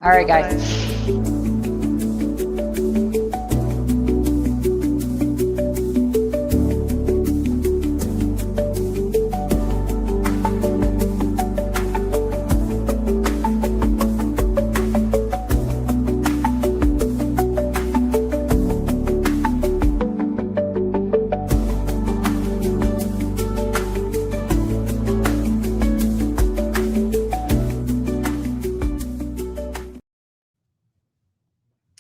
All right, guys.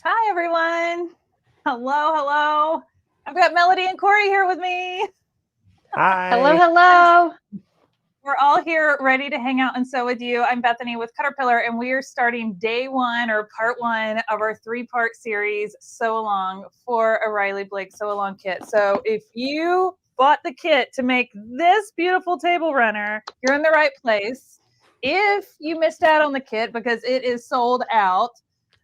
Hi, everyone. Hello. I've got Melody and Corey here with me. Hi. Hello. We're all here ready to hang out and sew with you. I'm Bethany with CutterPillar, and we are starting day one or part one of our 3-part series, Sew Along, for a Riley Blake Sew Along kit. So if you bought the kit to make this beautiful table runner, you're in the right place. If you missed out on the kit because it is sold out,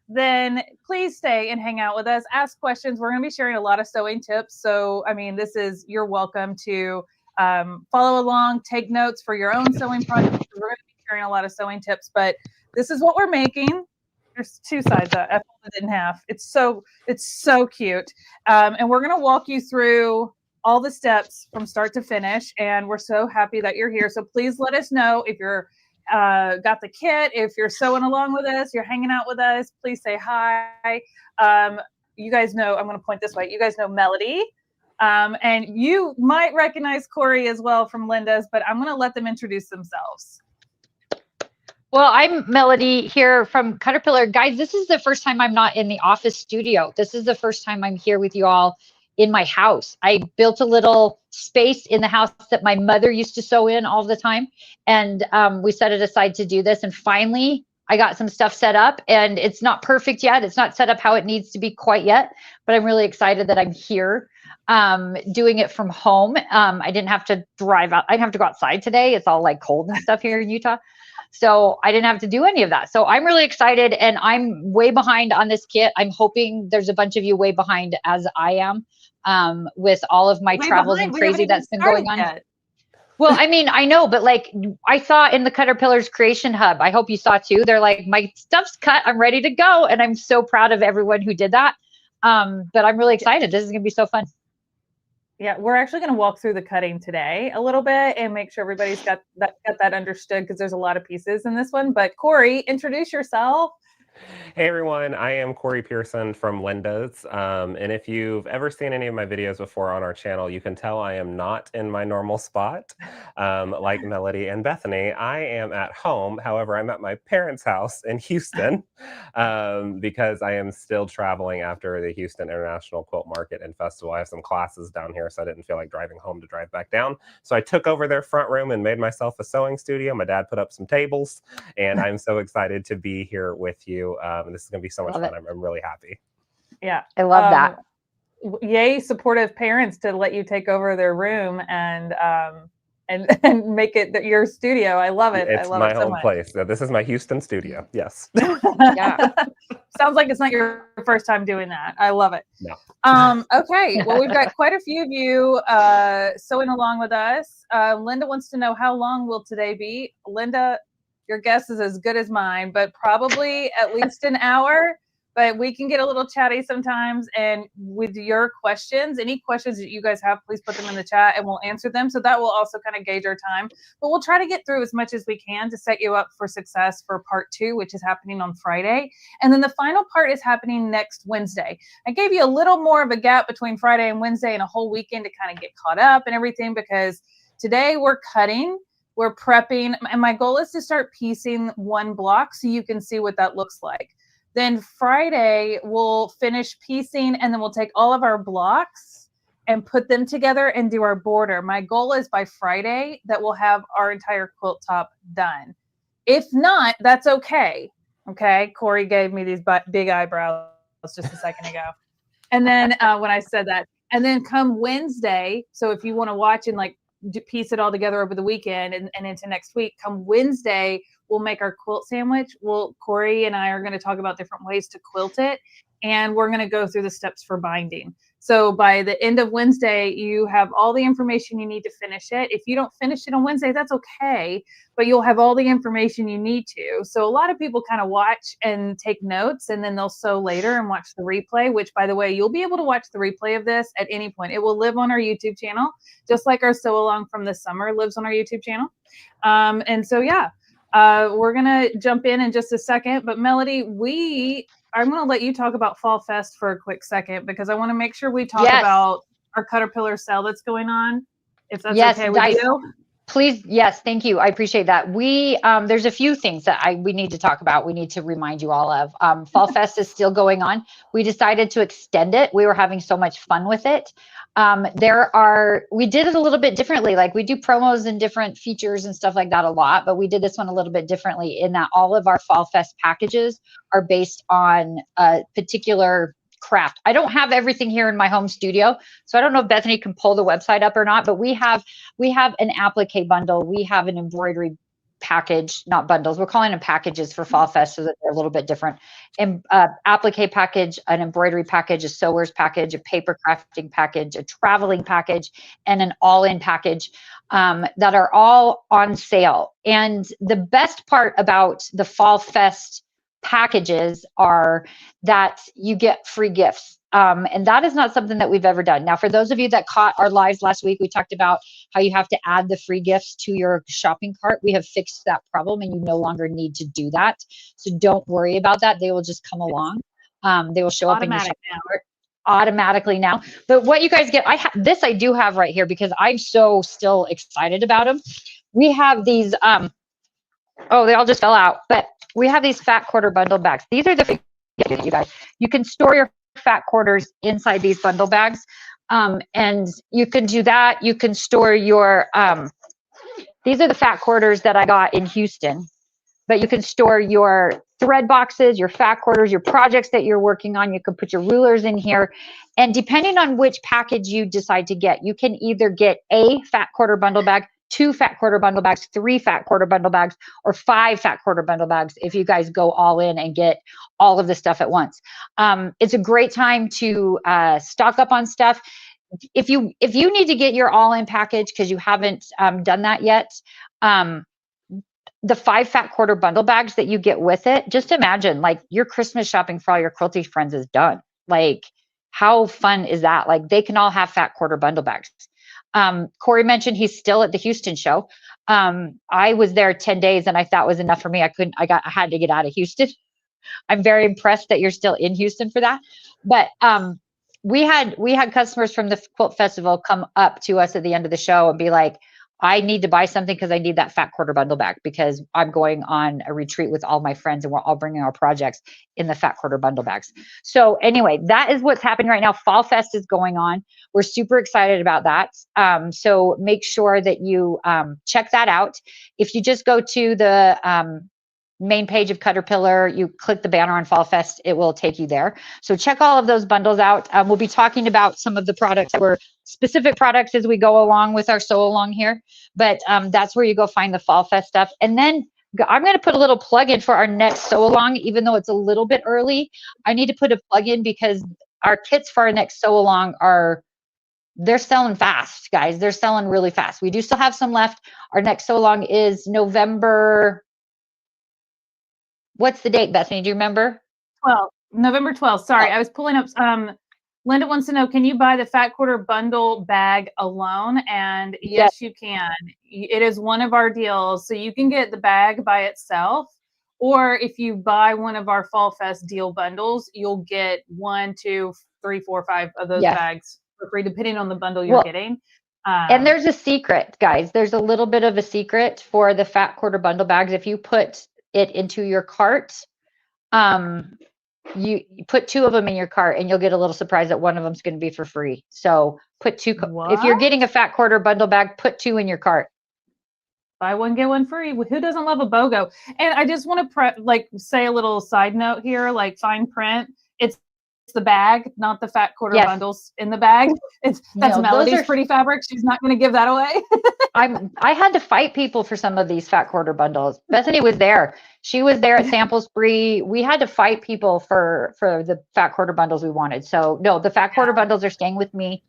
then please stay and hang out with us. Ask questions. We're going to be sharing a lot of sewing tips. So, you're welcome to follow along, take notes for your own sewing projects. We're going to be sharing a lot of sewing tips, but this is what we're making. There's 2 sides. I folded it in half. It's so cute. And we're going to walk you through all the steps from start to finish. And we're so happy that you're here. So please let us know if you're got the kit, if you're sewing along with us, you're hanging out with us, please say hi. You guys know, I'm going to point this way. You guys know Melody. And you might recognize Corey as well from Linda's, but I'm going to let them introduce themselves. Well, I'm Melody here from CutterPillar. Guys, this is the first time I'm not in the office studio. This is the first time I'm here with you all in my house. I built a little space in the house that my mother used to sew in all the time. And we set it aside to do this. And finally, I got some stuff set up, and it's not perfect yet. It's not set up how it needs to be quite yet, but I'm really excited that I'm here doing it from home. I didn't have to drive out. I didn't have to go outside today. It's all like cold and stuff here in Utah. So I didn't have to do any of that. So I'm really excited, and I'm way behind on this kit. I'm hoping there's a bunch of you way behind as I am with all of my travels and crazy that's been going on. Yet. Well, I mean, I know, but like I saw in the CutterPillars Creation Hub, I hope you saw too. They're like, my stuff's cut. I'm ready to go. And I'm so proud of everyone who did that. But I'm really excited. This is going to be so fun. Yeah, we're actually going to walk through the cutting today a little bit and make sure everybody's got that understood, because there's a lot of pieces in this one. But Corey, introduce yourself. Hey everyone, I am Corey Pearson from Linda's, and if you've ever seen any of my videos before on our channel, you can tell I am not in my normal spot. Like Melody and Bethany, I am at home. However, I'm at my parents' house in Houston because I am still traveling after the Houston International Quilt Market and Festival. I have some classes down here, so I didn't feel like driving home to drive back down. So I took over their front room and made myself a sewing studio. My dad put up some tables, and I'm so excited to be here with you. And this is going to be so much fun. I'm really happy. Yeah. I love that. Yay, supportive parents to let you take over their room and make it your studio. I love it. It's my home place. So this is my Houston studio. Yes. Yeah. Sounds like it's not your first time doing that. I love it. No. Okay. Well, we've got quite a few of you sewing along with us. Linda wants to know, how long will today be? Linda, your guess is as good as mine, but probably at least an hour. But we can get a little chatty sometimes. And with your questions, any questions that you guys have, please put them in the chat and we'll answer them. So that will also kind of gauge our time. But we'll try to get through as much as we can to set you up for success for part 2, which is happening on Friday. And then the final part is happening next Wednesday. I gave you a little more of a gap between Friday and Wednesday and a whole weekend to kind of get caught up and everything, because today we're cutting. We're prepping, and my goal is to start piecing one block so you can see what that looks like. Then Friday, we'll finish piecing, and then we'll take all of our blocks and put them together and do our border. My goal is by Friday that we'll have our entire quilt top done. If not, that's okay. Okay, Corey gave me these big eyebrows just a second ago. And then when I said that, and then come Wednesday, so if you want to watch and like piece it all together over the weekend and into next week, come Wednesday, we'll make our quilt sandwich. Corey and I are going to talk about different ways to quilt it. and we're going to go through the steps for binding. So by the end of Wednesday, you have all the information you need to finish it. If you don't finish it on Wednesday, that's okay, but you'll have all the information you need to. So a lot of people kind of watch and take notes, and then they'll sew later and watch the replay, which, by the way, you'll be able to watch the replay of this at any point. It will live on our YouTube channel, just like our sew along from the summer lives on our YouTube channel. And so, yeah, we're going to jump in just a second. But Melody, I'm going to let you talk about Fall Fest for a quick second, because I want to make sure we talk about our CutterPillar sale that's going on, if that's okay with you. Please. Yes. Thank you. I appreciate that. There's a few things that we need to talk about. We need to remind you all of. Fall Fest is still going on. We decided to extend it. We were having so much fun with it. We did it a little bit differently. Like, we do promos and different features and stuff like that a lot, but we did this one a little bit differently in that all of our Fall Fest packages are based on a particular craft. I don't have everything here in my home studio, so I don't know if Bethany can pull the website up or not, but we have an applique bundle. We have an embroidery package, not bundles. We're calling them packages for Fall Fest so that they're a little bit different. And applique package, an embroidery package, a sewer's package, a paper crafting package, a traveling package, and an all-in package that are all on sale. And the best part about the Fall Fest packages are that you get free gifts. And that is not something that we've ever done. Now, for those of you that caught our lives last week, we talked about how you have to add the free gifts to your shopping cart. We have fixed that problem, and you no longer need to do that. So don't worry about that. They will just come along. They will show up in your shopping cart automatically now. But what you guys get, I do have right here, because I'm so still excited about them. We have these, they all just fell out, but we have these fat quarter bundle bags. These are the, you guys, you can store your fat quarters inside these bundle bags. And you can do that. You can store your, these are the fat quarters that I got in Houston, but you can store your thread boxes, your fat quarters, your projects that you're working on. You can put your rulers in here. And depending on which package you decide to get, you can either get a fat quarter bundle bag, 2 fat quarter bundle bags, 3 fat quarter bundle bags, or 5 fat quarter bundle bags if you guys go all in and get all of the stuff at once. It's a great time to stock up on stuff. If you need to get your all-in package because you haven't done that yet, the 5 fat quarter bundle bags that you get with it, just imagine, like, your Christmas shopping for all your quilty friends is done. Like, how fun is that? Like, they can all have fat quarter bundle bags. Corey mentioned he's still at the Houston show. I was there 10 days and I thought was enough for me. I had to get out of Houston. I'm very impressed that you're still in Houston for that. But we had customers from the Quilt Festival come up to us at the end of the show and be like, I need to buy something because I need that fat quarter bundle bag because I'm going on a retreat with all my friends and we're all bringing our projects in the fat quarter bundle bags. So anyway, that is what's happening right now. Fall Fest is going on. We're super excited about that. So make sure that you check that out. If you just go to the main page of CutterPillar, you click the banner on Fall Fest, it will take you there. So check all of those bundles out. We'll be talking about some of the products that were specific products as we go along with our sew along here, but that's where you go find the Fall Fest stuff. And then I'm going to put a little plug in for our next sew along, even though it's a little bit early. I need to put a plug in because our kits for our next sew along they're selling fast, guys. They're selling really fast. We do still have some left. Our next sew along is November. What's the date, Bethany? Do you remember? November 12th. Sorry, I was pulling up. Linda wants to know, can you buy the fat quarter bundle bag alone? And yes, you can. It is one of our deals. So you can get the bag by itself, or if you buy one of our Fall Fest deal bundles, you'll get 1, 2, 3, 4, 5 of those bags for free, depending on the bundle you're getting. And there's a secret, guys. There's a little bit of a secret for the fat quarter bundle bags. If you put it into your cart, you put 2 of them in your cart and you'll get a little surprise that one of them is going to be for free. So put 2. If you're getting a fat quarter bundle bag, put 2 in your cart. Buy one, get one free. Who doesn't love a BOGO? And I just want to say a little side note here, like fine print. It's the bag, not the fat quarter Yes. bundles in the bag. That's No, Melody's pretty fabric. She's not going to give that away. I had to fight people for some of these fat quarter bundles. Bethany was there. She was there at Sample Spree. We had to fight people for the fat quarter bundles we wanted. So no, the fat quarter bundles are staying with me.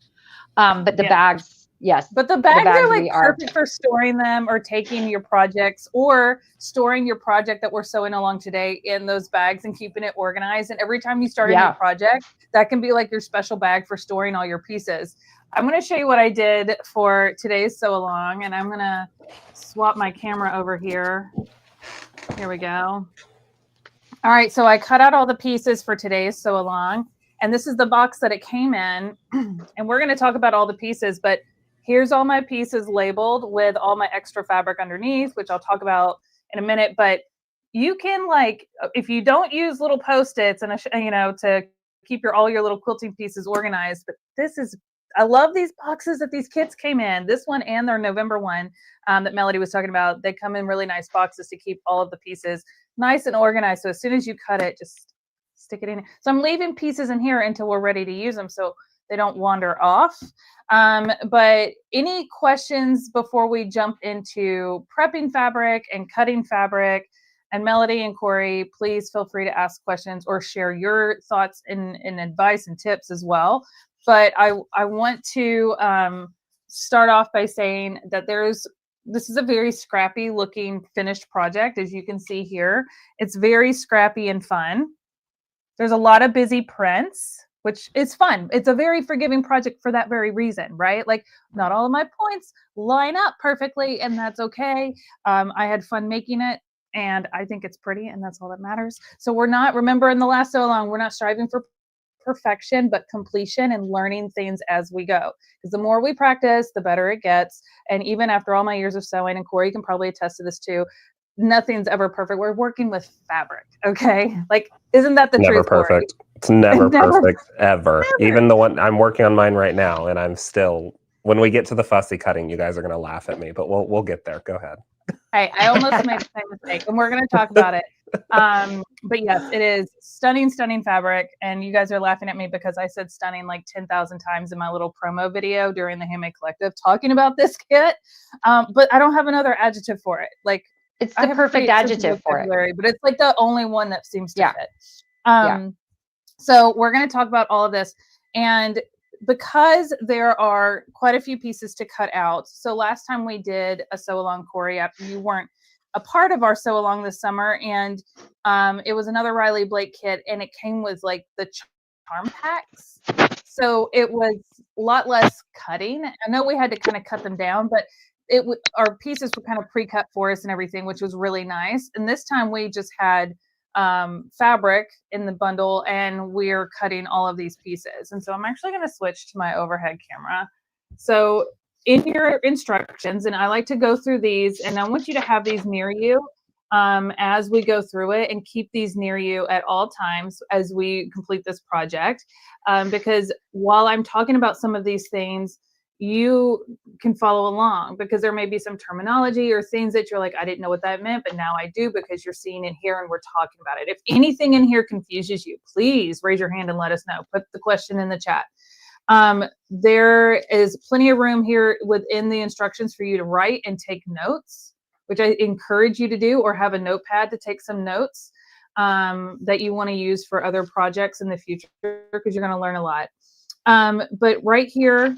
But the bags, yes. But the bags are like perfect for storing them or taking your projects or storing your project that we're sewing along today in those bags and keeping it organized. And every time you start a new project, that can be like your special bag for storing all your pieces. I'm going to show you what I did for today's sew along, and I'm going to swap my camera over here. Here we go. All right, so I cut out all the pieces for today's sew along, and this is the box that it came in. And we're going to talk about all the pieces, but here's all my pieces labeled with all my extra fabric underneath, which I'll talk about in a minute. But you can, like, if you don't use little Post-its and to keep all your little quilting pieces organized, but this is, I love these boxes that these kits came in. This one and their November one that Melody was talking about. They come in really nice boxes to keep all of the pieces nice and organized. So as soon as you cut it, just stick it in. So I'm leaving pieces in here until we're ready to use them so they don't wander off. But any questions before we jump into prepping fabric and cutting fabric? And Melody and Corey, please feel free to ask questions or share your thoughts and advice and tips as well. But I want to start off by saying that this is a very scrappy looking finished project. As you can see here, it's very scrappy and fun. There's a lot of busy prints, which is fun. It's a very forgiving project for that very reason, right? Like, not all of my points line up perfectly, and that's okay. I had fun making it, and I think it's pretty, and that's all that matters. So remember in the last sew along, we're not striving for perfection, but completion and learning things as we go. Because the more we practice, the better it gets. And even after all my years of sewing, and Corey can probably attest to this too, nothing's ever perfect. We're working with fabric, okay? Like, isn't that the truth? Never perfect. Corey? It's never perfect, ever. Even the one I'm working on mine right now, and I'm still, when we get to the fussy cutting, you guys are going to laugh at me, but we'll get there. Go ahead. Hey, I almost made the same mistake, and we're going to talk about it. But yes, it is stunning, stunning fabric. And you guys are laughing at me because I said stunning like 10,000 times in my little promo video during the Handmade Collective talking about this kit. But I don't have another adjective for it. Like, it's the perfect adjective for it. But it's like the only one that seems to fit. So we're going to talk about all of this. And because there are quite a few pieces to cut out. So last time we did a sew along, Corey, after you weren't a part of our sew along this summer, and it was another Riley Blake kit, and it came with like the charm packs. So it was a lot less cutting. I know we had to kind of cut them down, but our pieces were kind of pre-cut for us and everything, which was really nice. And this time we just had fabric in the bundle, and we're cutting all of these pieces. And so I'm actually going to switch to my overhead camera. So in your instructions, and I like to go through these, and I want you to have these near you as we go through it, and keep these near you at all times as we complete this project. Because while I'm talking about some of these things, you can follow along, because there may be some terminology or things that you're like, I didn't know what that meant, but now I do, because you're seeing it here and we're talking about it. If anything in here confuses you, please raise your hand and let us know. Put the question in the chat. There is plenty of room here within the instructions for you to write and take notes, which I encourage you to do, or have a notepad to take some notes that you want to use for other projects in the future, because you're going to learn a lot. But right here,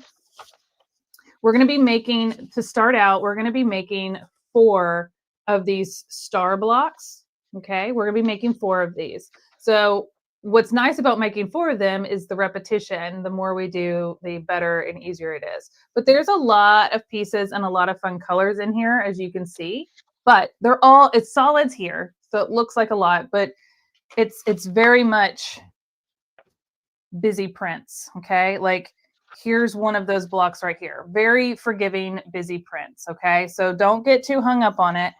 we're going to be making, to start out, we're going to be making 4 of these star blocks. Okay, we're going to be making 4 of these. So what's nice about making 4 of them is the repetition. The more we do, the better and easier it is. But there's a lot of pieces and a lot of fun colors in here, as you can see. But it's solids here, so it looks like a lot, but it's very much busy prints. Okay, like, here's one of those blocks right here. Very forgiving, busy prints. Okay, so don't get too hung up on it.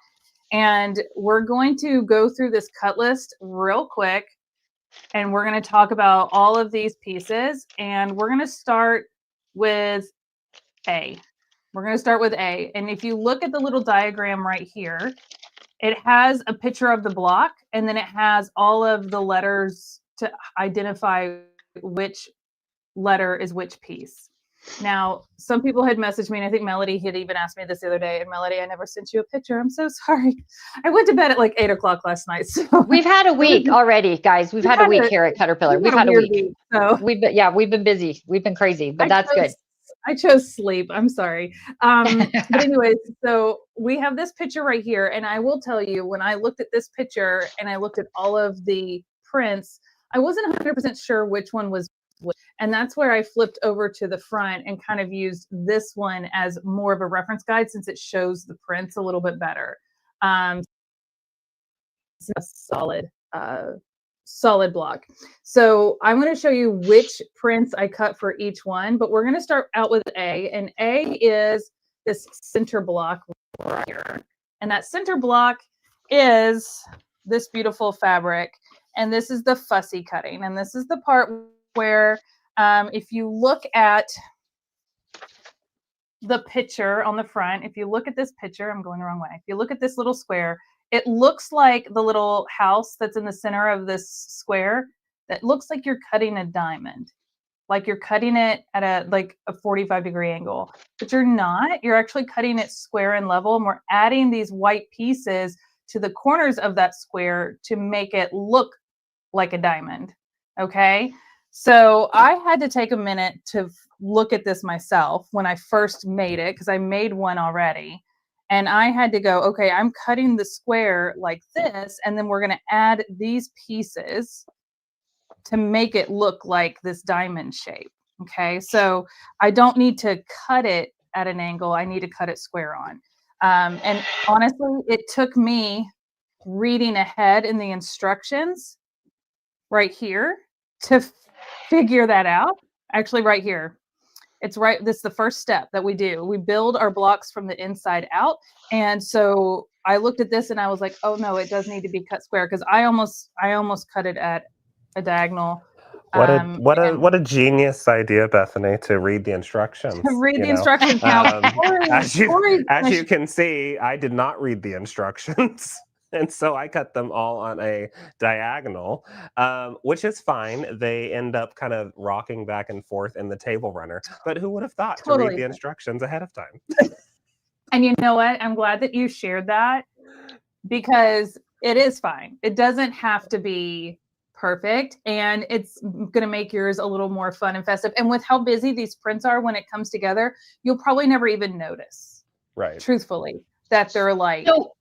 And we're going to go through this cut list real quick, and we're going to talk about all of these pieces. And we're going to start with A. We're going to start with A. And if you look at the little diagram right here, it has a picture of the block, and then it has all of the letters to identify which letter is which piece. Now, some people had messaged me, and I think Melody had even asked me this the other day. And Melody, I never sent you a picture. I'm so sorry. I went to bed at like 8 o'clock last night. So we've had a week already, guys. We've had a week here at CutterPillar. We've had a week. So we've been busy. We've been crazy, but that's good. I chose sleep. I'm sorry. But anyways, so we have this picture right here. And I will tell you, when I looked at this picture and I looked at all of the prints, I wasn't 100% sure which one was which. And that's where I flipped over to the front and kind of used this one as more of a reference guide, since it shows the prints a little bit better. It's a solid block. So I'm going to show you which prints I cut for each one, but we're going to start out with A, and A is this center block right here. And that center block is this beautiful fabric. And this is the fussy cutting. And this is the part where if you look at the picture on the front, if you look at this picture, I'm going the wrong way. If you look at this little square, it looks like the little house that's in the center of this square. That looks like you're cutting a diamond, like you're cutting it at a 45-degree angle, but you're not. You're actually cutting it square and level, and we're adding these white pieces to the corners of that square to make it look like a diamond. Okay. So I had to take a minute to look at this myself when I first made it, because I made one already. And I had to go, okay, I'm cutting the square like this, and then we're going to add these pieces to make it look like this diamond shape. Okay, so I don't need to cut it at an angle. I need to cut it square on. And honestly, it took me reading ahead in the instructions right here to figure that out. Actually, right here. It's right. This is the first step that we do. We build our blocks from the inside out. And so I looked at this and I was like, oh no, it does need to be cut square, because I almost cut it at a diagonal. What a genius idea, Bethany, to read the instructions. To read the instructions. Now, as you can see, I did not read the instructions. And so I cut them all on a diagonal, which is fine. They end up kind of rocking back and forth in the table runner. But who would have thought to read the instructions ahead of time? And you know what? I'm glad that you shared that, because it is fine. It doesn't have to be perfect, and it's going to make yours a little more fun and festive. And with how busy these prints are when it comes together, you'll probably never even notice, right? Truthfully, that they're like. So,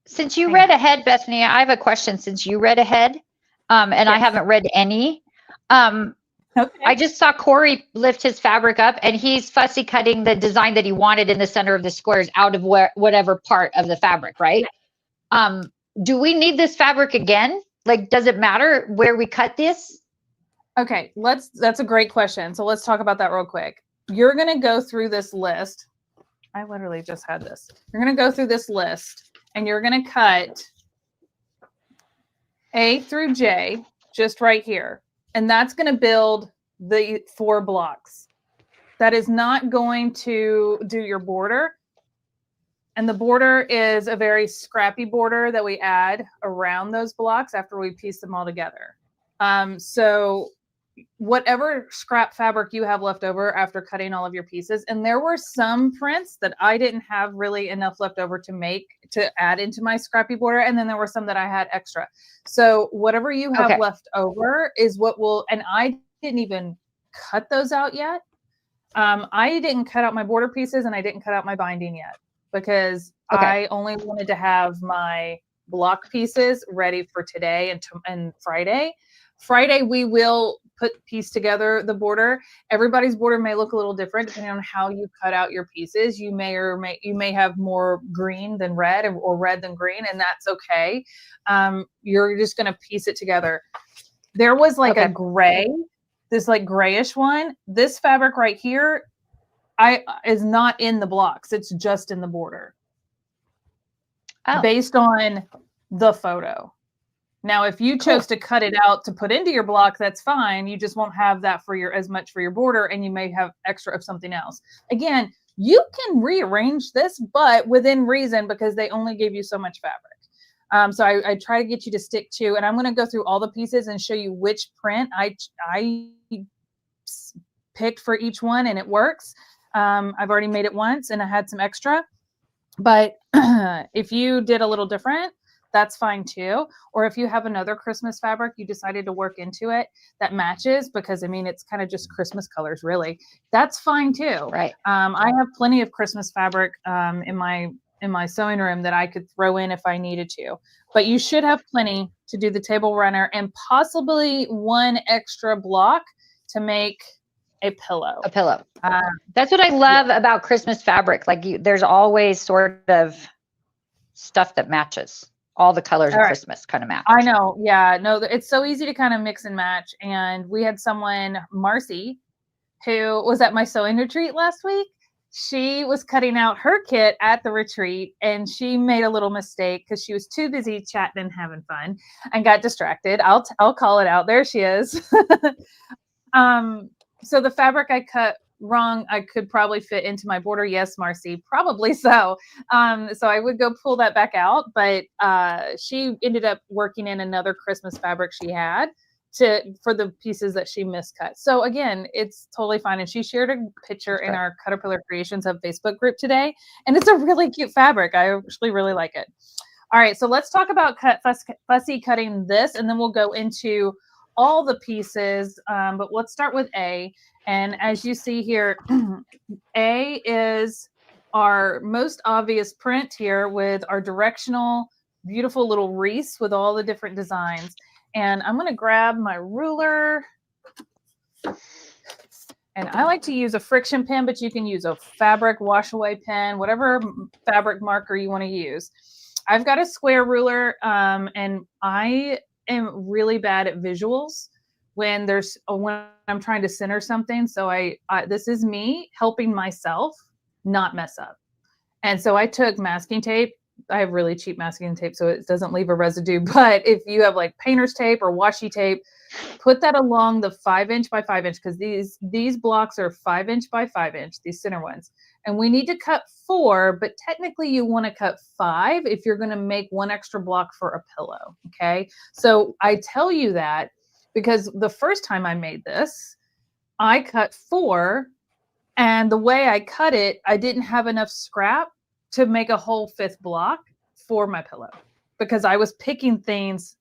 since you read ahead, Bethany, I have a question. Since you read ahead, and I haven't read any, I just saw Corey lift his fabric up, and he's fussy cutting the design that he wanted in the center of the squares out of whatever part of the fabric, right? Do we need this fabric again? Like, does it matter where we cut this? Okay, that's a great question. So let's talk about that real quick. You're going to go through this list. I literally just had this. You're going to go through this list, and you're going to cut A through J just right here. And that's going to build the 4 blocks. That is not going to do your border. And the border is a very scrappy border that we add around those blocks after we piece them all together. So whatever scrap fabric you have left over after cutting all of your pieces, and there were some prints that I didn't have really enough left over to add into my scrappy border, and then there were some that I had extra. So whatever you have left over is what will, and I didn't even cut those out yet. I didn't cut out my border pieces, and I didn't cut out my binding yet, because I only wanted to have my block pieces ready for today and Friday. Friday, we will piece together the border. Everybody's border may look a little different depending on how you cut out your pieces. You may have more green than red, or red than green, and that's okay. You're just going to piece it together. There was like a gray, this like grayish one. This fabric right here is not in the blocks. It's just in the border. Based on the photo. Now, if you chose to cut it out to put into your block, that's fine. You just won't have that for as much for your border, and you may have extra of something else. Again, you can rearrange this, but within reason, because they only gave you so much fabric. So I try to get you to stick to, and I'm going to go through all the pieces and show you which print I picked for each one, and it works. I've already made it once and I had some extra, but if you did a little different, that's fine too. Or if you have another Christmas fabric you decided to work into it that matches, because I mean, it's kind of just Christmas colors really, that's fine too. Right. I have plenty of Christmas fabric in my sewing room that I could throw in if I needed to, but you should have plenty to do the table runner and possibly one extra block to make a pillow. A pillow. That's what I love about Christmas fabric. Like there's always sort of stuff that matches. All the colors of Christmas kind of match. I know. Yeah. No, it's so easy to kind of mix and match. And we had someone, Marcy, who was at my sewing retreat last week. She was cutting out her kit at the retreat and she made a little mistake because she was too busy chatting and having fun and got distracted. I'll call it out. There she is. So the fabric I cut wrong, I could probably fit into my border. Yes, Marcy, probably so. So I would go pull that back out, but she ended up working in another Christmas fabric she had for the pieces that she miscut. So again, it's totally fine. And she shared a picture in our CutterPillar Creations Hub Facebook group today, and it's a really cute fabric. I actually really like it. All right, so let's talk about fussy cutting this, and then we'll go into all the pieces, but let's start with A. And as you see here, A is our most obvious print here with our directional, beautiful little wreaths with all the different designs. And I'm going to grab my ruler. And I like to use a friction pen, but you can use a fabric wash away pen, whatever fabric marker you want to use. I've got a square ruler, and I am really bad at visuals when I'm trying to center something. So this is me helping myself not mess up. And so I took masking tape. I have really cheap masking tape, so it doesn't leave a residue. But if you have like painter's tape or washi tape, put that along the 5" by 5" because these blocks are 5" by 5", these center ones. And we need to cut 4, but technically you want to cut 5 if you're going to make one extra block for a pillow. Okay. So I tell you that because the first time I made this, I cut 4, and the way I cut it, I didn't have enough scrap to make a whole 5th block for my pillow because I was picking things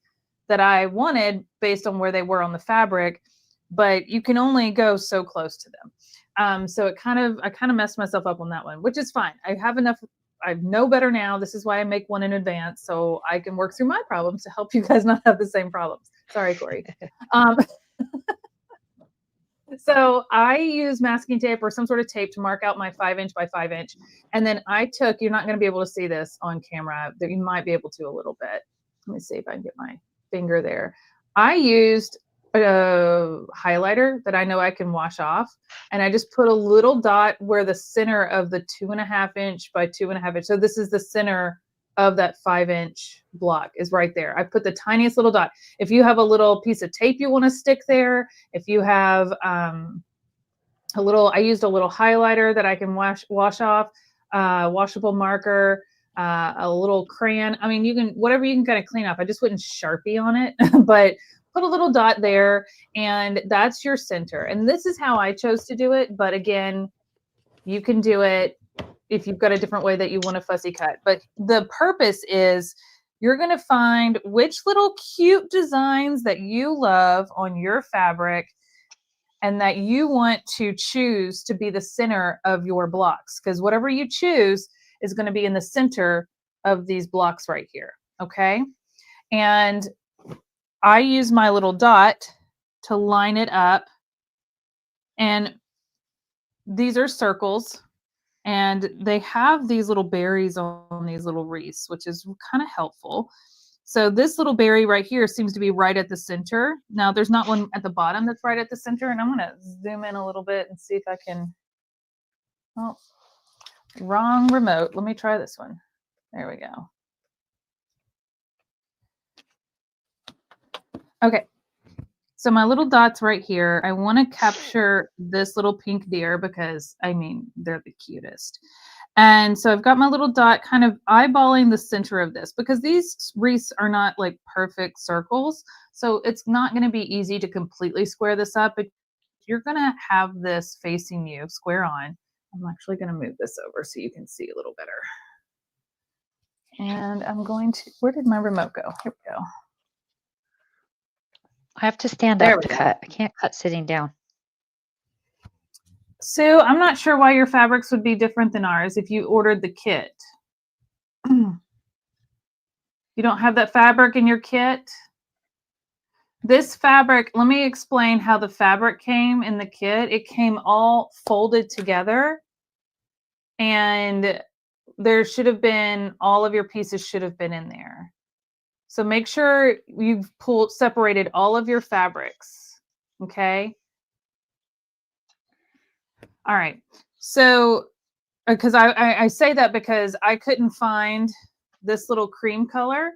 that I wanted based on where they were on the fabric, but you can only go so close to them. So I kind of messed myself up on that one, which is fine. I have enough. I know better now. This is why I make one in advance, so I can work through my problems to help you guys not have the same problems. Sorry, Corey. So I use masking tape or some sort of tape to mark out my 5" by 5". And then you're not going to be able to see this on camera. You might be able to a little bit. Let me see if I can get my finger there. I used a highlighter that I know I can wash off. And I just put a little dot where the center of the 2.5" by 2.5". So this is the center of that 5" block is right there. I put the tiniest little dot. If you have a little piece of tape you want to stick there, if you have I used a little highlighter that I can wash off, washable marker, a little crayon. I mean, whatever you can kind of clean up. I just wouldn't Sharpie on it, but put a little dot there, and that's your center. And this is how I chose to do it. But again, you can do it if you've got a different way that you want to fussy cut. But the purpose is you're going to find which little cute designs that you love on your fabric and that you want to choose to be the center of your blocks, because whatever you choose is going to be in the center of these blocks right here. Okay. And I use my little dot to line it up, and these are circles. And they have these little berries on these little wreaths, which is kind of helpful. So this little berry right here seems to be right at the center. Now there's not one at the bottom that's right at the center. And I'm going to zoom in a little bit and see if I can. Oh, wrong remote. Let me try this one. There we go. Okay. So my little dots right here, I want to capture this little pink deer because, I mean, they're the cutest. And so I've got my little dot kind of eyeballing the center of this because these wreaths are not like perfect circles. So it's not going to be easy to completely square this up, but you're going to have this facing you square on. I'm actually going to move this over so you can see a little better. And I'm going to, where did my remote go? Here we go. I have to stand There up to we go. cut. I can't cut sitting down. Sue, I'm not sure why your fabrics would be different than ours if you ordered the kit. You don't have that fabric in your kit? This fabric, let me explain how the fabric came in the kit. It came all folded together, and there should have been, all of your pieces should have been in there. So make sure you've separated all of your fabrics, okay? All right, so, because I say that because I couldn't find this little cream color,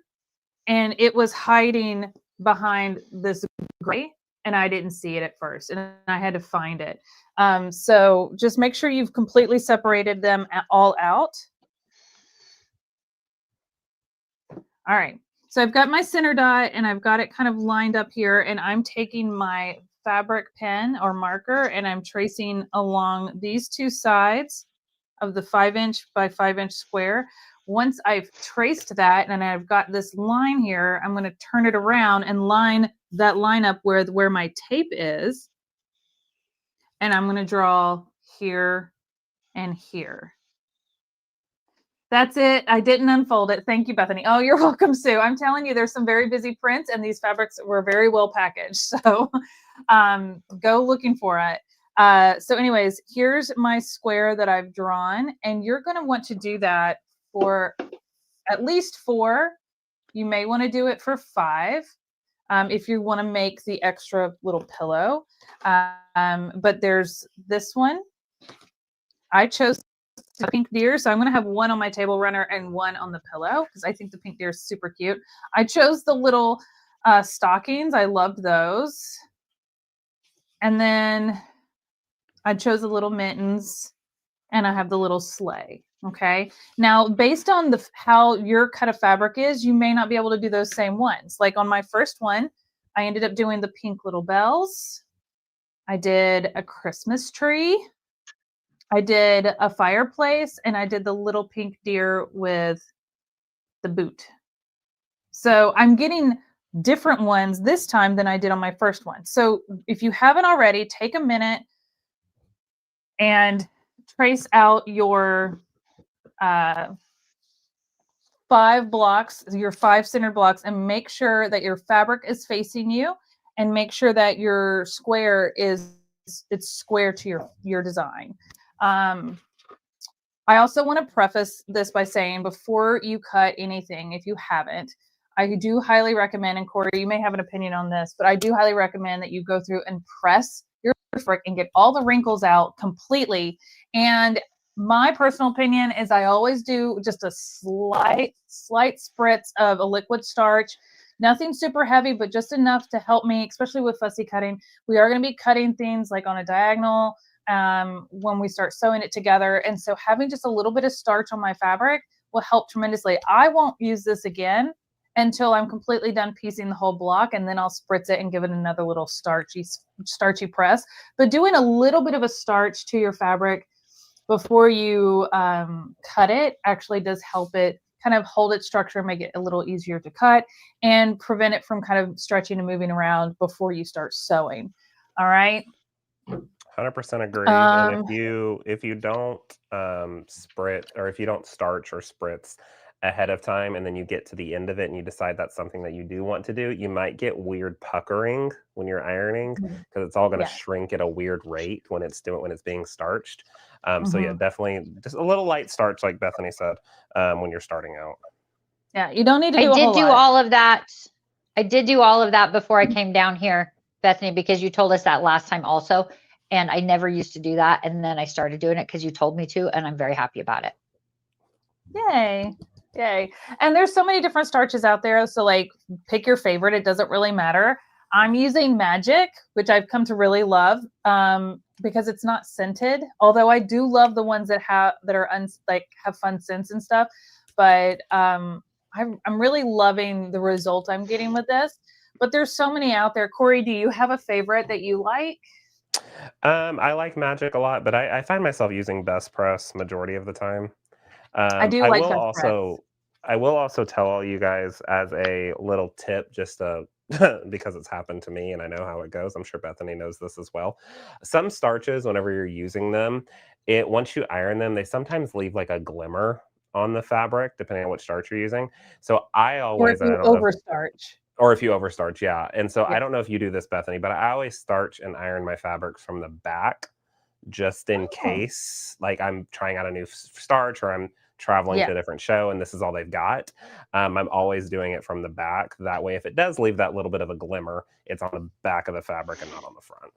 and it was hiding behind this gray, and I didn't see it at first, and I had to find it. So just make sure you've completely separated them all out. All right, so I've got my center dot, and I've got it kind of lined up here, and I'm taking my fabric pen or marker, and I'm tracing along these two sides of the 5-inch by 5-inch square. Once I've traced that and I've got this line here, I'm going to turn it around and line that line up where my tape is. And I'm going to draw here and here. That's it. I didn't unfold it. Thank you, Bethany. Oh, you're welcome, Sue. I'm telling you, there's some very busy prints, and these fabrics were very well packaged. So go looking for it. So anyways, here's my square that I've drawn, and you're going to want to do that for at least 4. You may want to do it for 5 if you want to make the extra little pillow. But there's this one. I chose the pink deer, so I'm going to have one on my table runner and one on the pillow because I think the pink deer is super cute. I chose the little stockings. I loved those. And then I chose the little mittens, and I have the little sleigh. Okay. Now, based on how your cut of fabric is, you may not be able to do those same ones. Like on my first one, I ended up doing the pink little bells. I did a Christmas tree. I did a fireplace, and I did the little pink deer with the boot. So I'm getting different ones this time than I did on my first one. So if you haven't already, take a minute and trace out your 5 blocks, your 5 center blocks, and make sure that your fabric is facing you, and make sure that your square it's square to your design. I also want to preface this by saying, before you cut anything, if you haven't, I do highly recommend, and Corey, you may have an opinion on this, but I do highly recommend that you go through and press your fabric and get all the wrinkles out completely. And my personal opinion is I always do just a slight spritz of a liquid starch. Nothing super heavy, but just enough to help me, especially with fussy cutting. We are going to be cutting things like on a diagonal when we start sewing it together. And so having just a little bit of starch on my fabric will help tremendously. I won't use this again until I'm completely done piecing the whole block, and then I'll spritz it and give it another little starchy press. But doing a little bit of a starch to your fabric before you cut it actually does help it kind of hold its structure, make it a little easier to cut, and prevent it from kind of stretching and moving around before you start sewing. All right. 100% agree. And if you don't spritz, or if you don't starch or spritz ahead of time, and then you get to the end of it and you decide that's something that you do want to do, you might get weird puckering when you're ironing, because it's all going to shrink at a weird rate when it's being starched. So yeah, definitely just a little light starch, like Bethany said, when you're starting out. Yeah, you don't need to do I did do all of that. I did do all of that before I came down here, Bethany, because you told us that last time also. And I never used to do that. And then I started doing it because you told me to, and I'm very happy about it. Yay. Yay. And there's so many different starches out there. So like, pick your favorite. It doesn't really matter. I'm using Magic, which I've come to really love. because it's not scented. Although I do love the ones that have fun scents and stuff. But I'm really loving the result I'm getting with this. But there's so many out there. Corey, do you have a favorite that you like? I like Magic a lot, but I find myself using Best Press majority of the time. I do I like will Best Press. I will also tell all you guys as a little tip, just because it's happened to me and I know how it goes. I'm sure Bethany knows this as well. Some starches, whenever you're using them, once you iron them, they sometimes leave like a glimmer on the fabric, depending on what starch you're using. So I Or if always, and I you don't know, overstarch. or if you overstarch, yeah. And so Yeah. I don't know if you do this, Bethany, but I always starch and iron my fabrics from the back, just in case, like I'm trying out a new starch or I'm traveling to a different show and this is all they've got. I'm always doing it from the back. That way, if it does leave that little bit of a glimmer, it's on the back of the fabric and not on the front.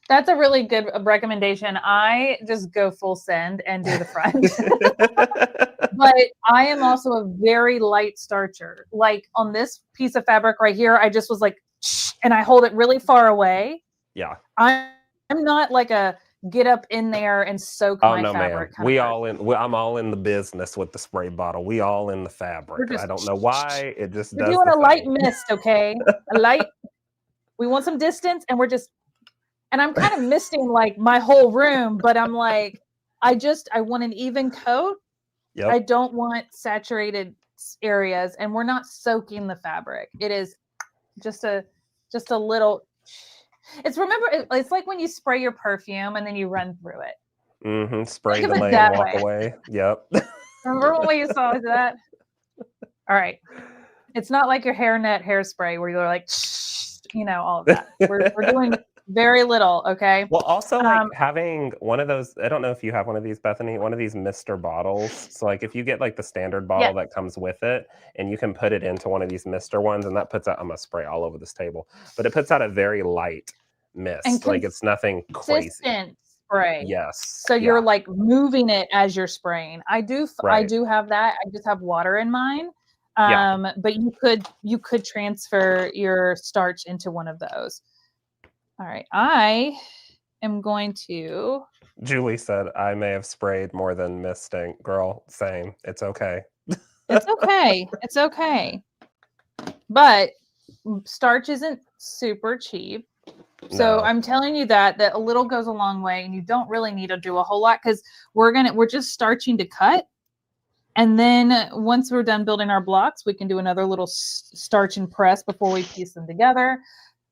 That's a really good recommendation. I just go full send and do the front. But I am also a very light starcher. Like on this piece of fabric right here, I just was like, shh, and I hold it really far away. Yeah. I'm not like a get up in there and soak my fabric. I'm all in the business with the spray bottle. We all in the fabric. I don't know why. It just we're does doing the a light thing. mist, okay? A light. We want some distance, and and I'm kind of misting like my whole room, but I'm like, I want an even coat. Yep. I don't want saturated areas, and we're not soaking the fabric. It is just a little. It's like when you spray your perfume and then you run through it. Mm-hmm. Spray Think of it delay that and walk way. away. Yep. Remember when we saw that? All right. It's not like your hairnet hairspray where you're like, all of that. We're doing very little, okay? Well, also like having one of those, I don't know if you have one of these, Bethany, one of these Mr. bottles. So like if you get like the standard bottle that comes with it and you can put it into one of these Mr. ones and that puts out, I'm going to spray all over this table, but it puts out a very light mist. And like it's nothing crazy. Spray. Yes. So you're like moving it as you're spraying. I do have that. I just have water in mine. But you could transfer your starch into one of those. All right. I am going to. Julie said, I may have sprayed more than misting. Girl, same. It's okay. It's okay. It's okay. But starch isn't super cheap. So I'm telling you that a little goes a long way, and you don't really need to do a whole lot because we're just starching to cut. And then once we're done building our blocks, we can do another little starch and press before we piece them together.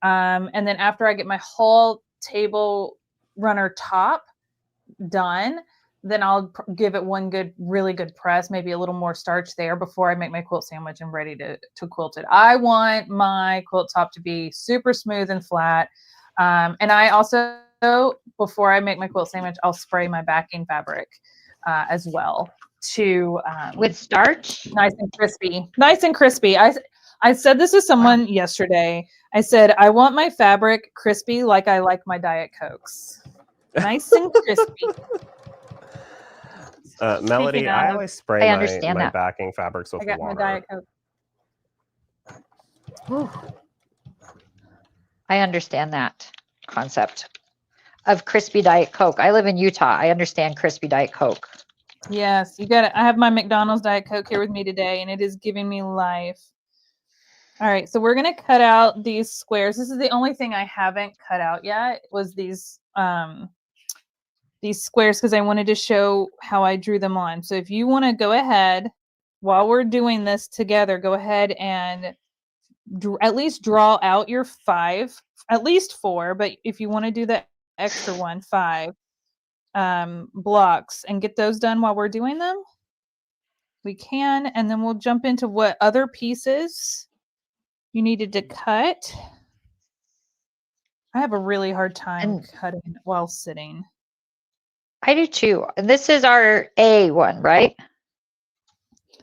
And then after I get my whole table runner top done, then I'll give it one really good press, maybe a little more starch there before I make my quilt sandwich and ready to quilt it. I want my quilt top to be super smooth and flat. And I also, before I make my quilt sandwich, I'll spray my backing fabric as well to with starch. Nice and crispy. I said this to someone yesterday. I said, I want my fabric crispy like I like my Diet Cokes. Nice and crispy. Melody, I always spray my backing fabrics with water. I got my Diet Coke. Ooh. I understand that concept of crispy Diet Coke. I live in Utah. I understand crispy Diet Coke. Yes, you got it. I have my McDonald's Diet Coke here with me today, and it is giving me life. All right, so we're going to cut out these squares. This is the only thing I haven't cut out yet was these squares because I wanted to show how I drew them on. So if you want to go ahead, while we're doing this together, go ahead and at least draw out your 5, at least 4, but if you want to do the extra one, 5 blocks and get those done while we're doing them, we can, and then we'll jump into what other pieces you needed to cut. I have a really hard time cutting while sitting. I do too. And this is our A one, right?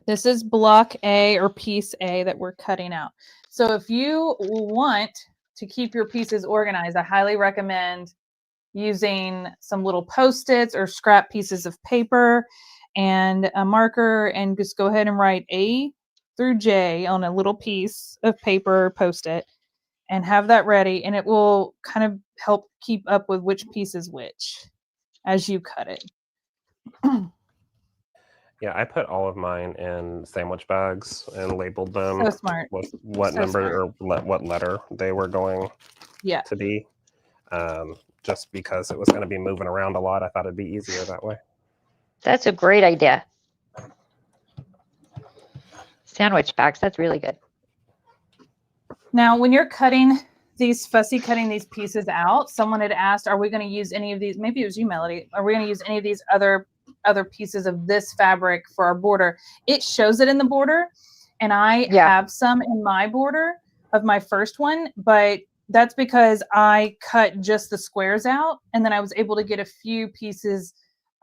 This is block A or piece A that we're cutting out. So if you want to keep your pieces organized, I highly recommend using some little Post-its or scrap pieces of paper and a marker, and just go ahead and write A through J on a little piece of paper Post-it. and have that ready, and it will kind of help keep up with which piece is which as you cut it. Yeah, I put all of mine in sandwich bags and labeled them So smart. with what So number smart. or what letter they were going Yeah. to be. Just because it was going to be moving around a lot, I thought it'd be easier that way. That's a great idea. Sandwich bags, that's really good. Now, when you're cutting these pieces out, someone had asked, are we going to use any of these? Maybe it was you, Melody. Are we going to use any of these other pieces of this fabric for our border? It shows it in the border, and I have some in my border of my first one, but that's because I cut just the squares out, and then I was able to get a few pieces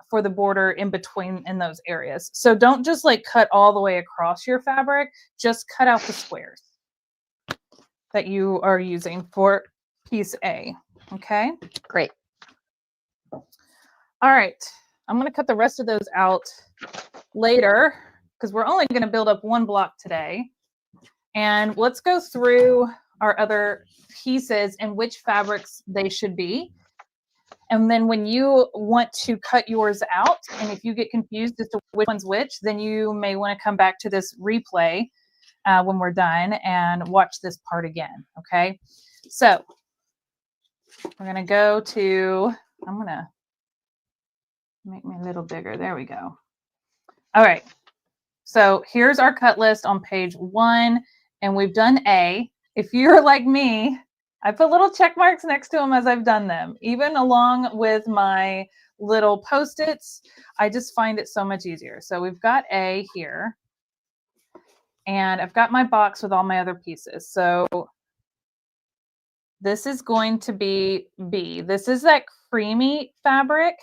for the border in between in those areas. So don't just like cut all the way across your fabric, just cut out the squares that you are using for piece A. Okay. Great. All right. I'm going to cut the rest of those out later because we're only going to build up one block today. And let's go through our other pieces and which fabrics they should be. And then when you want to cut yours out, and if you get confused as to which one's which, then you may want to come back to this replay when we're done and watch this part again. Okay. So we're going to go to, I'm going to make me a little bigger. There we go. All right. So here's our cut list on page 1, and we've done A. If you're like me, I put little check marks next to them as I've done them, even along with my little Post-its. I just find it so much easier. So we've got A here, and I've got my box with all my other pieces. So this is going to be B. This is that creamy fabric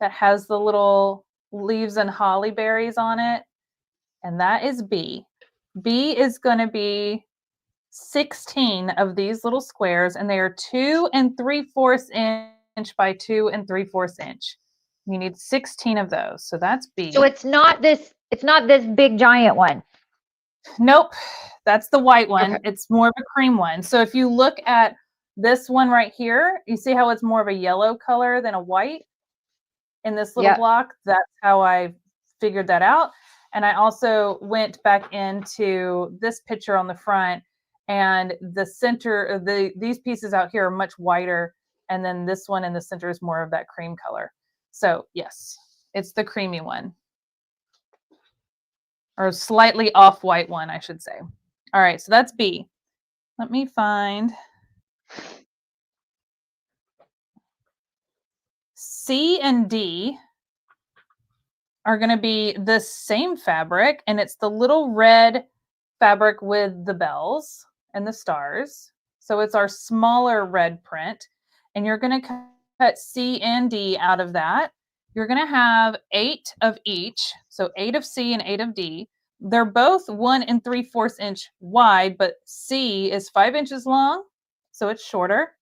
that has the little leaves and holly berries on it, and that is B. B is going to be 16 of these little squares, and they are 2 3/4 inch by 2 3/4 inch. You need 16 of those. So that's B. So it's not this big giant one. Nope. That's the white one. Okay. It's more of a cream one. So if you look at this one right here, you see how it's more of a yellow color than a white in this little block? That's how I figured that out. And I also went back into this picture on the front, and the center of these pieces out here are much whiter, and then this one in the center is more of that cream color. So yes, it's the creamy one, or slightly off-white one, I should say. All right, so that's B. Let me find C and D are going to be the same fabric, and it's the little red fabric with the bells and the stars. So it's our smaller red print, and you're going to cut C and D out of that. You're going to have 8 of each, so 8 of C and 8 of D. They're both 1 3/4 inch wide, but C is 5 inches long, so it's shorter,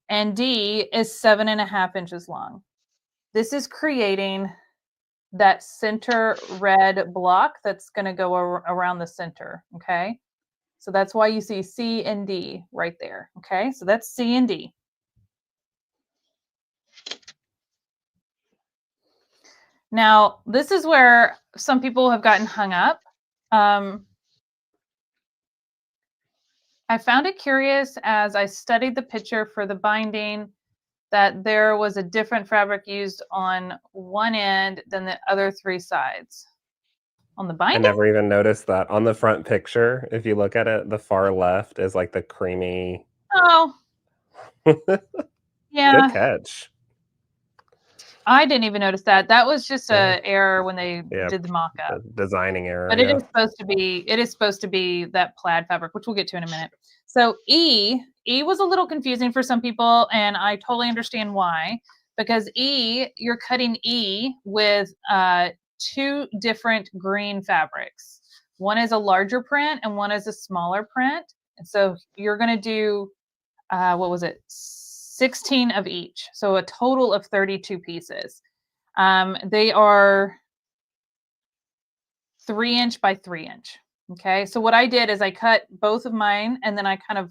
and D is 7.5 inches long. This is creating that center red block that's going to go around the center. Okay. So that's why you see C and D right there. Okay. So that's C and D. Now, this is where some people have gotten hung up. I found it curious as I studied the picture for the binding that there was a different fabric used on one end than the other 3 sides. On the binding? I never even noticed that. On the front picture, if you look at it, the far left is like the creamy. Oh. Yeah. Good catch. I didn't even notice that. That was just an error when they did the mock-up. Designing error. But it is supposed to be that plaid fabric, which we'll get to in a minute. So E was a little confusing for some people, and I totally understand why. Because you're cutting E with 2 different green fabrics. One is a larger print and one is a smaller print. And so you're going to do, 16 of each. So a total of 32 pieces. They are 3 inch by 3 inch. Okay, so what I did is I cut both of mine and then I kind of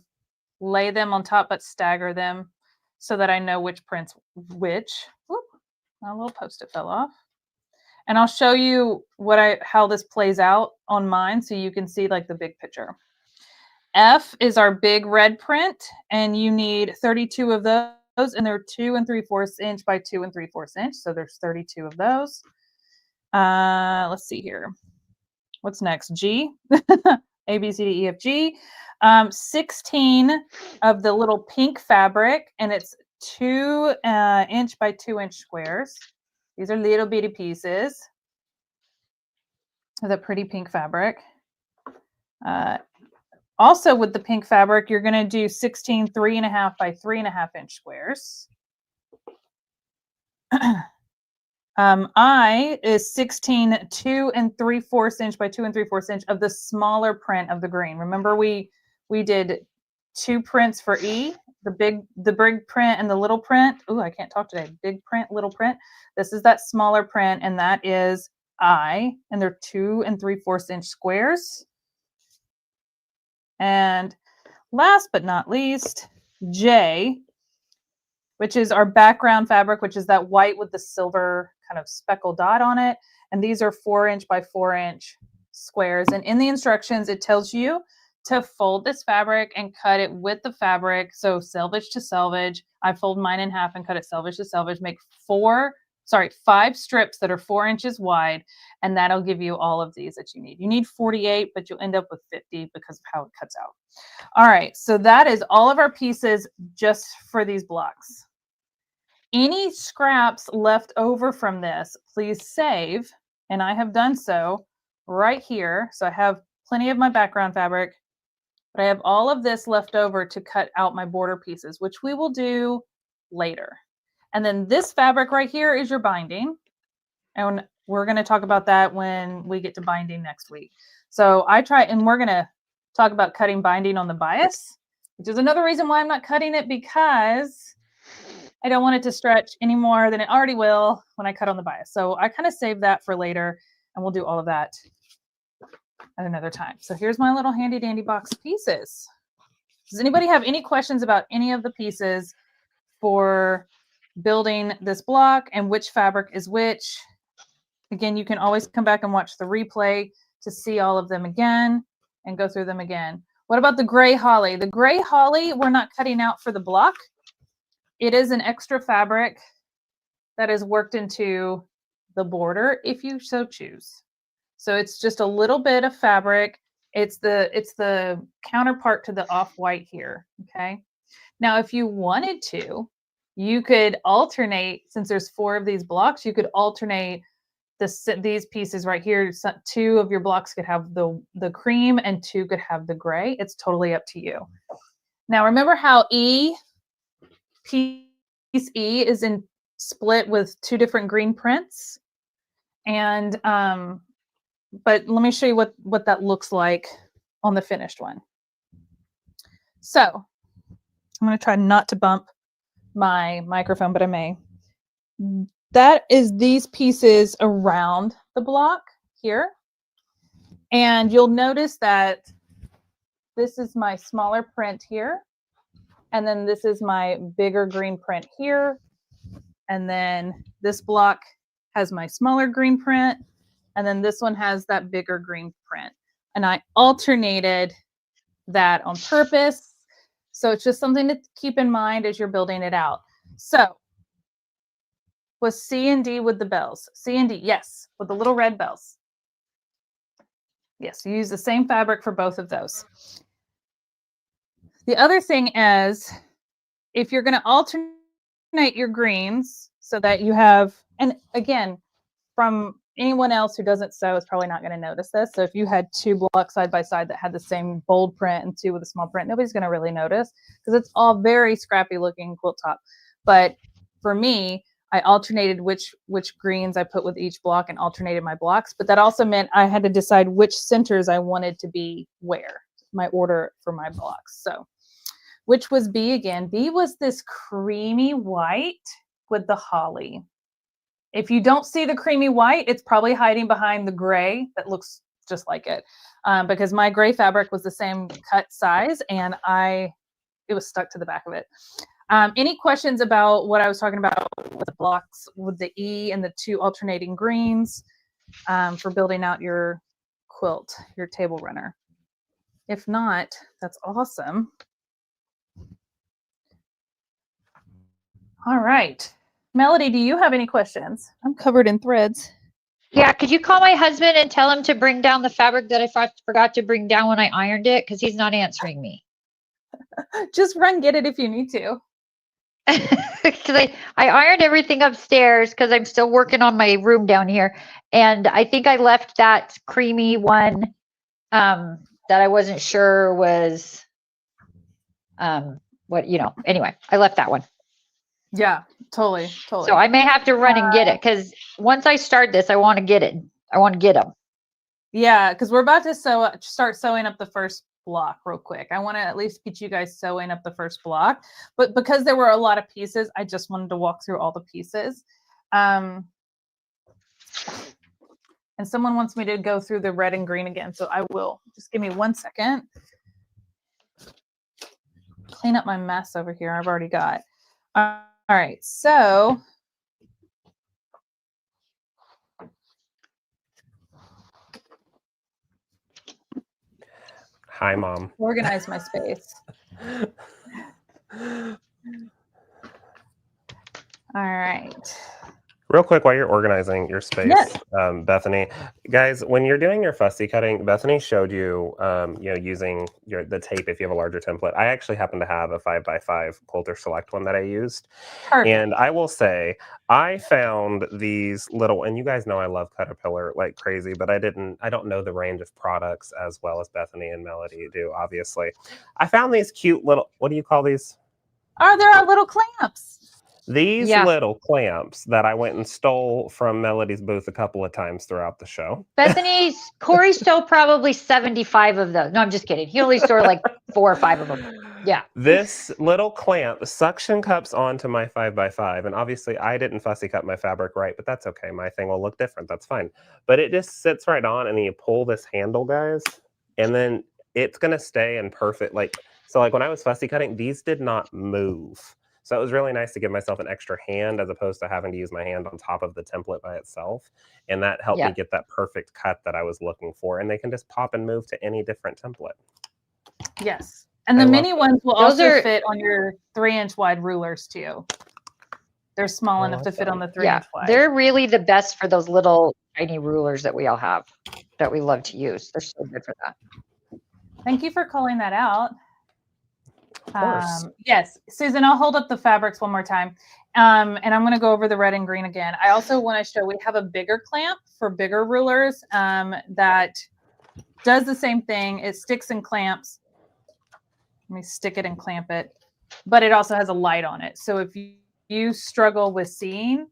lay them on top but stagger them so that I know which print's which. Whoop, my little post-it fell off. And I'll show you how this plays out on mine so you can see like the big picture. F is our big red print, and you need 32 of those, and they're 2 3/4 inch by 2 3/4 inch. So there's 32 of those. Let's see here. What's next? G. A, B, C, D, E, F, G. 16 of the little pink fabric, and it's 2 inch by 2 inch squares. These are little bitty pieces of the pretty pink fabric. Also with the pink fabric, you're going to do 16 3.5 by 3.5 inch squares. I is 16 2 3/4 inch by 2 3/4 inch of the smaller print of the green. Remember we did 2 prints for E, the big print and the little print. Oh, I can't talk today. Big print, little print. This is that smaller print, and that is I, and they're 2 3/4 inch squares. And last but not least, J, which is our background fabric, which is that white with the silver kind of speckled dot on it. And these are 4 inch by 4 inch squares. And in the instructions, it tells you to fold this fabric and cut it with the fabric. So selvage to selvage. I fold mine in half and cut it selvage to selvage. Make 5 strips that are 4 inches wide, and that'll give you all of these that you need. You need 48, but you'll end up with 50 because of how it cuts out. All right, so that is all of our pieces just for these blocks. Any scraps left over from this, please save, and I have done so right here. So I have plenty of my background fabric, but I have all of this left over to cut out my border pieces, which we will do later. And then this fabric right here is your binding. And we're going to talk about that when we get to binding next week. So we're going to talk about cutting binding on the bias, which is another reason why I'm not cutting it, because I don't want it to stretch any more than it already will when I cut on the bias. So I kind of save that for later, and we'll do all of that at another time. So here's my little handy dandy box of pieces. Does anybody have any questions about any of the pieces for building this block and which fabric is which? Again, you can always come back and watch the replay to see all of them again and go through them again. What about the gray holly? The gray holly, we're not cutting out for the block. It is an extra fabric that is worked into the border if you so choose. So it's just a little bit of fabric. It's the counterpart to the off-white here, okay? Now, if you wanted to, you could alternate, since there's 4 of these blocks, you could alternate these pieces right here. 2 of your blocks could have the cream and 2 could have the gray. It's totally up to you. Now, remember how piece E is split with 2 different green prints? And, but let me show you what that looks like on the finished one. So I'm going to try not to bump my microphone, but I may. That is these pieces around the block here. And you'll notice that this is my smaller print here. And then this is my bigger green print here. And then this block has my smaller green print. And then this one has that bigger green print. And I alternated that on purpose. So it's just something to keep in mind as you're building it out. So was C and D with the bells? C and D, yes, with the little red bells. Yes, you use the same fabric for both of those. The other thing is, if you're going to alternate your greens so that you have, and again, from anyone else who doesn't sew is probably not going to notice this. So if you had 2 blocks side by side that had the same bold print and 2 with a small print, nobody's going to really notice because it's all very scrappy looking quilt top. But for me, I alternated which greens I put with each block and alternated my blocks. But that also meant I had to decide which centers I wanted to be where, my order for my blocks. So which was B again? B was this creamy white with the holly. If you don't see the creamy white, it's probably hiding behind the gray that looks just like it, because my gray fabric was the same cut size, and it was stuck to the back of it. Any questions about what I was talking about with the blocks, with the E and the 2 alternating greens, for building out your quilt, your table runner? If not, that's awesome. All right. Melody, do you have any questions? I'm covered in threads. Yeah, could you call my husband and tell him to bring down the fabric that I forgot to bring down when I ironed it? Because he's not answering me. Just run get it if you need to. Because I ironed everything upstairs because I'm still working on my room down here. And I think I left that creamy one that I wasn't sure was anyway, I left that one. Yeah, totally. So I may have to run and get it, because once I start this, I want to get it. I want to get them. Yeah, because we're about to start sewing up the first block real quick. I want to at least get you guys sewing up the first block, but because there were a lot of pieces, I just wanted to walk through all the pieces. And someone wants me to go through the red and green again, so I will. Just give me 1 second. Clean up my mess over here. I've already got. All right, so Hi, Mom. Organize my space. All right. Real quick, while you're organizing your space, Yes. Bethany, guys, when you're doing your fussy cutting, Bethany showed you, using the tape if you have a larger template. I actually happen to have a 5x5 Quilter Select one that I used. Perfect. And I will say, I found these little, and you guys know I love CutterPillar like crazy, but I don't know the range of products as well as Bethany and Melody do, obviously. I found these cute little, what do you call these? Oh, there are little clamps. These little clamps that I went and stole from Melody's booth a couple of times throughout the show. Corey stole probably 75 of those. No, I'm just kidding. He only stole like 4 or 5 of them. Yeah. This little clamp suction cups onto my 5x5. And obviously I didn't fussy cut my fabric right, but that's okay. My thing will look different. That's fine. But it just sits right on, and then you pull this handle, guys, and then it's going to stay in perfect. So when I was fussy cutting, these did not move. So it was really nice to give myself an extra hand as opposed to having to use my hand on top of the template by itself. And that helped me get that perfect cut that I was looking for. And they can just pop and move to any different template. Yes. And the mini ones will also fit on your 3-inch wide rulers too. They're small enough to fit on the 3-inch wide. They're really the best for those little tiny rulers that we all have that we love to use. They're so good for that. Thank you for calling that out. Of course. Yes, Susan, I'll hold up the fabrics one more time. And I'm going to go over the red and green again. I also want to show, we have a bigger clamp for bigger rulers that does the same thing. It sticks and clamps. Let me stick it and clamp it. But it also has a light on it. So if you struggle with seeing,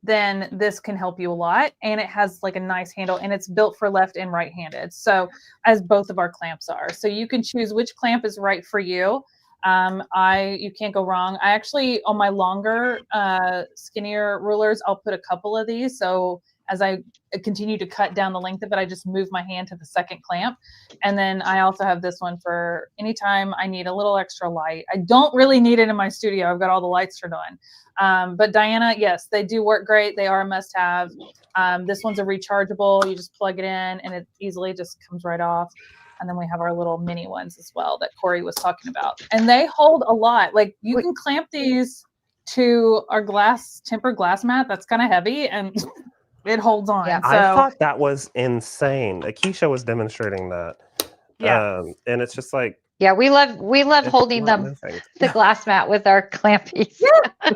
then this can help you a lot. And it has like a nice handle, and it's built for left and right-handed. So as both of our clamps are. So you can choose which clamp is right for you. You can't go wrong. I actually, on my longer, skinnier rulers, I'll put a couple of these. So as I continue to cut down the length of it, I just move my hand to the second clamp. And then I also have this one for anytime I need a little extra light. I don't really need it in my studio. I've got all the lights turned on. But Diana, yes, they do work great. They are a must-have. This one's a rechargeable. You just plug it in and it easily just comes right off. And then we have our little mini ones as well that Corey was talking about. And they hold a lot. Like you can clamp these to our tempered glass mat. That's kind of heavy and it holds on. Yeah. So, I thought that was insane. Keisha was demonstrating that. Yeah. And it's just like, yeah, we love holding them, the glass mat with our clampies. Yeah.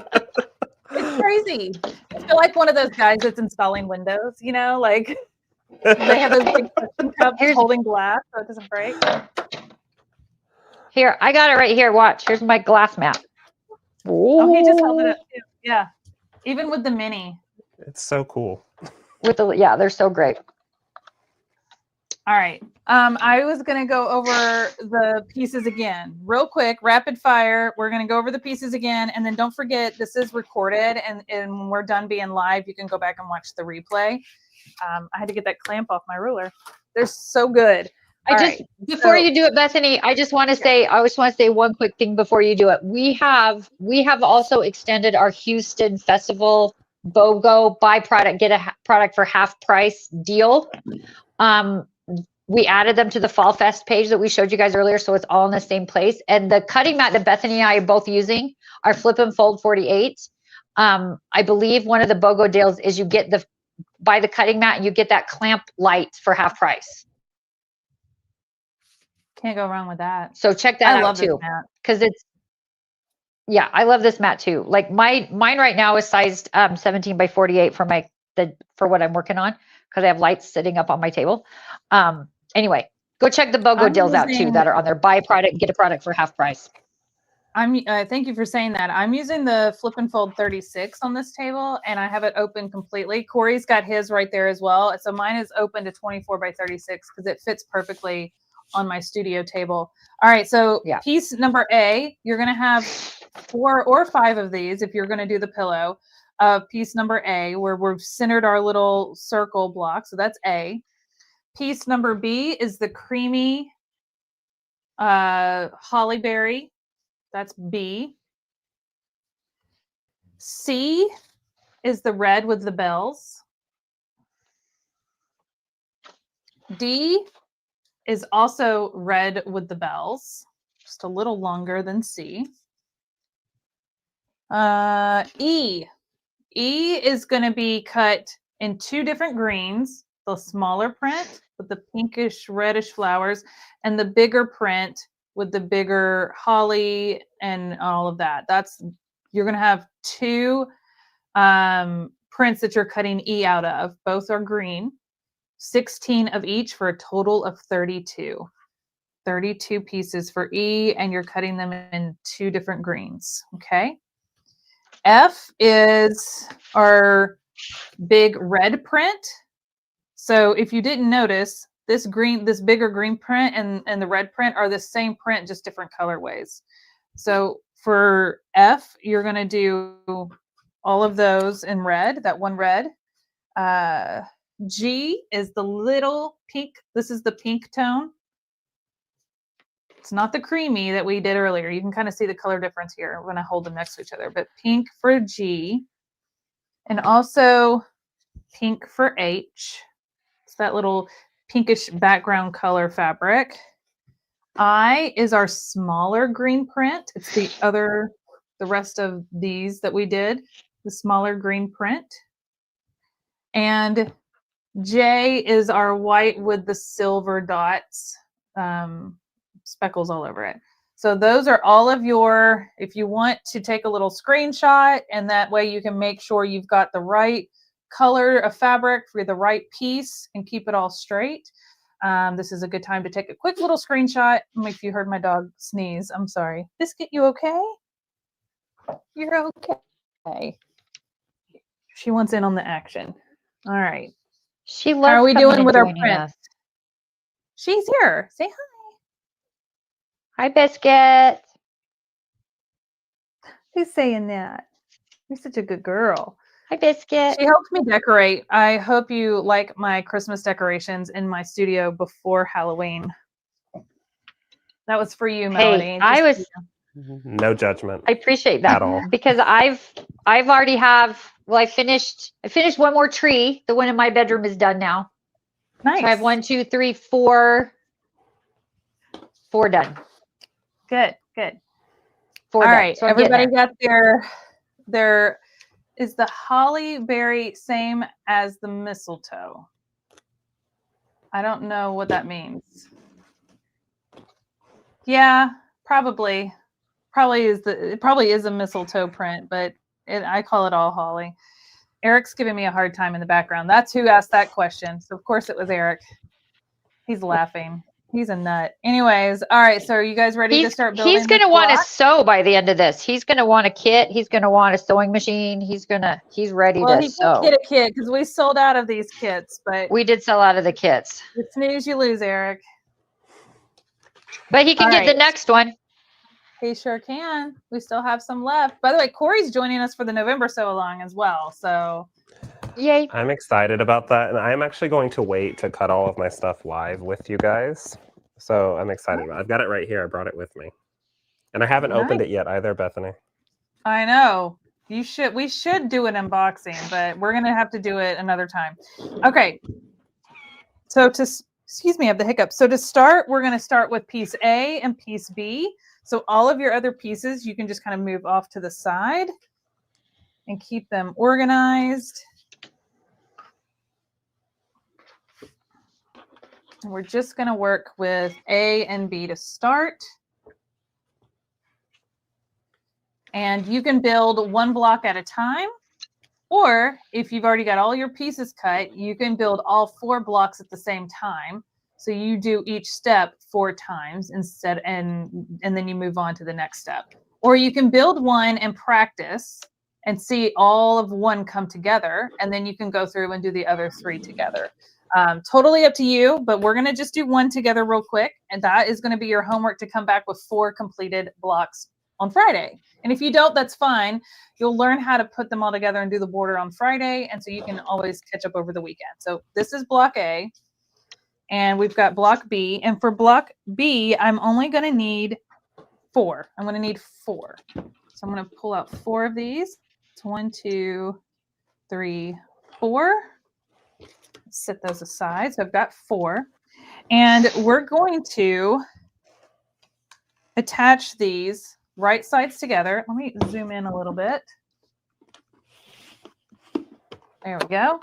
It's crazy. I feel like one of those guys that's installing windows, like they have those big suction cups holding glass so it doesn't break. Here, I got it right here. Watch. Here's my glass mat. Oh, he just held it up too. Yeah. Even with the mini. It's so cool. They're so great. All right. I was going to go over the pieces again real quick, rapid fire. We're going to go over the pieces again. And then don't forget, this is recorded. And when we're done being live, you can go back and watch the replay. I had to get that clamp off my ruler. They're so good. Before you do it, Bethany, I just want to say one quick thing before you do it. We have also extended our Houston Festival BOGO buy product, get a product for half price deal. We added them to the Fall Fest page that we showed you guys earlier, so it's all in the same place. And the cutting mat that Bethany and I are both using, our Flip and Fold 48. I believe one of the BOGO deals is you get buy the cutting mat and you get that clamp light for half price. Can't go wrong with that. So check that out too, because I love this mat too. Like mine right now is sized 17 by 48 for for what I'm working on, because I have lights sitting up on my table. Anyway, go check the BOGO deals out too that are on there. Buy a product, get a product for half price. Thank you for saying that. I'm using the Flip and Fold 36 on this table, and I have it open completely. Corey's got his right there as well. So mine is open to 24 by 36 because it fits perfectly on my studio table. All right, so piece number A, you're going to have 4 or 5 of these if you're going to do the pillow. Piece number A, where we've centered our little circle block, so that's A. Piece number B is the creamy holly berry. That's B. C is the red with the bells. D is also red with the bells, just a little longer than C. E is going to be cut in 2 different greens, the smaller print with the pinkish reddish flowers, and the bigger print with the bigger holly and all of that. You're going to have 2 prints that you're cutting E out of. Both are green, 16 of each for a total of 32. 32 pieces for E, and you're cutting them in 2 different greens. Okay. F is our big red print. So if you didn't notice, this bigger green print and the red print are the same print, just different colorways. So for F, you're going to do all of those in red, that one red. G is the little pink. This is the pink tone. It's not the creamy that we did earlier. You can kind of see the color difference here when I hold them next to each other, but pink for G, and also pink for H. It's that little pinkish background color fabric. I is our smaller green print. It's the rest of these that we did, the smaller green print. And J is our white with the silver dots, speckles all over it. So those are all of your, if you want to take a little screenshot, and that way you can make sure you've got the right color of fabric for the right piece and keep it all straight. This is a good time to take a quick little screenshot. If you heard my dog sneeze, I'm sorry. Biscuit, you okay? You're okay. She wants in on the action. All right. She loves. How are we doing with our print? Us. She's here. Say hi. Hi, Biscuit. Who's saying that? You're such a good girl. Hi, Biscuit. She helped me decorate. I hope you like my Christmas decorations in my studio before Halloween. That was for you, Melody. Hey, no judgment. I appreciate that at all. Because I've already I finished one more tree. The one in my bedroom is done now. Nice. So I have 1, 2, 3, 4 done. Good. 4 all done. right. So everybody got their. Is the holly berry same as the mistletoe? I don't know what that means. Yeah, probably. It probably is a mistletoe print, but I call it all holly. Eric's giving me a hard time in the background. That's who asked that question. So of course it was Eric. He's laughing. He's a nut. Anyways, all right. So are you guys ready to start building? He's going to want to sew by the end of this. He's going to want a kit. He's going to want a sewing machine. He's ready to sew. Well, he can get a kit because we sold out of these kits, but we did sell out of the kits. You snooze, you lose, Eric. But he can get the next one. He sure can. We still have some left. By the way, Corey's joining us for the November sew along as well. So Yay. I'm excited about that. And I'm actually going to wait to cut all of my stuff live with you guys. So I'm excited about it. I've got it right here. I brought it with me. And I haven't opened it yet either, Bethany. I know. We should do an unboxing, but we're going to have to do it another time. Okay. So excuse me, I have the hiccup. So to start, we're going to start with piece A and piece B. So all of your other pieces, you can just kind of move off to the side and keep them organized. And we're just going to work with A and B to start. And you can build one block at a time, or if you've already got all your pieces cut, you can build all 4 blocks at the same time. So you do each step 4 times instead, and then you move on to the next step. Or you can build one and practice and see all of one come together, and then you can go through and do the other 3 together. Totally up to you, but we're going to just do one together real quick, and that is going to be your homework to come back with 4 completed blocks on Friday. And if you don't, that's fine. You'll learn how to put them all together and do the border on Friday, and so you can always catch up over the weekend. So this is block A, and we've got block B. And for block B, I'm only going to need 4. I'm going to need 4. So I'm going to pull out 4 of these. It's 1, 2, 3, 4. Set those aside. So I've got 4. And we're going to attach these right sides together. Let me zoom in a little bit. There we go.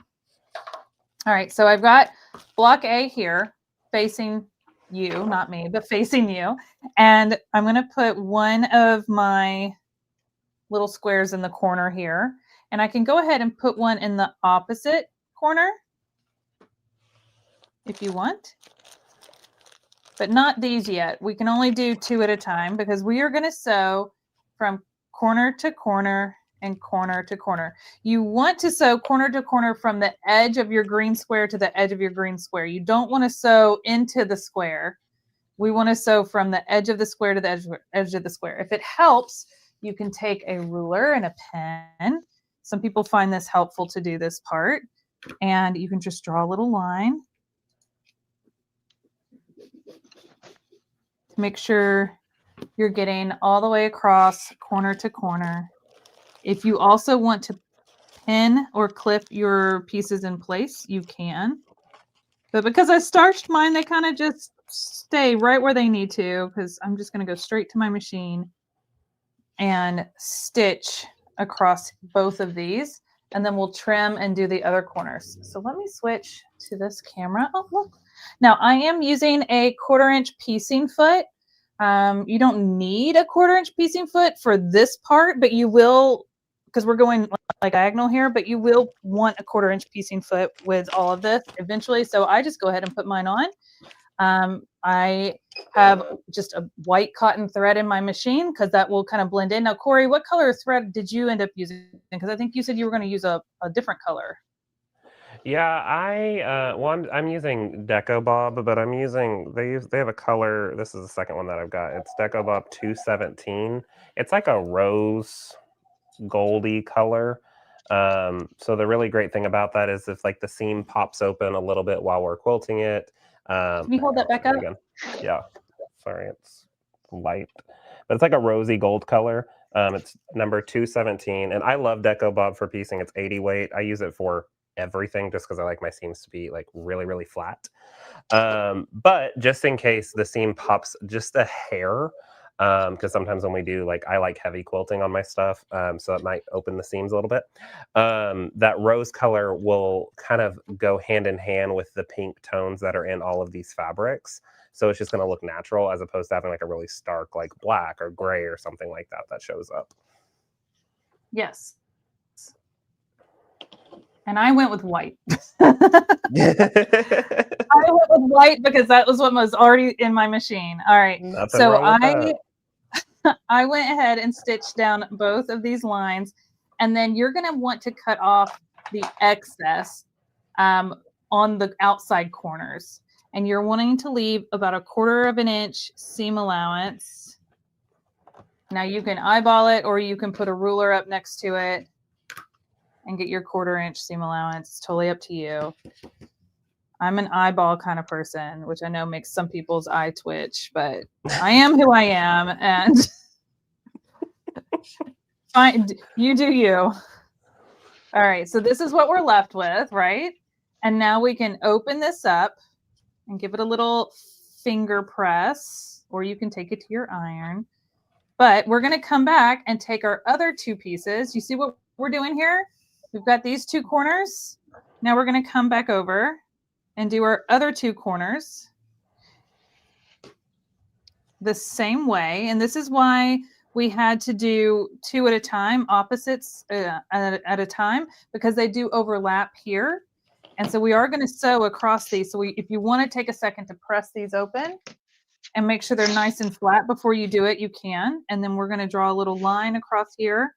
All right, so I've got block A here facing you, not me, but facing you. And I'm going to put one of my little squares in the corner here. And I can go ahead and put one in the opposite corner if you want. But not these yet. We can only do 2 at a time because we are going to sew from corner to corner and corner to corner. You want to sew corner to corner from the edge of your green square to the edge of your green square. You don't want to sew into the square. We want to sew from the edge of the square to the edge of the square. If it helps, you can take a ruler and a pen. Some people find this helpful to do this part. And you can just draw a little line. Make sure you're getting all the way across corner to corner. If you also want to pin or clip your pieces in place, you can. But because I starched mine, they kind of just stay right where they need to, because I'm just going to go straight to my machine and stitch across both of these. And then we'll trim and do the other corners. So let me switch to this camera. Oh, look. Now I am using a 1/4 inch piecing foot. You don't need a 1/4 inch piecing foot for this part, but you will, because we're going like diagonal here, but you will want a 1/4 inch piecing foot with all of this eventually. So I just go ahead and put mine on. I have just a white cotton thread in my machine because that will kind of blend in. Now, Corey, what color thread did you end up using? Because I think you said you were going to use a different color. Yeah, I'm using Deco Bob, but I'm using they have a color. This is the second one that I've got. It's Deco Bob 217. It's like a rose goldy color. So the really great thing about that is if like the seam pops open a little bit while we're quilting it. Can you hold that back up? Again. Yeah. Sorry, it's light, but it's like a rosy gold color. It's number 217, and I love Deco Bob for piecing. It's 80 weight. I use it for everything just because I like my seams to be like really, really flat. But just in case the seam pops just a hair, because sometimes when we do, like, I like heavy quilting on my stuff, so it might open the seams a little bit. That rose color will kind of go hand in hand with the pink tones that are in all of these fabrics. So it's just going to look natural as opposed to having like a really stark, like black or gray or something like that that shows up. Yes. And I went with white. I went with white because that was what was already in my machine. All right. Nothing So wrong with that. I went ahead and stitched down both of these lines, and then you're going to want to cut off the excess on the outside corners, and you're wanting to leave about 1/4 inch seam allowance. Now you can eyeball it, or you can put a ruler up next to it and get your 1/4 inch seam allowance. It's totally up to you. I'm an eyeball kind of person, which I know makes some people's eye twitch, but I am who I am, and fine, you do you. All right, so this is what we're left with, right? And now we can open this up and give it a little finger press, or you can take it to your iron. But we're going to come back and take our other 2 pieces. You see what we're doing here? We've got these 2 corners. Now we're going to come back over and do our other 2 corners the same way. And this is why we had to do 2 at a time, opposites at a time, because they do overlap here. And so we are going to sew across these. So if you want to take a second to press these open and make sure they're nice and flat before you do it, you can. And then we're going to draw a little line across here.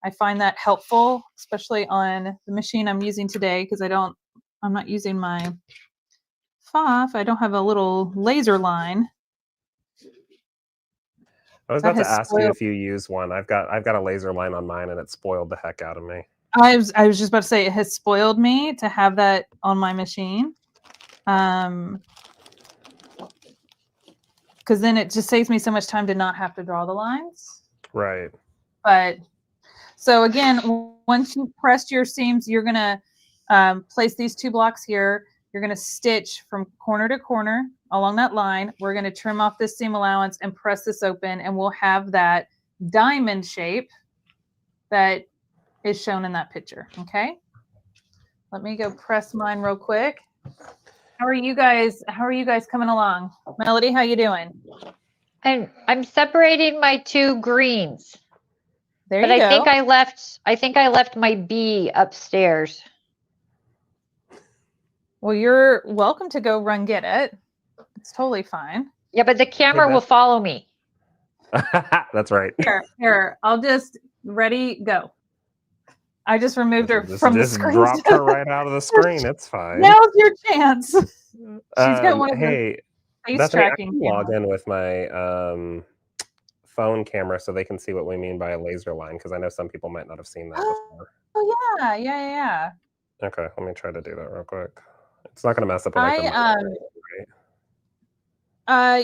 I find that helpful, especially on the machine I'm using today, because I'm not using my FOF. I don't have a little laser line. I was about to ask you if you use one. I've got a laser line on mine, and it spoiled the heck out of me. I was just about to say, it has spoiled me to have that on my machine. Because then it just saves me so much time to not have to draw the lines. Right. But so again, once you pressed your seams, you're going to place these 2 blocks here. You're going to stitch from corner to corner along that line. We're going to trim off this seam allowance and press this open, and we'll have that diamond shape that is shown in that picture. Okay. Let me go press mine real quick. How are you guys coming along? Melody, how you doing? I'm separating my 2 greens. There but you go. I think I left my bee upstairs. Well, you're welcome to go run get it. It's totally fine. Yeah, but the camera will follow me. That's right. Here. I'll just ready, go. I just removed her from the screen. Just dropped her right out of the screen. It's fine. Now's your chance. She's got one of the face Bethany, tracking. I can log in with my phone camera so they can see what we mean by a laser line, because I know some people might not have seen that before. Oh yeah. Okay, let me try to do that real quick. It's not going to mess up with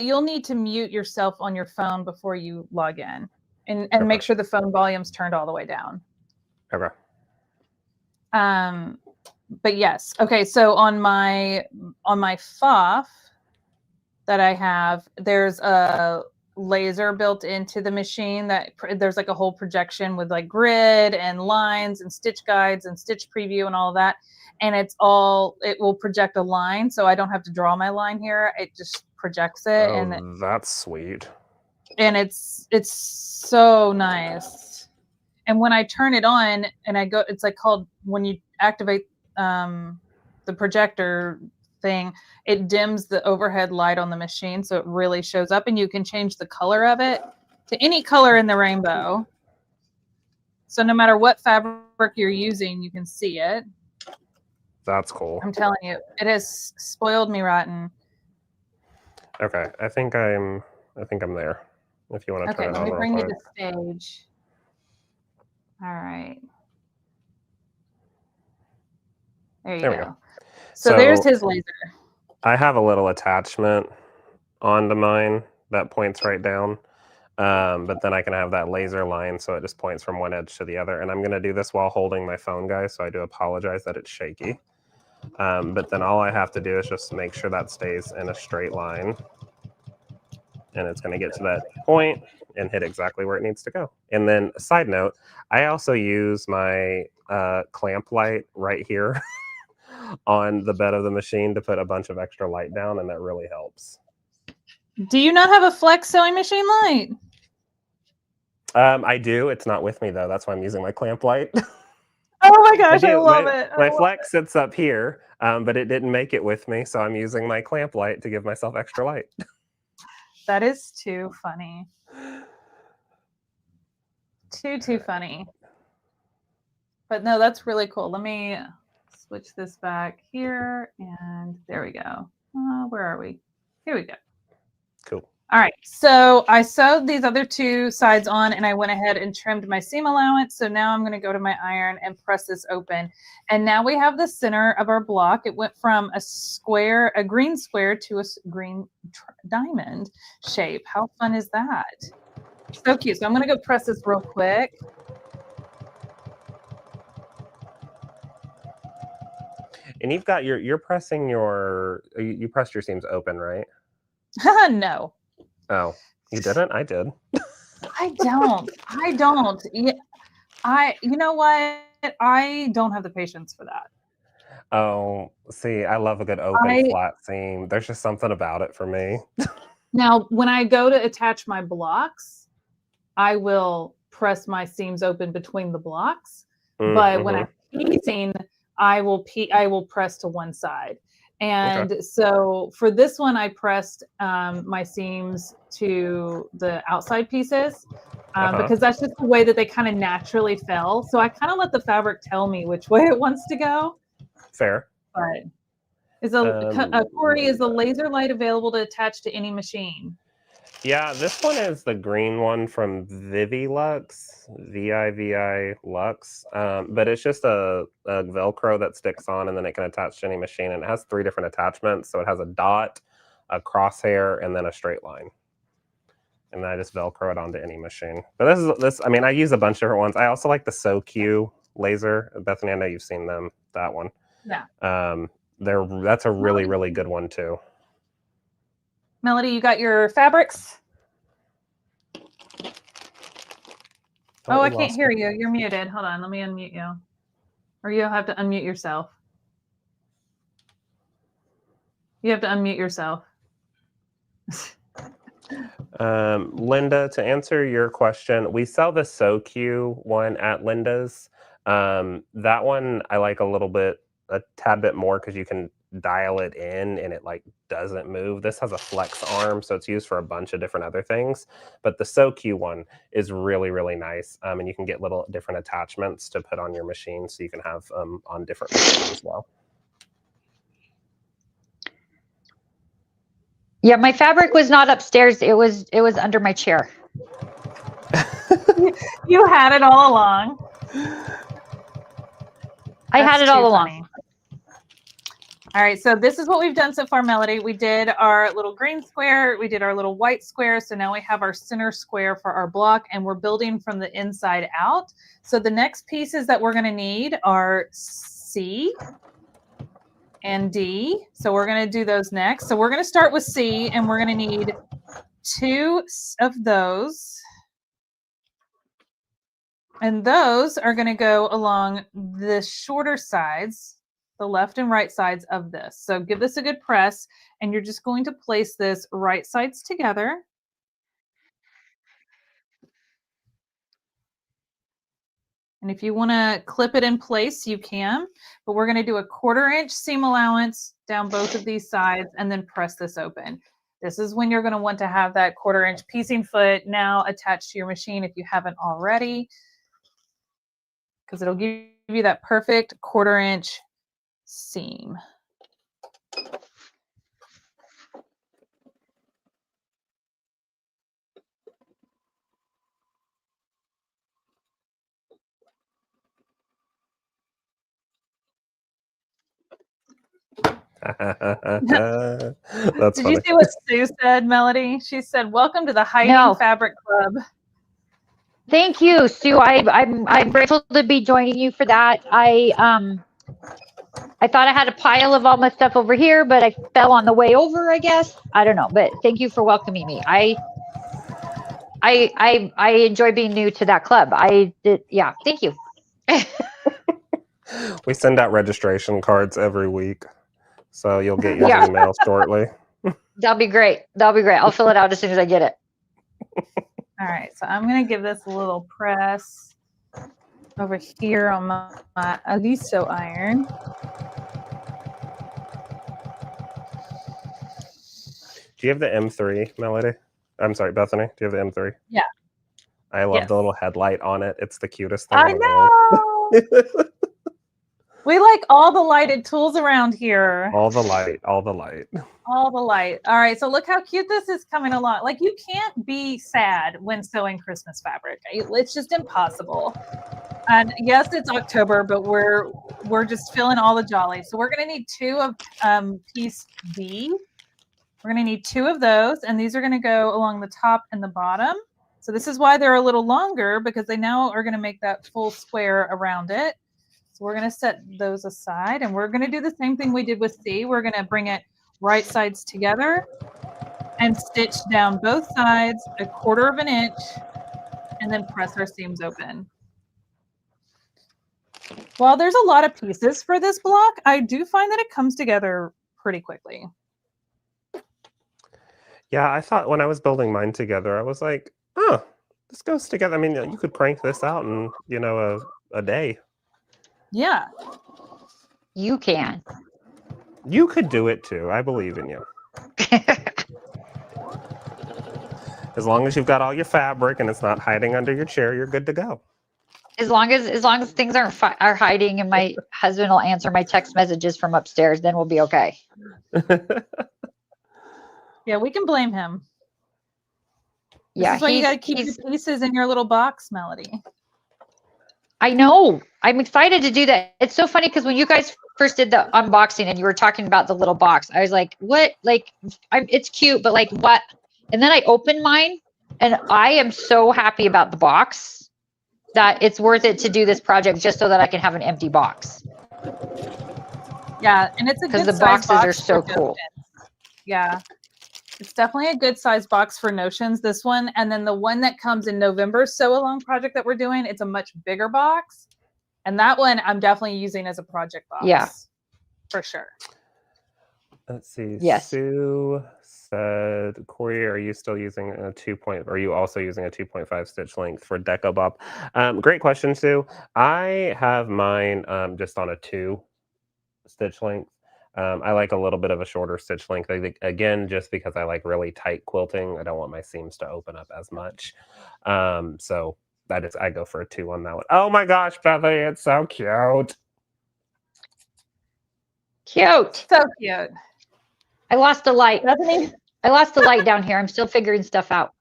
you'll need to mute yourself on your phone before you log in, and okay. Make sure the phone volume's turned all the way down. Okay. But yes. Okay, so on my FOF that I have, there's a laser built into the machine that there's like a whole projection with like grid and lines and stitch guides and stitch preview and all of that. And it will project a line, so I don't have to draw my line here. It just projects it. Oh, and that's sweet. And it's so nice. And when I turn it on and I go, it's like called, when you activate the projector thing, it dims the overhead light on the machine, so it really shows up, and you can change the color of it to any color in the rainbow. So no matter what fabric you're using, you can see it. That's cool. I'm telling you, it has spoiled me rotten. Okay, I think I'm there. If you want to turn it on. Okay, let me bring you to stage. All right. There you go. So there's his laser. I have a little attachment onto mine that points right down. But then I can have that laser line, so it just points from one edge to the other. And I'm going to do this while holding my phone, guys, so I do apologize that it's shaky. But then all I have to do is just make sure that stays in a straight line. And it's going to get to that point and hit exactly where it needs to go. And then, a side note, I also use my clamp light right here on the bed of the machine to put a bunch of extra light down, and that really helps. Do you not have a flex sewing machine light? I do. It's not with me, though. That's why I'm using my clamp light. Oh my gosh, I love it. My flex sits up here, but it didn't make it with me, so I'm using my clamp light to give myself extra light. That is too funny. Too funny. But no, that's really cool. Let me switch this back here, and there we go. Where are we? Here we go. Cool. All right, so I sewed these other two sides on and I went ahead and trimmed my seam allowance. So now I'm going to go to my iron and press this open. And now we have the center of our block. It went from a green square to a green diamond shape. How fun is that? So cute. So I'm going to go press this real quick. And you've got you're pressing you pressed your seams open, right? No. Oh, you didn't? I did. I don't. Yeah, you know what? I don't have the patience for that. Oh, see, I love a good open flat seam. There's just something about it for me. Now, when I go to attach my blocks, I will press my seams open between the blocks. But when I'm piecing, I will press to one side. And so for this one, I pressed my seams to the outside pieces because that's just the way that they kind of naturally fell. So I kind of let the fabric tell me which way it wants to go. Fair. But Corey, is the laser light available to attach to any machine? Yeah, this one is the green one from Vivilux, VIVI Lux, but it's just a Velcro that sticks on and then it can attach to any machine. And it has 3 different attachments. So it has a dot, a crosshair, and then a straight line. And then I just Velcro it onto any machine. But this. I mean, I use a bunch of different ones. I also like the SoQ laser. Bethany, I know you've seen them, that one. Yeah. That's a really, really good one too. Melody, you got your fabrics? Oh, I can't hear you. You're muted. Hold on. Let me unmute you. Or you'll have to unmute yourself. You have to unmute yourself. Linda, to answer your question, we sell the SoQ one at Linda's. That one I like a tad bit more because you can dial it in and it like doesn't move. This has a flex arm, so it's used for a bunch of different other things. But the SoQ one is really, really nice. And you can get little different attachments to put on your machine, so you can have on different machines as well. Yeah, my fabric was not upstairs. It was under my chair. You had it all along. I had it all along. All right, so this is what we've done so far, Melody. We did our little green square. We did our little white square. So now we have our center square for our block, and we're building from the inside out. So the next pieces that we're going to need are C and D. So we're going to do those next. So we're going to start with C, and we're going to need 2 of those. And those are going to go along the shorter sides, the left and right sides of this. So give this a good press, and you're just going to place this right sides together. And if you want to clip it in place, you can, but we're going to do a 1/4 inch seam allowance down both of these sides and then press this open. This is when you're going to want to have that 1/4 inch piecing foot now attached to your machine if you haven't already, because it'll give you that perfect 1/4 inch seam. That's Did funny. you see what Sue said, Melody? She said, "Welcome to the Hiding Fabric Club." Thank you, Sue. I'm grateful to be joining you for that. I thought I had a pile of all my stuff over here, but I fell on the way over, I guess. I don't know, but thank you for welcoming me. I enjoy being new to that club. Yeah, thank you. We send out registration cards every week, so you'll get your email shortly. That'll be great. That'll be great. I'll fill it out as soon as I get it. All right, so I'm going to give this a little press over here on my Aliso iron. Do you have the M3, Melody? I'm sorry, Bethany. Do you have the M3? Yeah. I love the little headlight on it. It's the cutest thing. I know. We like all the lighted tools around here. All the light. All the light. All the light. All right, so look how cute this is coming along. Like, you can't be sad when sewing Christmas fabric. It's just impossible. And yes, it's October, but we're just feeling all the jolly. So we're going to need 2 of piece D. We're going to need 2 of those, and these are going to go along the top and the bottom. So this is why they're a little longer, because they now are going to make that full square around it. So we're going to set those aside, and we're going to do the same thing we did with C. We're going to bring it right sides together and stitch down both sides 1/4 inch, and then press our seams open. While there's a lot of pieces for this block, I do find that it comes together pretty quickly. Yeah, I thought when I was building mine together, I was like, oh, this goes together. I mean, you could crank this out in, you know, a day. Yeah. You can. You could do it too. I believe in you. As long as you've got all your fabric and it's not hiding under your chair, you're good to go. As long as things are hiding and my husband will answer my text messages from upstairs, then we'll be okay. Yeah, we can blame him. Yeah, this is why you got to keep your pieces in your little box, Melody. I know. I'm excited to do that. It's so funny because when you guys first did the unboxing and you were talking about the little box, I was like, what? Like, it's cute, but like what? And then I opened mine and I am so happy about the box that it's worth it to do this project just so that I can have an empty box. Yeah, and it's a good because the boxes are so cool. Yeah, it's definitely a good size box for notions, this one. And then the one that comes in November Sewalong project that we're doing, it's a much bigger box. And that one I'm definitely using as a project box. Yeah. For sure. Let's see. Yes. Sue said, Corey, are you still using a 2.0? Are you also using a 2.5 stitch length for Deco Bob? Great question, Sue. I have mine just on a 2 stitch length. I like a little bit of a shorter stitch length. I think, again, just because I like really tight quilting. I don't want my seams to open up as much. So I go for a 2 on that one. Oh my gosh, Bethany, it's so cute. Cute. So cute. I lost the light. Bethany, I lost the light down here. I'm still figuring stuff out.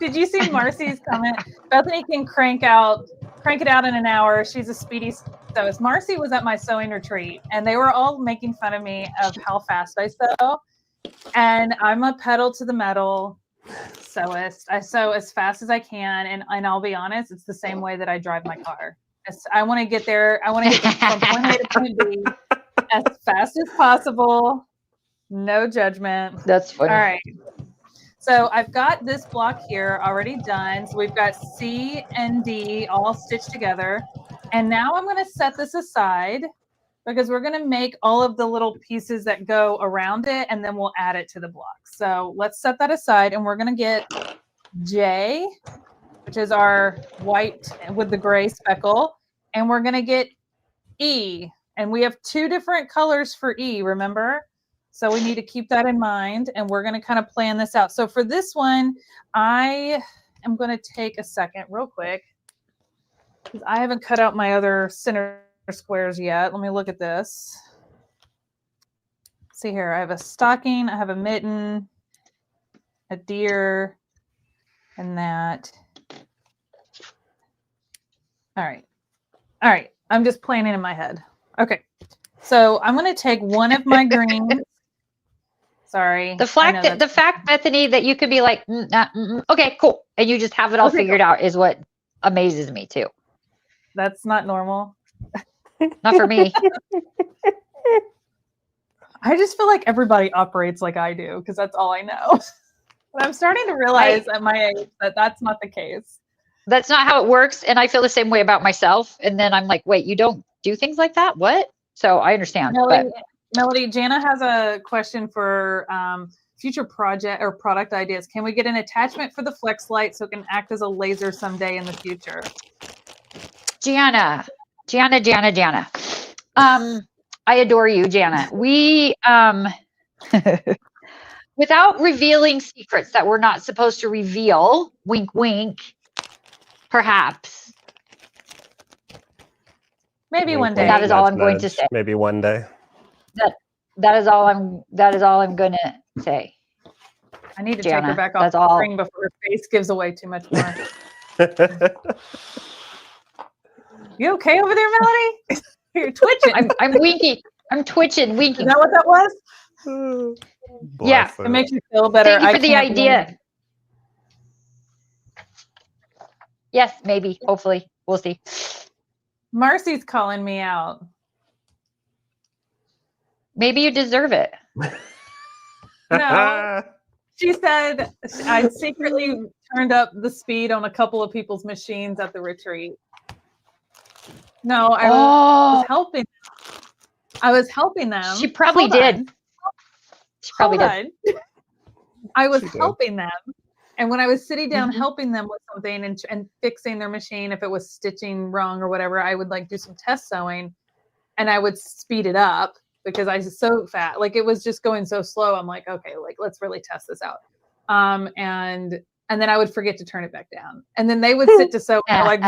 did you see Marcy's comment? Bethany can crank it out in an hour. She's a speedy sewist. Marcy was at my sewing retreat, and they were all making fun of me of how fast I sew. And I'm a pedal to the metal sewist. I sew as fast as I can, and I'll be honest, it's the same way that I drive my car. I want to get there. I want to get from point A to point B as fast as possible. No judgment. That's funny. All right. So I've got this block here already done. So we've got C and D all stitched together. And now I'm going to set this aside because we're going to make all of the little pieces that go around it, and then we'll add it to the block. So let's set that aside, and we're going to get J, which is our white with the gray speckle. And we're going to get E. And we have 2 different colors for E, remember? So we need to keep that in mind, and we're going to kind of plan this out. So for this one, I am going to take a second real quick because I haven't cut out my other center squares yet. Let me look at this. See here, I have a stocking, I have a mitten, a deer, and that. All right. All right. I'm just planning in my head. Okay. So I'm going to take one of my greens. Sorry. The fact, Bethany, that you could be like, okay, cool, and you just have it all figured out is what amazes me too. That's not normal. Not for me. I just feel like everybody operates like I do because that's all I know. But I'm starting to realize at my age that that's not the case. That's not how it works, and I feel the same way about myself. And then I'm like, wait, you don't do things like that? What? So I understand. Melody, Jana has a question for future project or product ideas. Can we get an attachment for the flex light so it can act as a laser someday in the future? Jana. I adore you, Jana. We, without revealing secrets that we're not supposed to reveal, wink, wink, perhaps. Maybe one day. That is all I'm going to say. Maybe one day. That is all I'm gonna say. I need to Jana, take her back off that's the all. screen before her face gives away too much more. You okay over there, Melody? You're twitching. I'm winking. I'm twitching, winking. Is that what that was? Yeah. It makes you feel better. Thank you for the can't idea. Yes, maybe. Hopefully. We'll see. Marcy's calling me out. Maybe you deserve it. No. She said I secretly turned up the speed on a couple of people's machines at the retreat. No, I was helping. I was helping them. She probably did. She probably did. I was helping them. And when I was sitting down helping them with something and fixing their machine, if it was stitching wrong or whatever, I would like do some test sewing and I would speed it up because I was so fat. Like it was just going so slow. I'm like, okay, like let's really test this out. And then I would forget to turn it back down. And then they would sit to sew and like,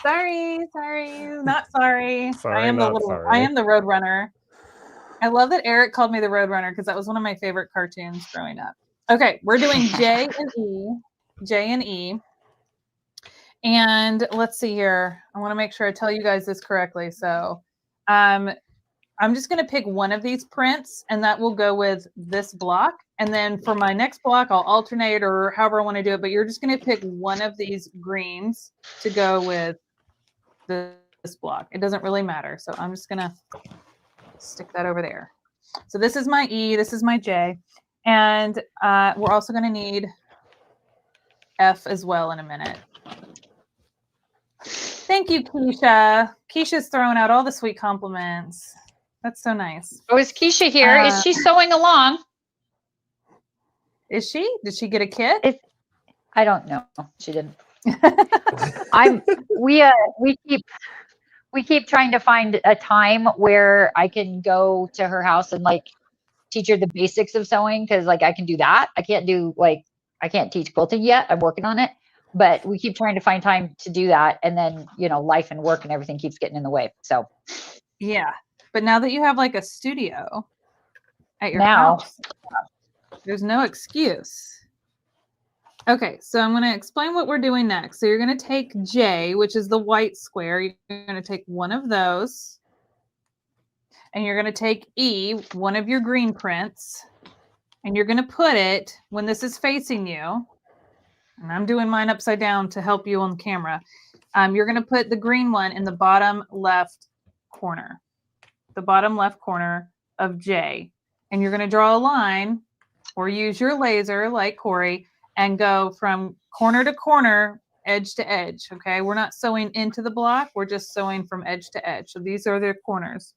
sorry, not sorry. I am the road runner. I love that Eric called me the road runner because that was one of my favorite cartoons growing up. Okay, we're doing J and E. And let's see here. I want to make sure I tell you guys this correctly. So I'm just going to pick one of these prints and that will go with this block. And then for my next block, I'll alternate or however I want to do it. But you're just going to pick one of these greens to go with this block. It doesn't really matter. So I'm just going to stick that over there. So this is my E, this is my J. And we're also going to need F as well in a minute. Thank you, Keisha. Keisha's throwing out all the sweet compliments. That's so nice. Oh, is Keisha here? Is she sewing along? Is she? Did she get a kit? I don't know. She didn't. We keep trying to find a time where I can go to her house and like teach her the basics of sewing because like I can do that. I can't teach quilting yet. I'm working on it, but we keep trying to find time to do that. And then, life and work and everything keeps getting in the way. So yeah. But now that you have like a studio at your house, there's no excuse. Okay, so I'm going to explain what we're doing next. So you're going to take J, which is the white square. You're going to take one of those. And you're going to take E, one of your green prints. And you're going to put it, when this is facing you, and I'm doing mine upside down to help you on the camera. You're going to put the green one in the bottom left corner. The bottom left corner of J. And you're going to draw a line or use your laser like Corey and go from corner to corner, edge to edge, okay? We're not sewing into the block. We're just sewing from edge to edge. So these are their corners.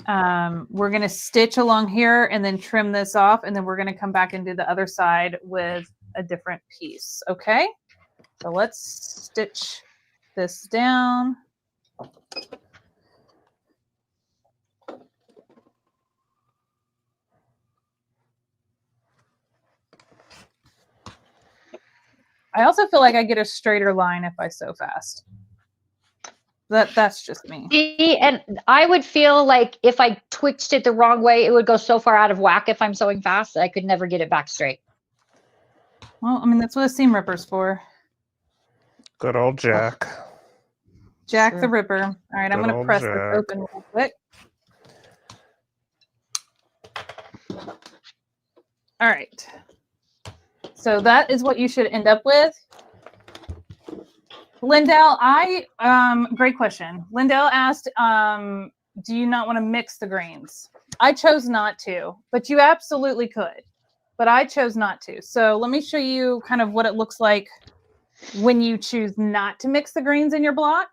We're going to stitch along here and then trim this off, and then we're going to come back and do the other side with a different piece, okay? So let's stitch this down. I also feel like I get a straighter line if I sew fast. That's just me. See, and I would feel like if I twitched it the wrong way, it would go so far out of whack if I'm sewing fast that I could never get it back straight. Well, I mean, that's what a seam ripper's for. Good old Jack. Jack the Ripper. All right, I'm going to press this open real quick. All right. So that is what you should end up with. Lindell, great question. Lindell asked, do you not want to mix the greens? I chose not to, but you absolutely could. But I chose not to. So let me show you kind of what it looks like when you choose not to mix the greens in your block.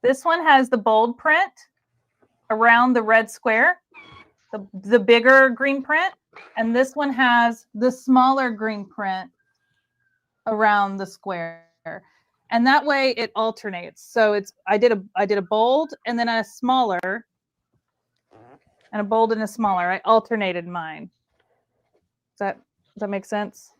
This one has the bold print around the red square, the bigger green print. And this one has the smaller green print around the square. And that way it alternates. So I did a bold and then a smaller and a bold and a smaller. I alternated mine. Does that make sense?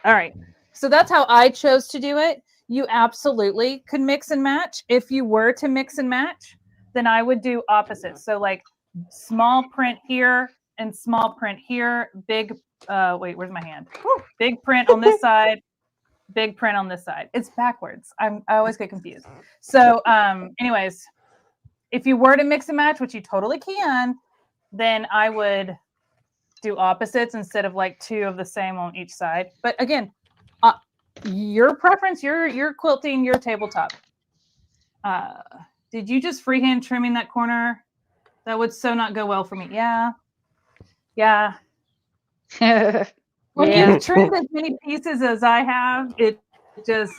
All right. So that's how I chose to do it. You absolutely could mix and match. If you were to mix and match, then I would do opposites. So like small print here and small print here, big, wait, where's my hand? Woo, big print on this side, big print on this side. It's backwards. I always get confused. So anyways, if you were to mix and match, which you totally can, then I would do opposites instead of like 2 of the same on each side. But again, your preference, your quilting, your tabletop. Did you just freehand trimming that corner? That would so not go well for me. Yeah. When you've trimmed as many pieces as I have, it just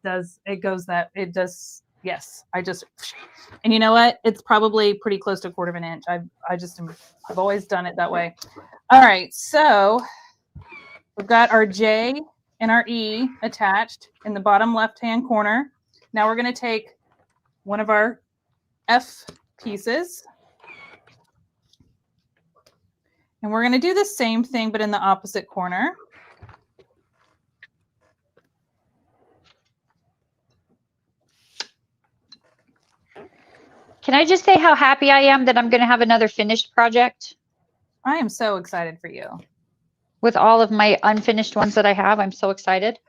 does. It goes that it does. Yes, and you know what? It's probably pretty close to 1/4 inch. I've always done it that way. All right, so we've got our J and our E attached in the bottom left-hand corner. Now we're going to take one of our F pieces, and we're going to do the same thing, but in the opposite corner. Can I just say how happy I am that I'm going to have another finished project? I am so excited for you. With all of my unfinished ones that I have, I'm so excited.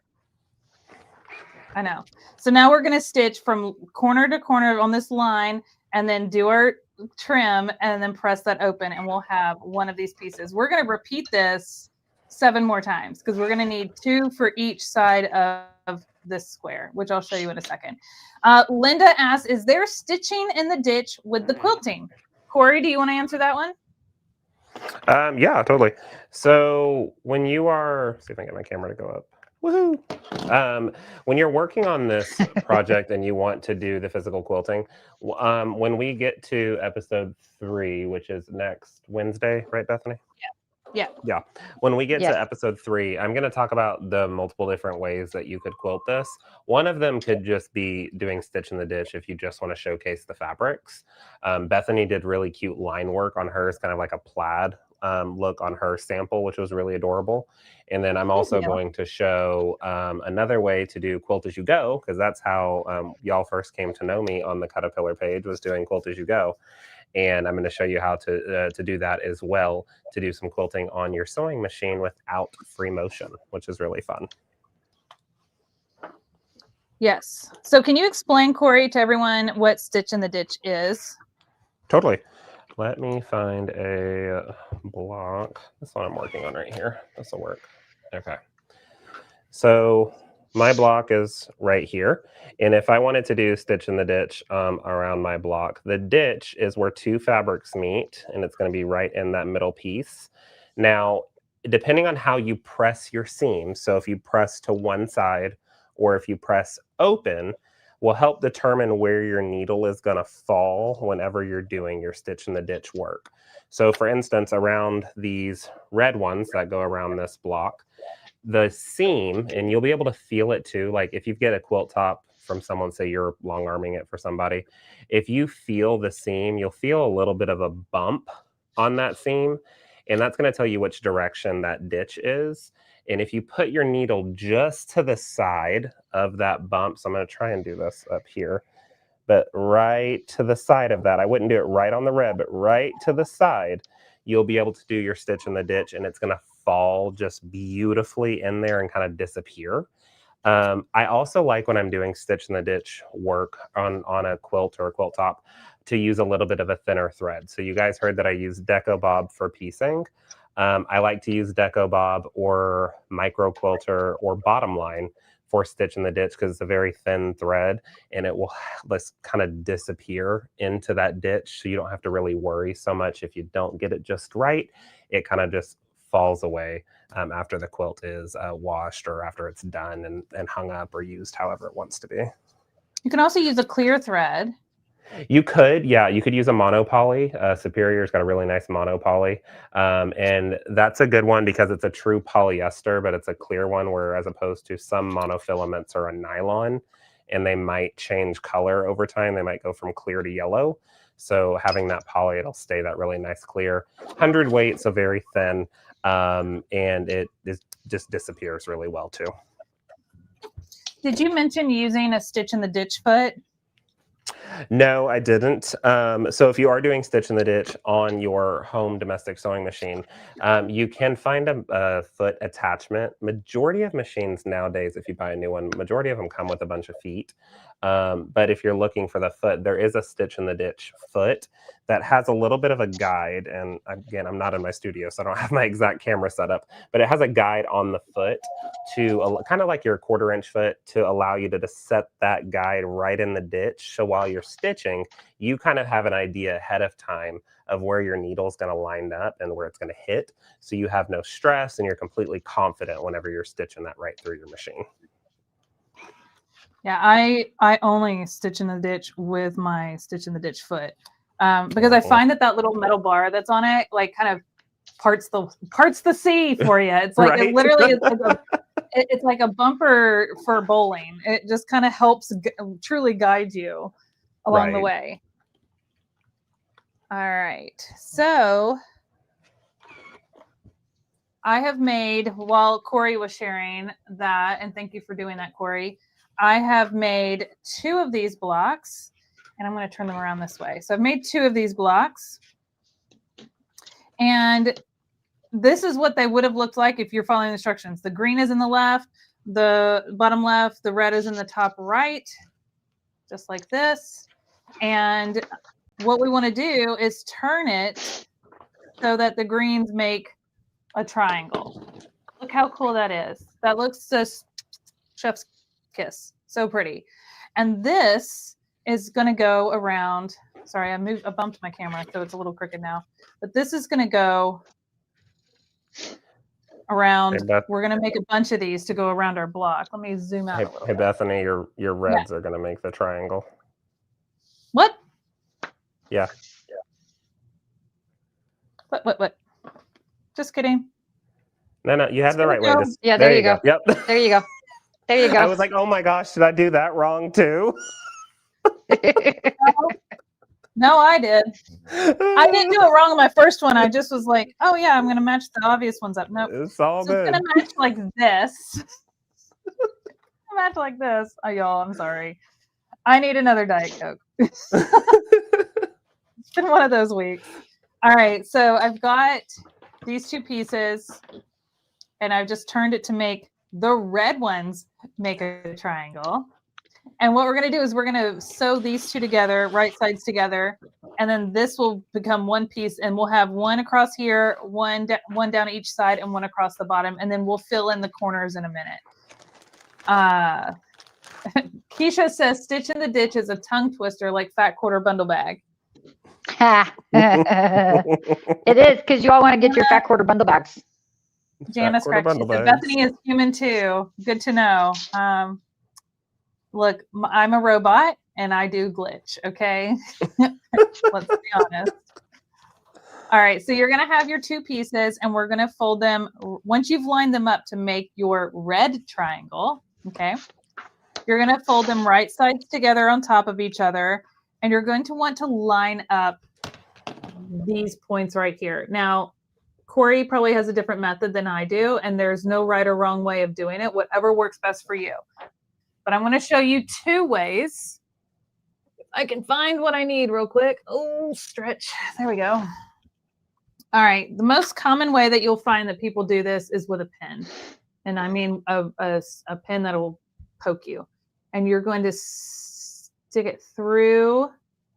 I know. So now we're going to stitch from corner to corner on this line and then do our trim and then press that open and we'll have one of these pieces. We're going to repeat this 7 more times because we're going to need 2 for each side of this square, which I'll show you in a second. Linda asks, is there stitching in the ditch with the quilting? Corey, do you want to answer that one? Yeah, totally. So when you are, see if I can get my camera to go up. Woohoo! When you're working on this project and you want to do the physical quilting, when we get to episode 3, which is next Wednesday, right, Bethany? Yeah. When we get to episode 3, I'm going to talk about the multiple different ways that you could quilt this. One of them could just be doing stitch in the ditch if you just want to showcase the fabrics. Bethany did really cute line work on hers, kind of like a plaid look on her sample, which was really adorable. And then I'm also going to show another way to do quilt as you go, because that's how y'all first came to know me on the CutterPillar page, was doing quilt as you go. And I'm going to show you how to do that as well, to do some quilting on your sewing machine without free motion, which is really fun. Yes. So can you explain, Corey, to everyone what stitch in the ditch is? Totally. Let me find a block. That's what I'm working on right here. This will work. Okay. So my block is right here. And if I wanted to do stitch in the ditch around my block, the ditch is where 2 fabrics meet, and it's going to be right in that middle piece. Now, depending on how you press your seam, so if you press to one side or if you press open, will help determine where your needle is going to fall whenever you're doing your stitch in the ditch work. So for instance, around these red ones that go around this block, the seam, and you'll be able to feel it too, like if you get a quilt top from someone, say you're long arming it for somebody, if you feel the seam, you'll feel a little bit of a bump on that seam, and that's going to tell you which direction that ditch is. And if you put your needle just to the side of that bump, so I'm going to try and do this up here, but right to the side of that, I wouldn't do it right on the red, but right to the side, you'll be able to do your stitch in the ditch, and it's going to fall just beautifully in there and kind of disappear. I also like when I'm doing stitch in the ditch work on a quilt or a quilt top to use a little bit of a thinner thread. So you guys heard that I use Deco Bob for piecing. I like to use Deco Bob or Micro Quilter or Bottom Line for stitch in the ditch because it's a very thin thread and it will just kind of disappear into that ditch. So you don't have to really worry so much if you don't get it just right. It kind of just falls away after the quilt is washed or after it's done and hung up or used however it wants to be. You can also use a clear thread. You could, yeah, you could use a monopoly. Superior's got a really nice monopoly. And that's a good one because it's a true polyester, but it's a clear one, where as opposed to some monofilaments are a nylon and they might change color over time. They might go from clear to yellow. So having that poly, it'll stay that really nice clear. 100 weight, so very thin. And it just disappears really well too. Did you mention using a stitch in the ditch foot? No, I didn't. So if you are doing stitch in the ditch on your home domestic sewing machine, you can find a foot attachment. Majority of machines nowadays, if you buy a new one, majority of them come with a bunch of feet. But if you're looking for the foot, there is a stitch in the ditch foot that has a little bit of a guide. And again, I'm not in my studio, so I don't have my exact camera set up, but it has a guide on the foot to kind of like your 1/4 inch foot to allow you to just set that guide right in the ditch. So while you're stitching, you kind of have an idea ahead of time of where your needle is going to line up and where it's going to hit. So you have no stress and you're completely confident whenever you're stitching that right through your machine. Yeah, I only stitch in the ditch with my stitch in the ditch foot because I find that little metal bar that's on it like kind of parts the sea for you. It's like Right? it literally is like it's like a bumper for bowling. It just kind of helps truly guide you along the way. All right, so I have made, while Corey was sharing that, and thank you for doing that, Corey, I have made 2 of these blocks, and I'm going to turn them around this way. So I've made 2 of these blocks, and this is what they would have looked like if you're following the instructions. The green is in the left, the bottom left, the red is in the top right, just like this. And what we want to do is turn it so that the greens make a triangle. Look how cool that is. That looks just chef's kiss. So pretty. And this is going to go around. Sorry, I bumped my camera, so it's a little crooked now. But this is going to go around. We're going to make a bunch of these to go around our block. Let me zoom out a little bit. Bethany, your reds are going to make the triangle. What? Yeah. What? Just kidding. No, you have the right way. Yeah, there you go. Yep. There you go. There you go. I was like, oh my gosh, did I do that wrong too? No, I did. I didn't do it wrong on my first one. I just was like, oh yeah, I'm going to match the obvious ones up. Nope. It's all so good. It's going to match like this. Match like this. Oh, y'all, I'm sorry. I need another Diet Coke. It's been one of those weeks. All right, so I've got these 2 pieces, and I've just turned it to make the red ones make a triangle. And what we're going to do is we're going to sew these 2 together, right sides together, and then this will become one piece, and we'll have one across here, one down each side, and one across the bottom, and then we'll fill in the corners in a minute. Keisha says, stitch in the ditch is a tongue twister like fat quarter bundle bag. It is, because you all want to get your fat quarter bundle bags. Janice correct. She said, Bethany is human too. Good to know. Look, I'm a robot and I do glitch. Okay. Let's be honest. All right. So you're going to have your 2 pieces and we're going to fold them once you've lined them up to make your red triangle. Okay. You're going to fold them right sides together on top of each other. And you're going to want to line up these points right here. Now, Corey probably has a different method than I do, and there's no right or wrong way of doing it, whatever works best for you. But I'm going to show you 2 ways. If I can find what I need real quick. Oh, stretch. There we go. All right. The most common way that you'll find that people do this is with a pen. And I mean a pen that will poke you. And you're going to stick it through.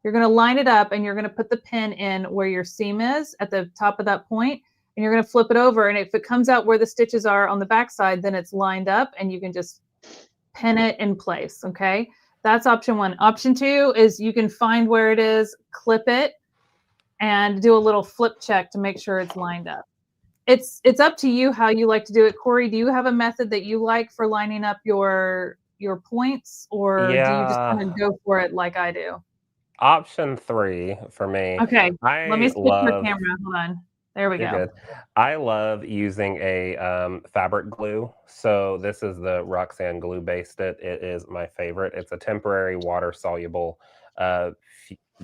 You're going to line it up and you're going to put the pin in where your seam is at the top of that point, and you're going to flip it over. And if it comes out where the stitches are on the back side, then it's lined up and you can just pin it in place. Okay. That's option 1. Option 2 is you can find where it is, clip it, and do a little flip check to make sure it's lined up. It's up to you how you like to do it. Corey, do you have a method that you like for lining up your points, or do you just kind of go for it like I do? Option 3 for me. Okay, let me switch my camera. Hold on. There we go. Good. I love using a fabric glue. So this is the Roxanne glue based it. It is my favorite. It's a temporary water soluble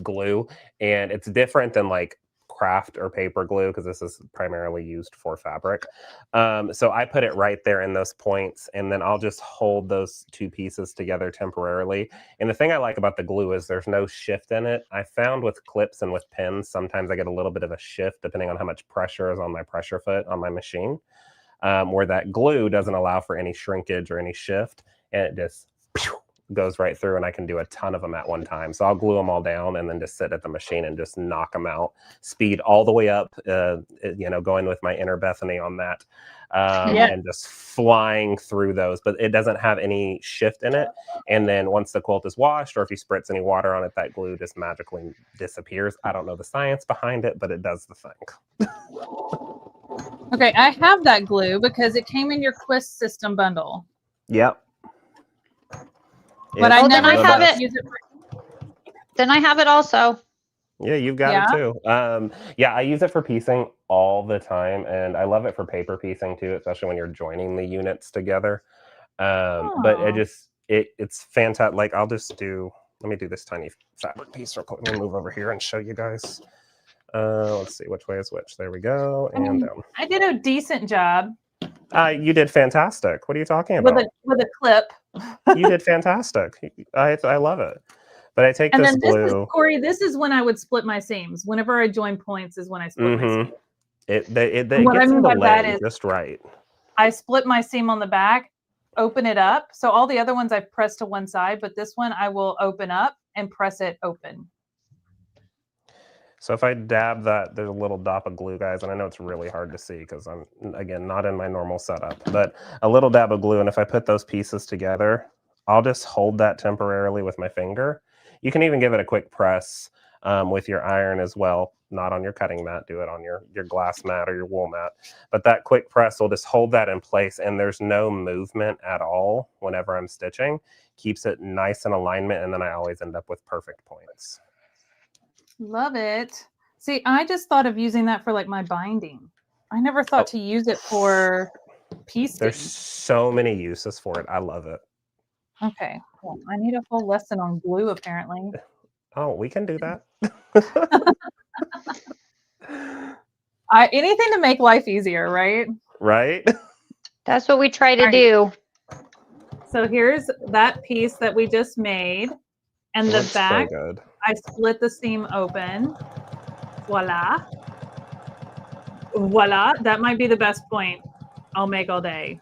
glue, and it's different than like craft or paper glue because this is primarily used for fabric. So I put it right there in those points, and then I'll just hold those two pieces together temporarily. And the thing I like about the glue is there's no shift in it. I found with clips and with pins, sometimes I get a little bit of a shift depending on how much pressure is on my pressure foot on my machine, where that glue doesn't allow for any shrinkage or any shift, and it just goes right through, and I can do a ton of them at one time. So I'll glue them all down and then just sit at the machine and just knock them out. Speed all the way up, going with my inner Bethany on that, and just flying through those. But it doesn't have any shift in it. And then once the quilt is washed, or if you spritz any water on it, that glue just magically disappears. I don't know the science behind it, but it does the thing. Okay, I have that glue because it came in your Quist system bundle. Yep. But I never have it. Use it for... Then I have it also. Yeah, you've got it too. I use it for piecing all the time, and I love it for paper piecing too, especially when you're joining the units together. But it's fantastic. Like let me do this tiny fabric piece real quick. Let me move over here and show you guys. Let's see which way is which. There we go. And I did a decent job. You did fantastic. What are you talking about? With a clip. You did fantastic. I love it. But I take this glue. Corey, this is when I would split my seams. Whenever I join points is when I split my seams. It what gets I mean by that in is just right. I split my seam on the back, open it up. So all the other ones I've pressed to one side, but this one I will open up and press it open. So if I dab that, there's a little dot of glue, guys, and I know it's really hard to see because I'm, again, not in my normal setup, but a little dab of glue, and if I put those pieces together, I'll just hold that temporarily with my finger. You can even give it a quick press with your iron as well, not on your cutting mat, do it on your glass mat or your wool mat, but that quick press will just hold that in place, and there's no movement at all whenever I'm stitching. Keeps it nice in alignment, and then I always end up with perfect points. Love it. See, I just thought of using that for like my binding. I never thought to use it for piecing. There's so many uses for it. I love it. Okay. Well, I need a whole lesson on glue, apparently. Oh, we can do that. Anything to make life easier, right? Right? That's what we try to do. So here's that piece that we just made. And the back, so good. I split the seam open. Voila. Voila. That might be the best point I'll make all day.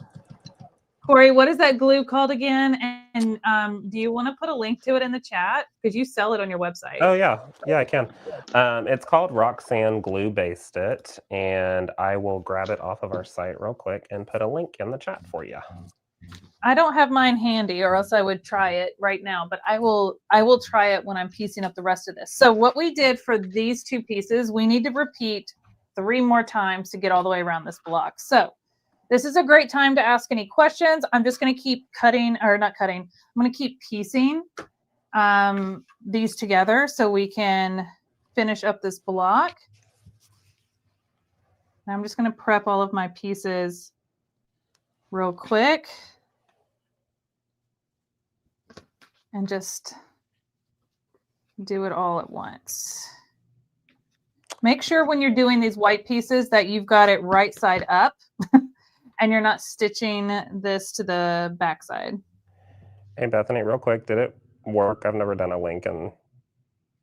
Corey, what is that glue called again? And do you want to put a link to it in the chat? Because you sell it on your website. Oh, yeah. Yeah, I can. It's called Roxanne Glue Based It, and I will grab it off of our site real quick and put a link in the chat for you. I don't have mine handy, or else I would try it right now, but I will try it when I'm piecing up the rest of this. So what we did for these two pieces, we need to repeat 3 more times to get all the way around this block. So this is a great time to ask any questions. I'm just going to keep I'm going to keep piecing these together so we can finish up this block. And I'm just going to prep all of my pieces real quick. And just do it all at once. Make sure when you're doing these white pieces that you've got it right side up and you're not stitching this to the back side. Hey, Bethany, real quick, did it work? I've never done a link in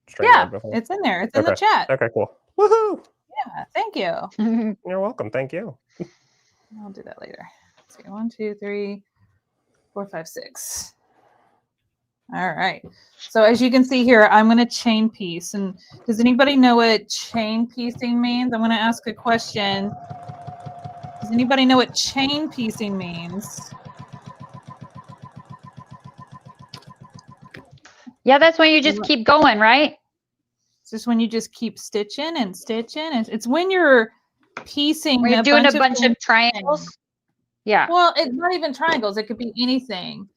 StreamYard before. It's in there. It's in the chat. Okay, cool. Woohoo! Yeah, thank you. You're welcome. Thank you. I'll do that later. Let's see, 1, 2, 3, 4, 5, 6. All right. So as you can see here, I'm going to chain piece. And does anybody know what chain piecing means? I'm going to ask a question. Does anybody know what chain piecing means? Yeah, that's when you just keep going, right? It's just when you just keep stitching and stitching. And it's when you're piecing. We're doing a bunch of triangles. Yeah. Well, it's not even triangles. It could be anything.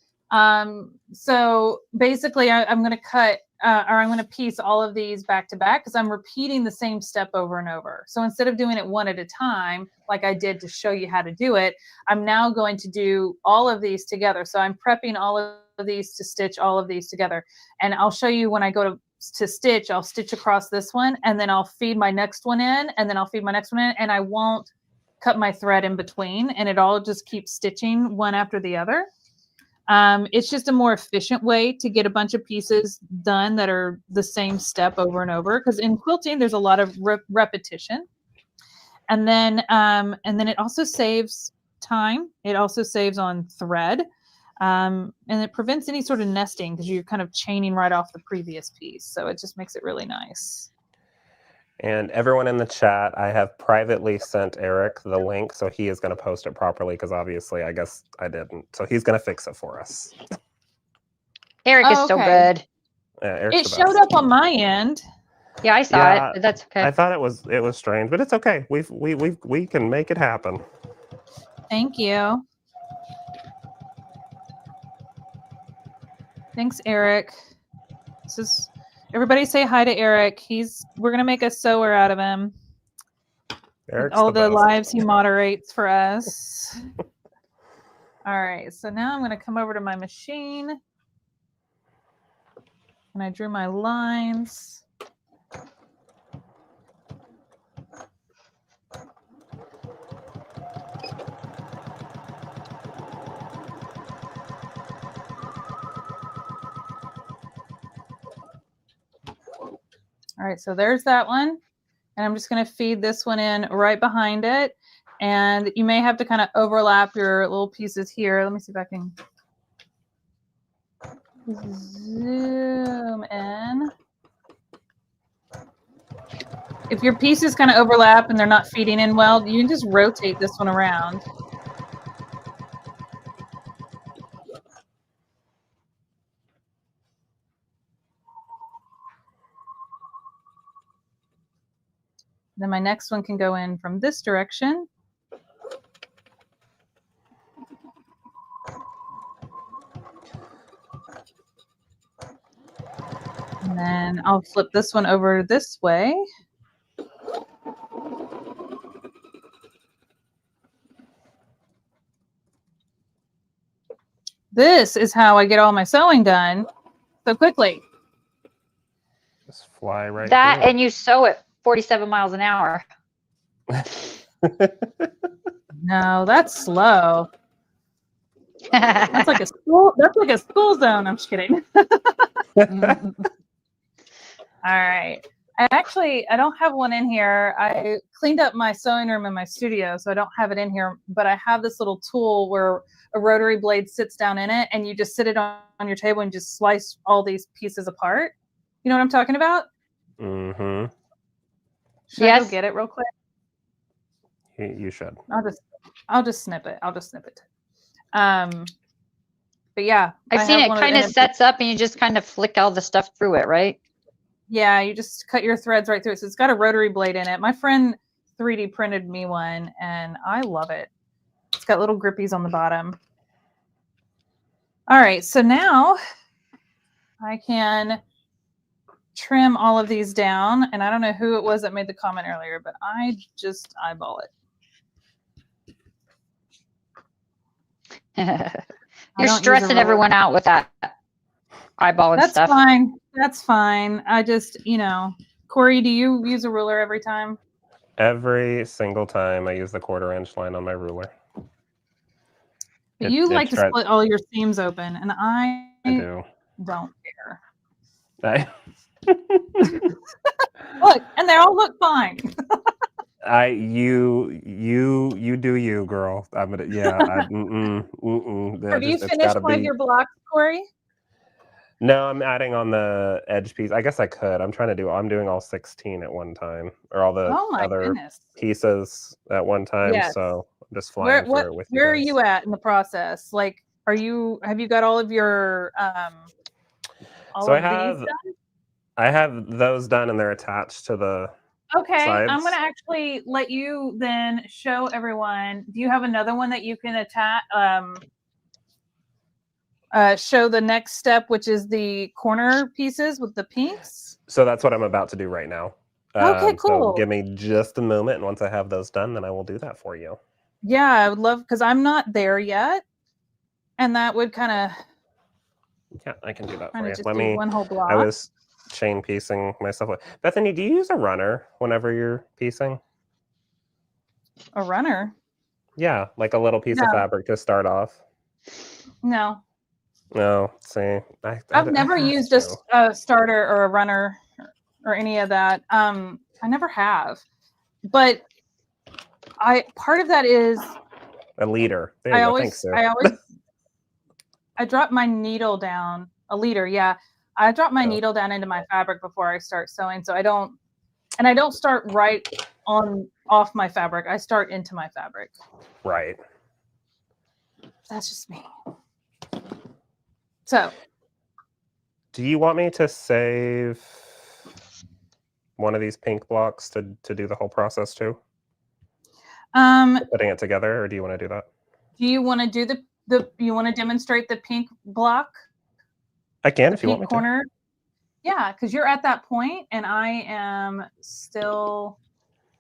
So basically I'm going to cut, or I'm going to piece all of these back to back because I'm repeating the same step over and over. So instead of doing it one at a time, like I did to show you how to do it, I'm now going to do all of these together. So I'm prepping all of these to stitch all of these together. And I'll show you when I go to to stitch, I'll stitch across this one, and then I'll feed my next one in, and then I'll feed my next one in, and I won't cut my thread in between, and it all just keeps stitching one after the other. It's just a more efficient way to get a bunch of pieces done that are the same step over and over, because in quilting there's a lot of repetition. And then it also saves time. It also saves on thread, and it prevents any sort of nesting because you're kind of chaining right off the previous piece. So it just makes it really nice. And everyone in the chat, I have privately sent Eric the link, so he is going to post it properly, because obviously I guess I didn't. So he's going to fix it for us. Eric is so good. Yeah, Eric's it the showed best. up on my end. Yeah, I saw it, but that's okay. I thought it was strange, but it's okay. We can make it happen. Thank you. Thanks, Eric. This is everybody say hi to Eric. We're gonna make a sewer out of him. Eric's all the best. lives he moderates for us. All right, so now I'm gonna come over to my machine, and I drew my lines. All right, so there's that one. And I'm just going to feed this one in right behind it. And you may have to kind of overlap your little pieces here. Let me see if I can zoom in. If your pieces kind of overlap and they're not feeding in well, you can just rotate this one around. Then my next one can go in from this direction. And then I'll flip this one over this way. This is how I get all my sewing done so quickly. Just fly right that through. And you sew it 47 miles an hour. No, that's slow. That's like a school. That's like a school zone. I'm just kidding. All right. I don't have one in here. I cleaned up my sewing room in my studio, so I don't have it in here. But I have this little tool where a rotary blade sits down in it, and you just sit it on your table and just slice all these pieces apart. You know what I'm talking about? Mm-hmm. Should I go get it real quick? You should. I'll just snip it. But yeah, I've seen it kind of sets up and you just kind of flick all the stuff through it, right? Yeah, you just cut your threads right through it. So it's got a rotary blade in it. My friend 3D printed me one and I love it. It's got little grippies on the bottom. All right, so now I can trim all of these down. And I don't know who it was that made the comment earlier, but I just eyeball it. You're stressing everyone out with that eyeballing stuff. That's fine. I just, Corey, do you use a ruler every time? Every single time I use the 1/4 inch line on my ruler. But you like to split all your seams open, and I do. Don't care. Look, and they all look fine. You do you, girl. I'm gonna, yeah. Have you finished one of your blocks, Corey? No, I'm adding on the edge piece. I guess I could. I'm doing all 16 at one time, or all the other pieces at one time. Yes. So I'm just flying through it with you. Where are you at in the process? Like, have you got all of your I have those done, and they're attached to the sides. I'm going to actually let you then show everyone. Do you have another one that you can attach? Show the next step, which is the corner pieces with the pinks. So that's what I'm about to do right now. Okay, cool. So give me just a moment, and once I have those done, then I will do that for you. Yeah, I would love, because I'm not there yet, and that would kind of. Yeah, I can do that for you. One whole block. I was chain piecing myself. Bethany, do you use a runner whenever you're piecing? A runner? Yeah, like a little piece of fabric to start off. No. No, see, I've never used a starter or a runner or any of that. I never have, but part of that is a leader. There you go. Thanks, Sue. I drop my needle down. A leader, yeah. I drop my needle down into my fabric before I start sewing, so I don't start right off my fabric. I start into my fabric. Right. That's just me. So, do you want me to save one of these pink blocks to do the whole process too? Putting it together, or do you want to do that? Do you want to do you want to demonstrate the pink block? I can if you want me corner. Yeah, because you're at that point, and I am still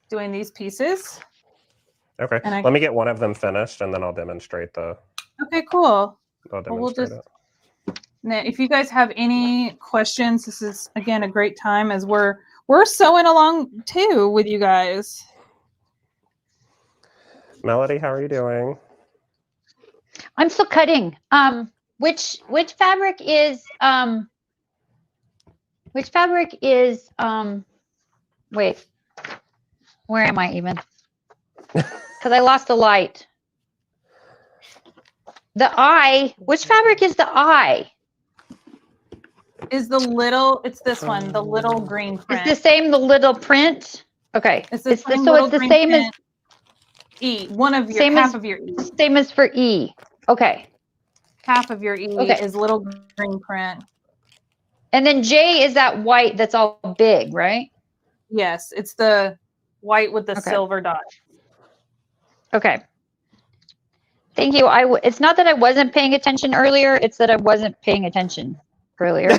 doing these pieces. Okay. Let me get one of them finished, and then I'll demonstrate the. Okay, cool. I'll demonstrate it. Now, if you guys have any questions, this is again a great time as we're sewing along too with you guys. Melody, how are you doing? I'm still cutting. Which fabric is wait, where am I even? Because I lost the light. The eye, which fabric is the eye? It's this one, the little green print. It's the same, the little print? Okay. It's the same as E. Half of your E. Same as for E. Okay. Half of your E is little green print. And then J is that white that's all big, right? Yes, it's the white with the silver dot. Okay. Thank you. It's not that I wasn't paying attention earlier, it's that I wasn't paying attention earlier.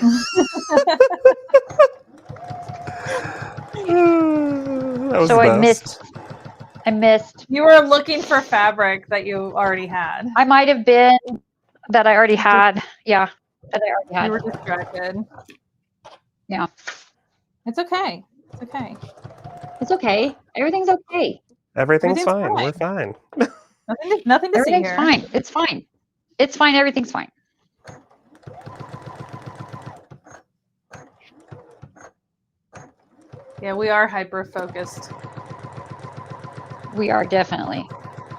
So I missed. You were looking for fabric that you already had. I might have been that I already had. Yeah, that I already had. You were distracted. Yeah. It's okay. It's okay. It's okay. Everything's okay. Everything's fine. We're fine. Nothing to see here. Everything's fine. It's fine. It's fine. Everything's fine. Yeah, we are hyper focused. We are definitely.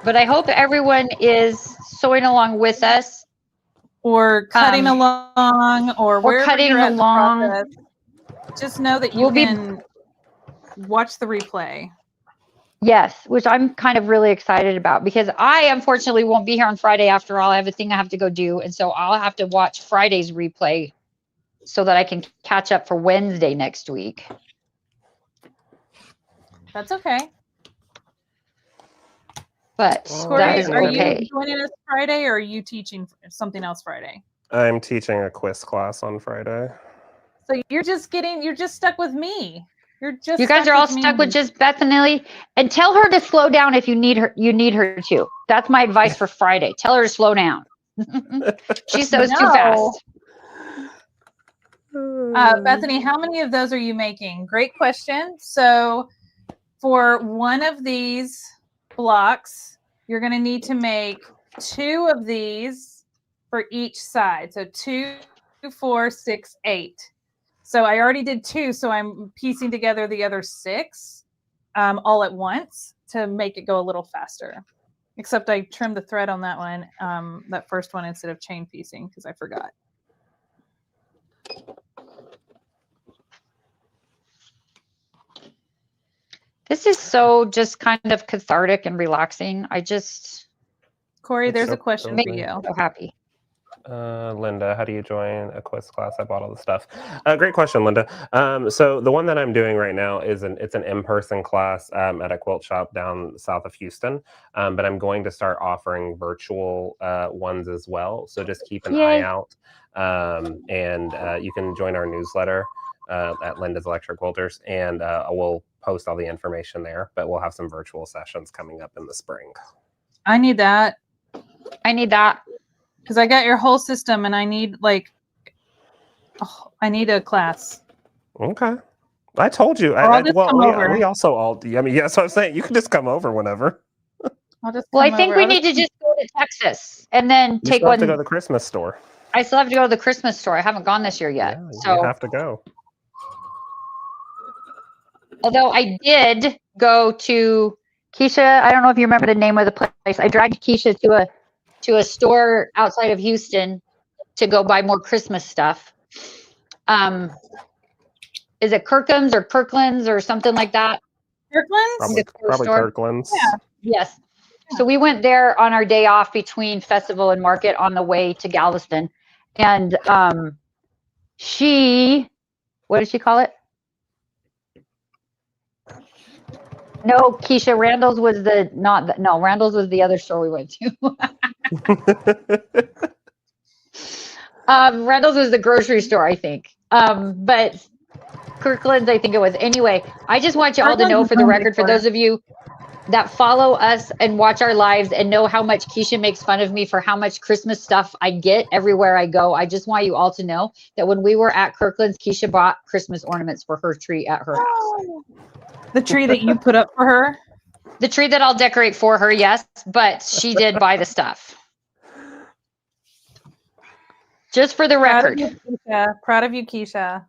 But I hope everyone is sewing along with us. Or cutting along, or cutting along. Just know that you can watch the replay. Yes, which I'm kind of really excited about because I unfortunately won't be here on Friday after all. I have a thing I have to go do. And so I'll have to watch Friday's replay so that I can catch up for Wednesday next week. That's okay. But Corey, that is are okay. you joining us Friday, or are you teaching something else Friday? I'm teaching a quiz class on Friday. So you're just stuck with me. You guys are all stuck with just Bethany, and tell her to slow down if you need her. You need her to. That's my advice for Friday. Tell her to slow down. She sews too fast. Bethany, how many of those are you making? Great question. So for one of these blocks, you're going to need to make 2 of these for each side. So 2, 4, 6, 8. So I already did 2, so I'm piecing together the other 6 all at once to make it go a little faster. Except I trimmed the thread on that one, that first one, instead of chain piecing because I forgot. This is so just kind of cathartic and relaxing. Corey, there's a question for you. So happy. Linda, how do you join a quiz class? I bought all the stuff. Great question, Linda. So the one that I'm doing right now is it's an in-person class at a quilt shop down south of Houston. But I'm going to start offering virtual ones as well. So just keep an eye out. And you can join our newsletter at Linda's Electric Quilters, and we'll post all the information there. But we'll have some virtual sessions coming up in the spring. I need that. Because I got your whole system, and I need I need a class. Okay. I told you. I'll just come over. We also all. I mean, yeah. So I'm saying you can just come over whenever. I'll just. Well, I think we need to just go to Texas and then You take still have to one. go to the Christmas store. I still have to go to the Christmas store. I haven't gone this year yet. Yeah, So you have to go. although I did go to Keisha, I don't know if you remember the name of the place. I dragged Keisha to a store outside of Houston to go buy more Christmas stuff. Is it Kirkland's or Kirkland's or something like that? Kirkland's? Probably Kirkland's. Yeah. Yes. So we went there on our day off between festival and market on the way to Galveston. And what did she call it? No, Keisha, Randall's was Randall's was the other store we went to. Randall's was the grocery store, I think. But Kirkland's, I think it was. Anyway, I just want you all to know, for the record, for those of you that follow us and watch our lives and know how much Keisha makes fun of me for how much Christmas stuff I get everywhere I go. I just want you all to know that when we were at Kirkland's, Keisha bought Christmas ornaments for her tree at her house. The tree that you put up for her? The tree that I'll decorate for her, yes, but she did buy the stuff. Just for the record. Proud of you, Keisha.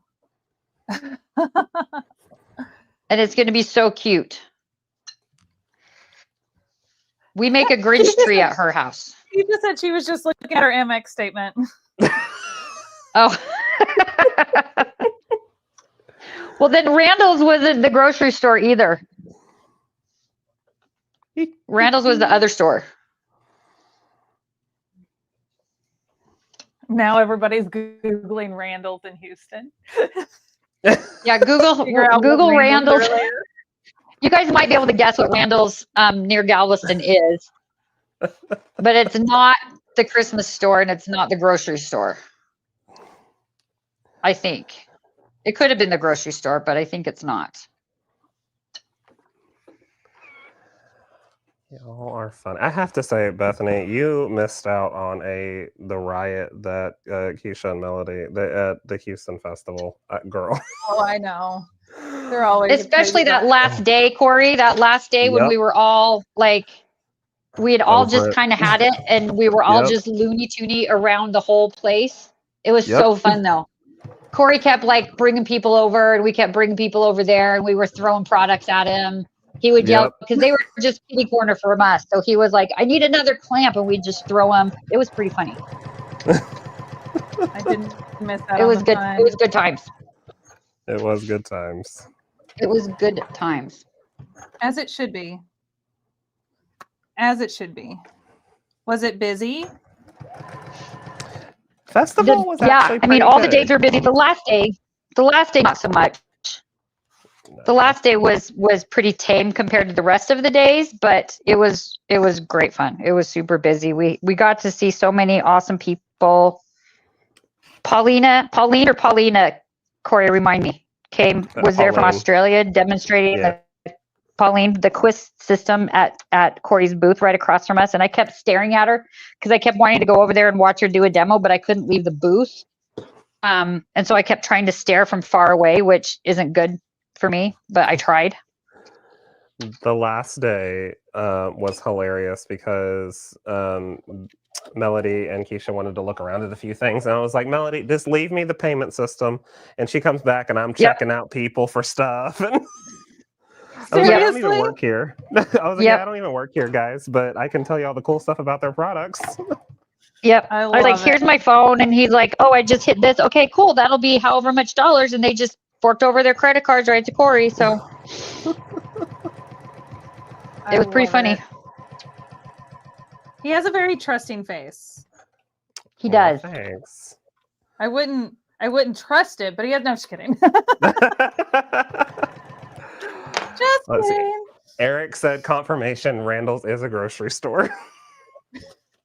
And it's going to be so cute. We make a Grinch tree at her house. She just said she was just looking at her Amex statement. Oh. Well, then Randall's wasn't the grocery store either. Randall's was the other store. Now everybody's Googling Randall's in Houston. Yeah, Google Randall's. You guys might be able to guess what Randall's near Galveston is. But it's not the Christmas store and it's not the grocery store. I think. It could have been the grocery store, but I think it's not. Y'all are fun. I have to say, Bethany, you missed out on the riot that Keisha and Melody at the Houston Festival. Girl. Oh, I know. They're always especially that last day, Corey. That last day when we were all like, we had all just kind of had it, and we were all just loony toony around the whole place. It was so fun though. Corey kept like bringing people over, and we kept bringing people over there, and we were throwing products at him. He would yell because they were just kitty corner from us. So he was like, I need another clamp, and we'd just throw them. It was pretty funny. I didn't miss that. It was good. It was good times. It was good times. It was good times. As it should be. As it should be. Was it busy? Festival was actually I mean, all the good. days were busy. The last day, not so much. No. The last day was pretty tame compared to the rest of the days, but it was great fun. It was super busy. We got to see so many awesome people. Paulina, Corey, remind me, was there from Australia demonstrating the quiz system at Corey's booth right across from us. And I kept staring at her because I kept wanting to go over there and watch her do a demo, but I couldn't leave the booth. And so I kept trying to stare from far away, which isn't good for me, but I tried. The last day was hilarious because Melody and Keisha wanted to look around at a few things, and I was like, Melody, just leave me the payment system. And she comes back, and I'm checking out people for stuff. And I was like, I don't even work here. I was like, I don't even work here, guys, but I can tell you all the cool stuff about their products. Yep. I was like, here's my phone, and he's like, oh, I just hit this. Okay, cool. That'll be however much dollars, and they just forked over their credit cards right to Corey. So it was pretty funny. He has a very trusting face. He does. Thanks. I wouldn't trust it, but he has no, just kidding. Just kidding. Eric said confirmation Randall's is a grocery store.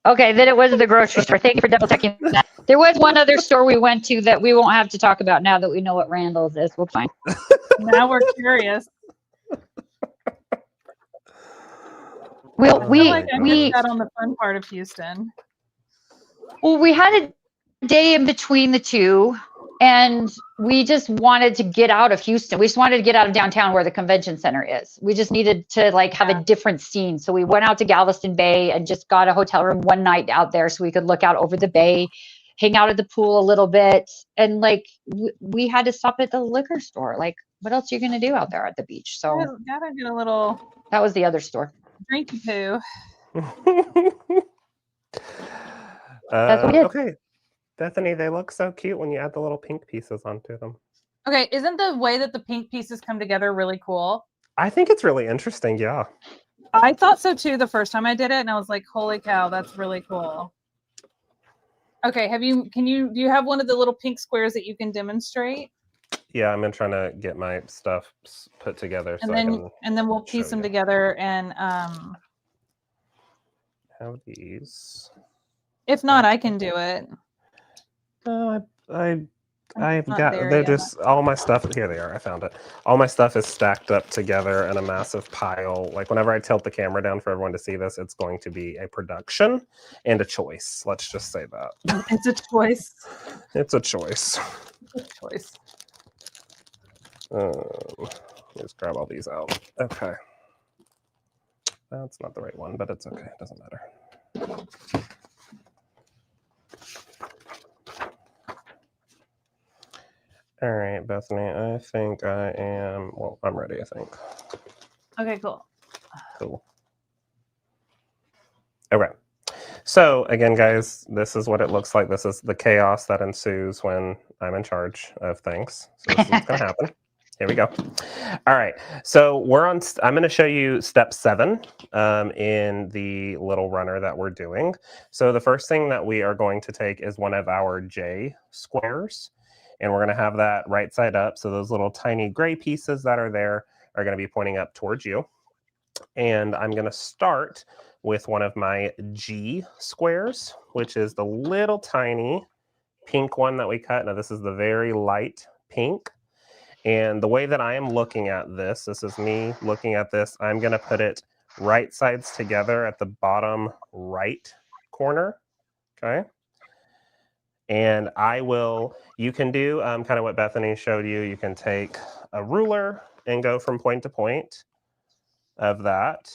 Okay, then it was the grocery store. Thank you for double checking that. There was one other store we went to that we won't have to talk about now that we know what Randall's is. We'll find. Now we're curious. We got on the fun part of Houston. Well, we had a day in between the two, And we just wanted to get out of Houston. We just wanted to get out of downtown where the convention center is. We just needed to like have a different scene. So we went out to Galveston Bay and just got a hotel room one night out there so we could look out over the bay, hang out at the pool a little bit. And like we had to stop at the liquor store. Like, what else are you going to do out there at the beach? So gotta get a little. That was the other store. Drinky poo. That's what we did. Okay. Bethany, they look so cute when you add the little pink pieces onto them. Okay, isn't the way that the pink pieces come together really cool? I think it's really interesting, yeah. I thought so too the first time I did it, and I was like, holy cow, that's really cool. Okay, do you have one of the little pink squares that you can demonstrate? Yeah, I'm trying to get my stuff put together. And then we'll piece them together and have these. If not, I can do it. No, I've got, they're just, all my stuff, here they are, I found it. All my stuff is stacked up together in a massive pile. Like whenever I tilt the camera down for everyone to see this, it's going to be a production and a choice. Let's just say that. It's a choice. It's a choice. It's a choice. Let's grab all these out. Okay. That's not the right one, but it's okay. It doesn't matter. All right, Bethany, I think I am, well, I'm ready, I think. Okay, cool. Cool. Okay. So again, guys, this is what it looks like. This is the chaos that ensues when I'm in charge of things. So this is what's going to happen. Here we go. All right. So I'm going to show you step 7 in the little runner that we're doing. So the first thing that we are going to take is one of our J squares. And we're going to have that right side up. So those little tiny gray pieces that are there are going to be pointing up towards you. And I'm going to start with one of my G squares, which is the little tiny pink one that we cut. Now this is the very light pink. And the way that I am looking at this is me looking at this, I'm going to put it right sides together at the bottom right corner. Okay. And you can do kind of what Bethany showed you. You can take a ruler and go from point to point of that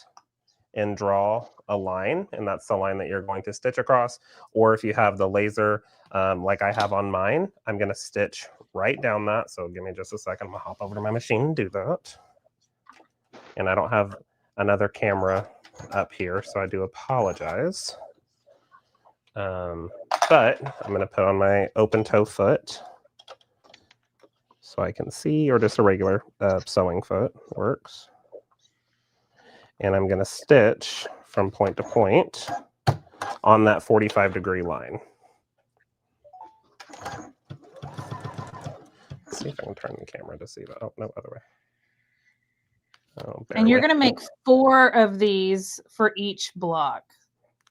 and draw a line. And that's the line that you're going to stitch across. Or if you have the laser like I have on mine, I'm going to stitch right down that. So give me just a second. I'm going to hop over to my machine and do that. And I don't have another camera up here, so I do apologize. But I'm going to put on my open toe foot so I can see, or just a regular sewing foot works. And I'm going to stitch from point to point on that 45-degree line. Let's see if I can turn the camera to see that. Oh, no, other way. Oh, and you're going to make 4 of these for each block.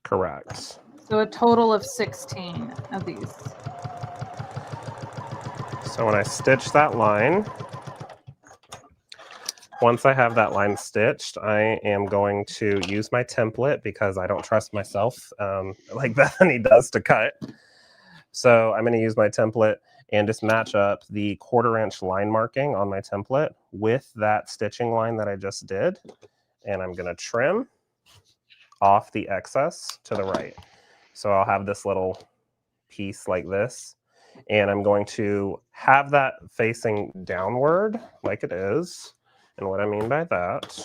Correct. So a total of 16 of these. So when I stitch that line, once I have that line stitched, I am going to use my template because I don't trust myself like Bethany does to cut. So I'm going to use my template and just match up the 1/4 inch line marking on my template with that stitching line that I just did. And I'm going to trim off the excess to the right. So I'll have this little piece like this, and I'm going to have that facing downward like it is. And what I mean by that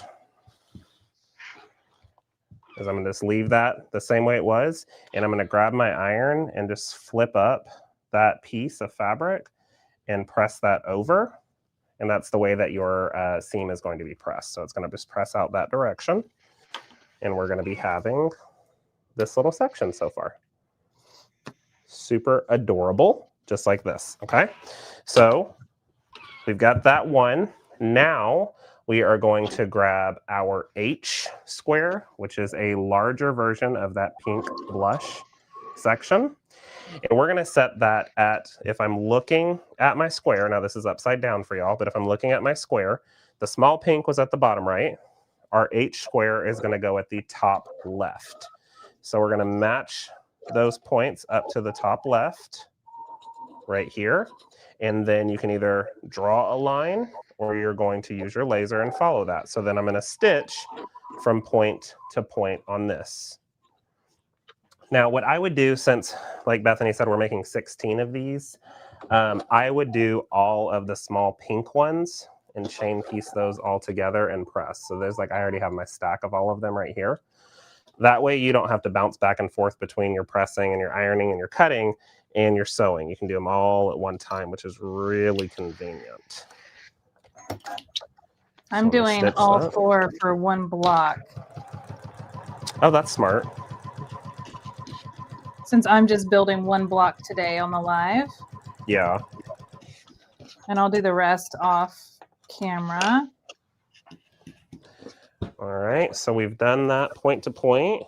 is I'm going to just leave that the same way it was, and I'm going to grab my iron and just flip up that piece of fabric and press that over. And that's the way that your seam is going to be pressed. So it's going to just press out that direction. And we're going to be having this little section so far. Super adorable, just like this, okay? So we've got that one. Now we are going to grab our H square, which is a larger version of that pink blush section. And we're going to set that at, if I'm looking at my square, now this is upside down for y'all, but if I'm looking at my square, the small pink was at the bottom right. Our H square is going to go at the top left. So we're going to match those points up to the top left right here. And then you can either draw a line or you're going to use your laser and follow that. So then I'm going to stitch from point to point on this. Now, what I would do, since, like Bethany said, we're making 16 of these, I would do all of the small pink ones and chain piece those all together and press. So there's like, I already have my stack of all of them right here. That way you don't have to bounce back and forth between your pressing and your ironing and your cutting and your sewing. You can do them all at one time, which is really convenient. I'm doing all 4 for one block. Oh, that's smart. Since I'm just building one block today on the live. Yeah. And I'll do the rest off camera. All right, so we've done that point to point.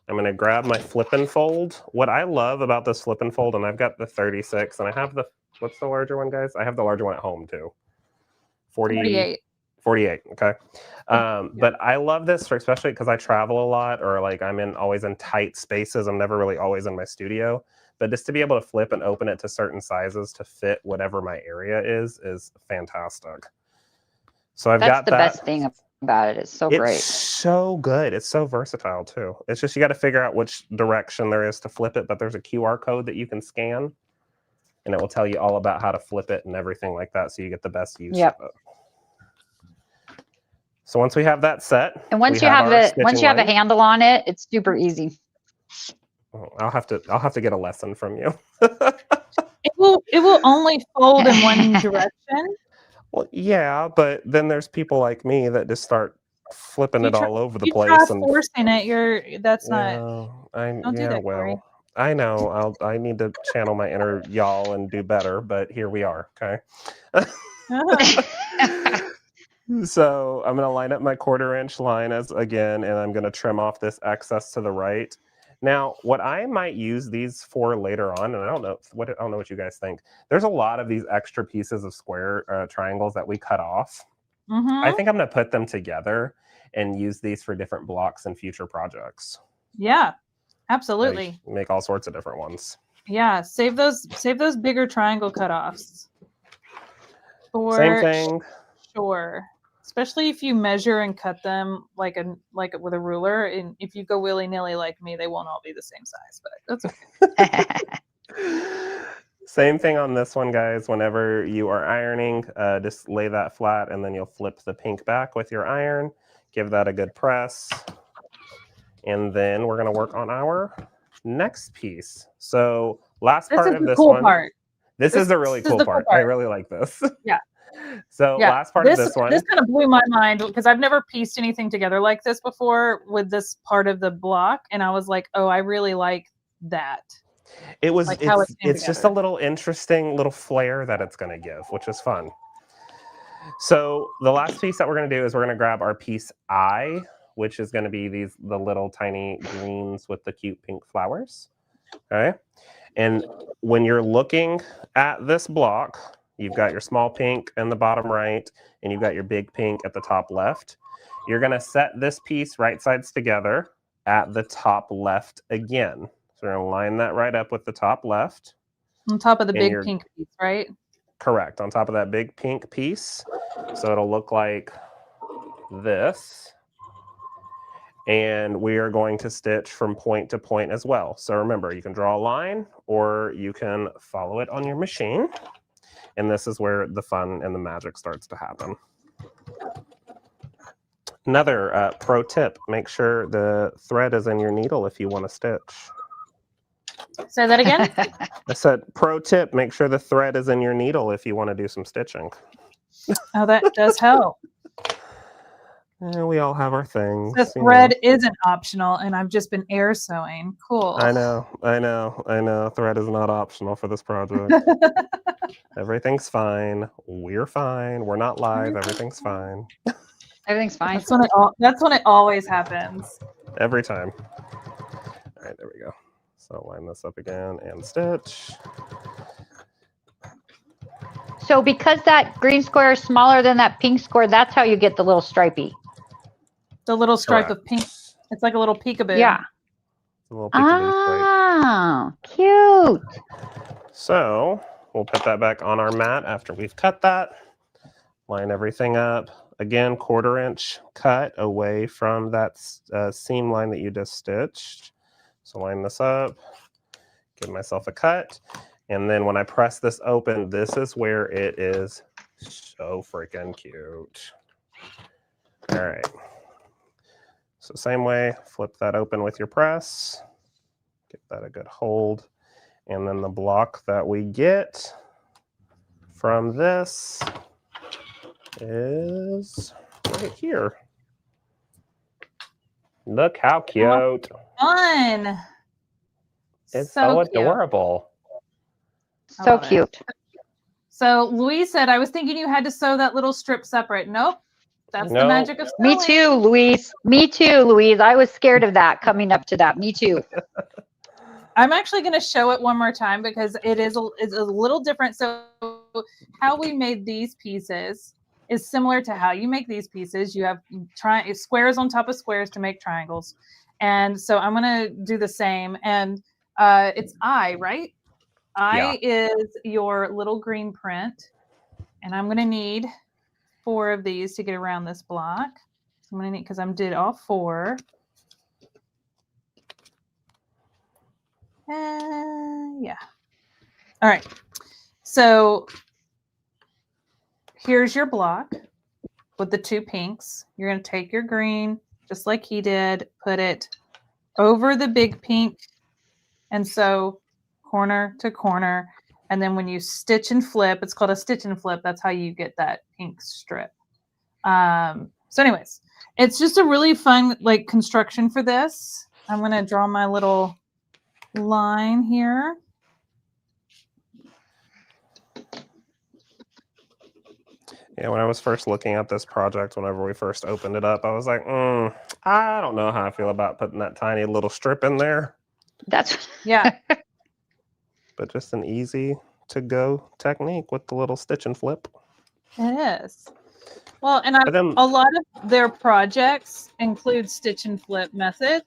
I'm going to grab my flip and fold. What I love about this flip and fold, and I've got the 36, and I have the, what's the larger one, guys? I have the larger one at home too. 48. 48, okay. But I love this, especially because I travel a lot, or like I'm always in tight spaces. I'm never really always in my studio. But just to be able to flip and open it to certain sizes to fit whatever my area is fantastic. So I've got that. That's the best thing about it. It's so great. It's so good. It's so versatile too. It's just you got to figure out which direction there is to flip it, but there's a QR code that you can scan and it will tell you all about how to flip it and everything like that, so you get the best use of it. So once we have that set, and once you have a handle on it, it's super easy. Oh, I'll have to get a lesson from you. It will only fold in one direction. Well, yeah, but then there's people like me that just start flipping it all over the place. Try forcing it. That's not. Don't do that, Corey. I know. I need to channel my inner y'all and do better, but here we are. Okay. So I'm going to line up my 1/4 inch line again, and I'm going to trim off this excess to the right. Now, what I might use these for later on, and I don't know what you guys think. There's a lot of these extra pieces of square triangles that we cut off. I think I'm going to put them together and use these for different blocks and future projects. Yeah, absolutely. Make all sorts of different ones. Yeah, save those bigger triangle cutoffs. Same thing. Sure. Especially if you measure and cut them like with a ruler, and if you go willy-nilly like me, they won't all be the same size, but that's okay. Same thing on this one, guys. Whenever you are ironing, just lay that flat and then you'll flip the pink back with your iron. Give that a good press. And then we're going to work on our next piece. So last part of this one. This is the really cool part. I really like this. Yeah. So last part of this one. This kind of blew my mind because I've never pieced anything together like this before with this part of the block. And I was like, oh, I really like that. It's just a little interesting little flair that it's going to give, which is fun. So the last piece that we're going to do is we're going to grab our piece I, which is going to be the little tiny greens with the cute pink flowers. Okay. And when you're looking at this block, you've got your small pink in the bottom right, and you've got your big pink at the top left. You're going to set this piece right sides together at the top left again. So we're going to line that right up with the top left. On top of the big pink piece, right? Correct. On top of that big pink piece. So it'll look like this. And we are going to stitch from point to point as well. So remember, you can draw a line or you can follow it on your machine. And this is where the fun and the magic starts to happen. Another pro tip, make sure the thread is in your needle if you want to stitch. Say that again? I said pro tip, make sure the thread is in your needle if you want to do some stitching. Oh, that does help. We all have our things. The thread isn't optional, and I've just been air sewing. Cool. I know. Thread is not optional for this project. Everything's fine. We're fine. We're not live. Everything's fine. Everything's fine. That's when it always happens. Every time. All right, there we go. So line this up again and stitch. So because that green square is smaller than that pink square, that's how you get the little stripey. The little stripe of pink. It's like a little peekaboo. Yeah. A little peekaboo stripe. Cute. So we'll put that back on our mat after we've cut that. Line everything up. Again, 1/4 inch cut away from that seam line that you just stitched. So line this up, give myself a cut. And then when I press this open, this is where it is so freaking cute. All right. So same way, flip that open with your press. Get that a good hold. And then the block that we get from this is right here. Look how cute. Fun. It's so adorable. So cute. So Louise said, I was thinking you had to sew that little strip separate. Nope. That's the magic of sewing. Me too, Louise. Me too, Louise. I was scared of that coming up to that. Me too. I'm actually going to show it one more time because it's a little different. So how we made these pieces is similar to how you make these pieces. You have squares on top of squares to make triangles. And so I'm going to do the same. And it's I, right? I is your little green print. And I'm going to need 4 of these to get around this block. So I'm going to need, because I did all 4. Yeah. All right. So here's your block with the 2 pinks. You're going to take your green, just like he did, put it over the big pink. And so corner to corner. And then when you stitch and flip, it's called a stitch and flip. That's how you get that pink strip. So anyways, it's just a really fun like construction for this. I'm going to draw my little line here. Yeah, when I was first looking at this project, whenever we first opened it up, I was like, I don't know how I feel about putting that tiny little strip in there. That's yeah. But just an easy to go technique with the little stitch and flip. It is. Well, and a lot of their projects include stitch and flip method.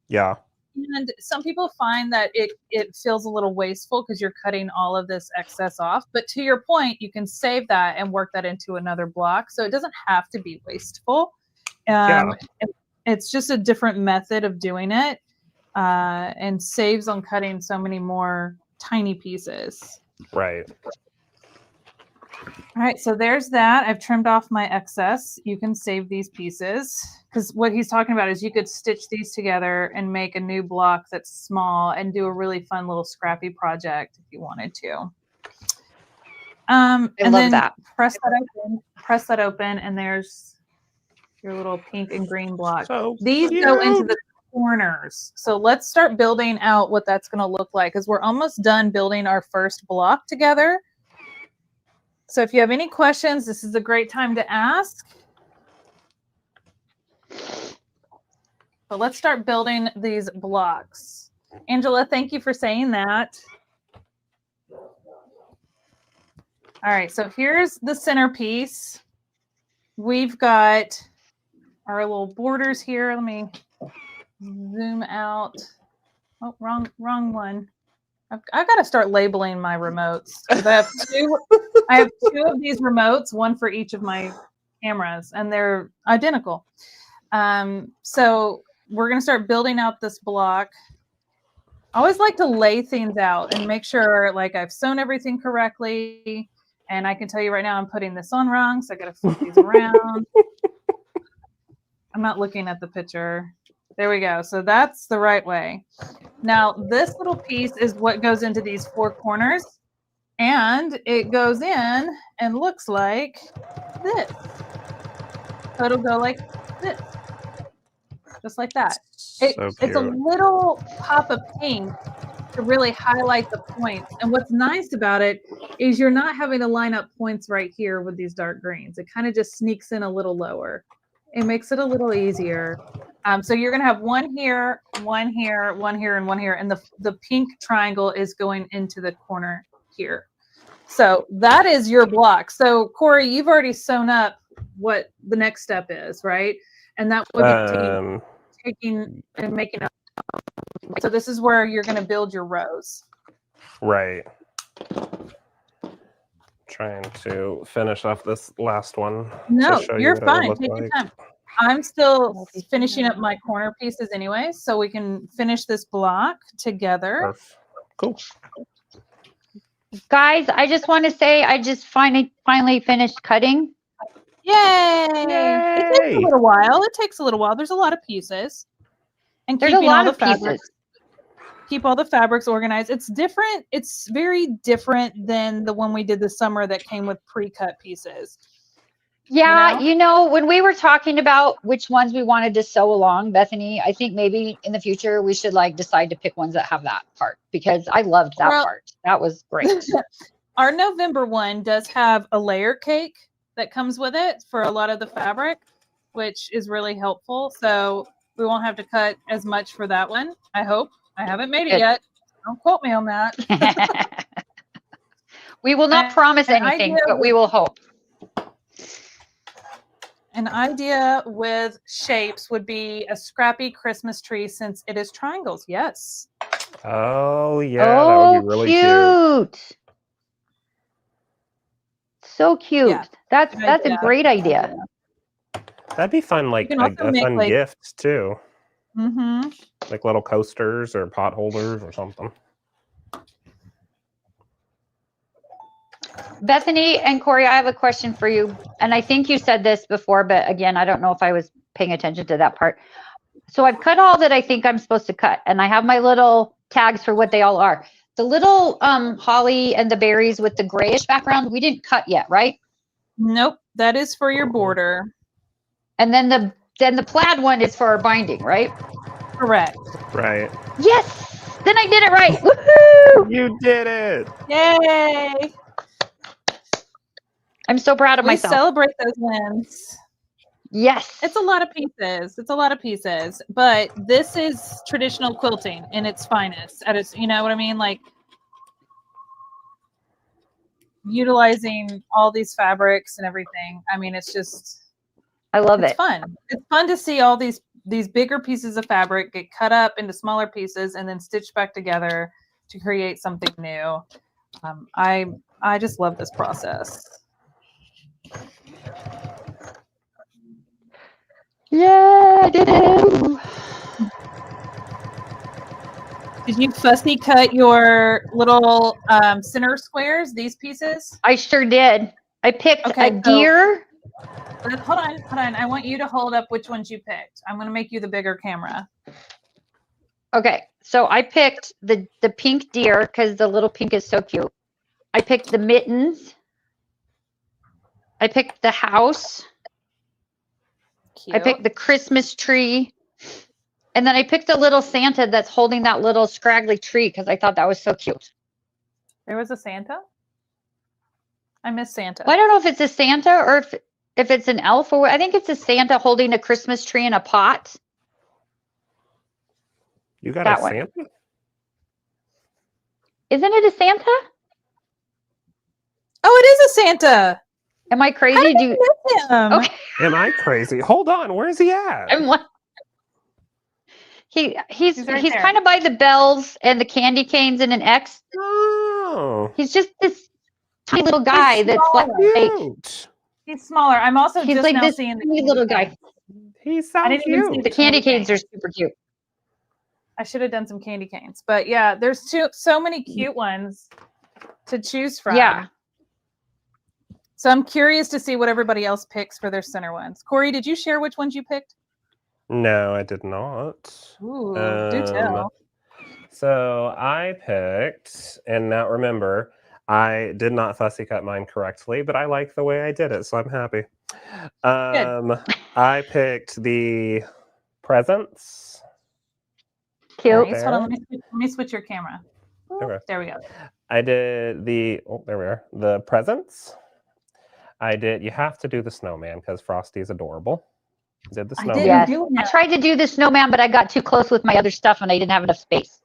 Yeah. And some people find that it feels a little wasteful because you're cutting all of this excess off. But to your point, you can save that and work that into another block. So it doesn't have to be wasteful. It's just a different method of doing it and saves on cutting so many more tiny pieces. Right. All right, so there's that. I've trimmed off my excess. You can save these pieces because what he's talking about is you could stitch these together and make a new block that's small and do a really fun little scrappy project if you wanted to. I love that. Press that open, and there's your little pink and green block. So these cute. go into the corners. So let's start building out what that's going to look like because we're almost done building our first block together. So if you have any questions, this is a great time to ask. But let's start building these blocks. Angela, thank you for saying that. All right, so here's the centerpiece. We've got our little borders here. Let me zoom out. Oh, wrong one. I've got to start labeling my remotes because I have two of these remotes, one for each of my cameras, and they're identical. So we're going to start building out this block. I always like to lay things out and make sure like I've sewn everything correctly. And I can tell you right now, I'm putting this on wrong, so I got to flip these around. I'm not looking at the picture. There we go. So that's the right way. Now, this little piece is what goes into these 4 corners, and it goes in and looks like this. So it'll go like this, just like that. It's a little pop of pink to really highlight the points. And what's nice about it is you're not having to line up points right here with these dark greens. It kind of just sneaks in a little lower. It makes it a little easier. So you're going to have one here, one here, one here, and one here. And the pink triangle is going into the corner here. So that is your block. So Corey, you've already sewn up what the next step is, right? And that would be taking and making up. So this is where you're going to build your rows. Right. trying to finish off this last one. No, to show you're you what it would fine. look Take your like. time. I'm still finishing up my corner pieces anyway, so we can finish this block together. Perfect. Cool. Guys, I just want to say I just finally finished cutting. Yay! It takes a Yay! little while. It takes a little while. There's a lot of pieces. And There's a keeping all lot the of fabrics, pieces. keep all the fabrics organized. It's different. It's very different than the one we did this summer that came with pre-cut pieces. Yeah, You know? when we were talking about which ones we wanted to sew along, Bethany, I think maybe in the future we should like decide to pick ones that have that part because I loved that part. That was great. Our November one does have a layer cake that comes with it for a lot of the fabric, which is really helpful. So we won't have to cut as much for that one. I hope. I haven't made it yet. Don't quote me on that. We will not promise anything, but we will hope. An idea with shapes would be a scrappy Christmas tree since it is triangles. Yes. Oh, yeah. That would be really cute. So cute. Yeah. That's a great idea. That'd be fun, like a fun gift too. Mm-hmm. Like little coasters or pot holders or something. Bethany and Corey, I have a question for you. And I think you said this before, but again, I don't know if I was paying attention to that part. So I've cut all that I think I'm supposed to cut. And I have my little tags for what they all are. The little holly and the berries with the grayish background, we didn't cut yet, right? Nope. That is for your border. And then the plaid one is for our binding, right? Correct. Right. Yes! Then I did it right. Woohoo! You did it! Yay! I'm so proud of myself. We celebrate those wins. Yes. It's a lot of pieces. It's a lot of pieces. But this is traditional quilting in its finest. You know what I mean? Like utilizing all these fabrics and everything. I mean, it's just I love it. It's fun. It's fun to see all these bigger pieces of fabric get cut up into smaller pieces and then stitched back together to create something new. I just love this process. Yeah, I did it. Did you fussy cut your little center squares, these pieces? I sure did. I picked a deer. Hold on. I want you to hold up which ones you picked. I'm going to make you the bigger camera. Okay, so I picked the pink deer because the little pink is so cute. I picked the mittens. I picked the house. Cute. I picked the Christmas tree. And then I picked the little Santa that's holding that little scraggly tree because I thought that was so cute. There was a Santa? I miss Santa. Well, I don't know if it's a Santa or if it's an elf or I think it's a Santa holding a Christmas tree in a pot. You got that a one. Santa? Isn't it a Santa? Oh, it is a Santa. Am I crazy? How did you miss him? Okay. Am I crazy? Hold on. Where's he at? I'm like, he's right kind of by the bells and the candy canes and an X. Oh. He's just this tiny little guy that's like Cute. He's smaller. I'm also he's just like now this seeing the tiny little guy. He's so I didn't even see cute. The candy canes are super cute. I should have done some candy canes, but yeah, there's so many cute ones to choose from. Yeah. So I'm curious to see what everybody else picks for their center ones. Corey, did you share which ones you picked? No, I did not. Ooh, do tell. So I picked, and now remember, I did not fussy cut mine correctly, but I like the way I did it, so I'm happy. I picked the presents. Cute. Nice. Hold on, let me switch your camera. Okay. There we go. I did there we are. The presents. You have to do the snowman because Frosty's adorable. Did the snowman. Yes. I tried to do the snowman, but I got too close with my other stuff and I didn't have enough space.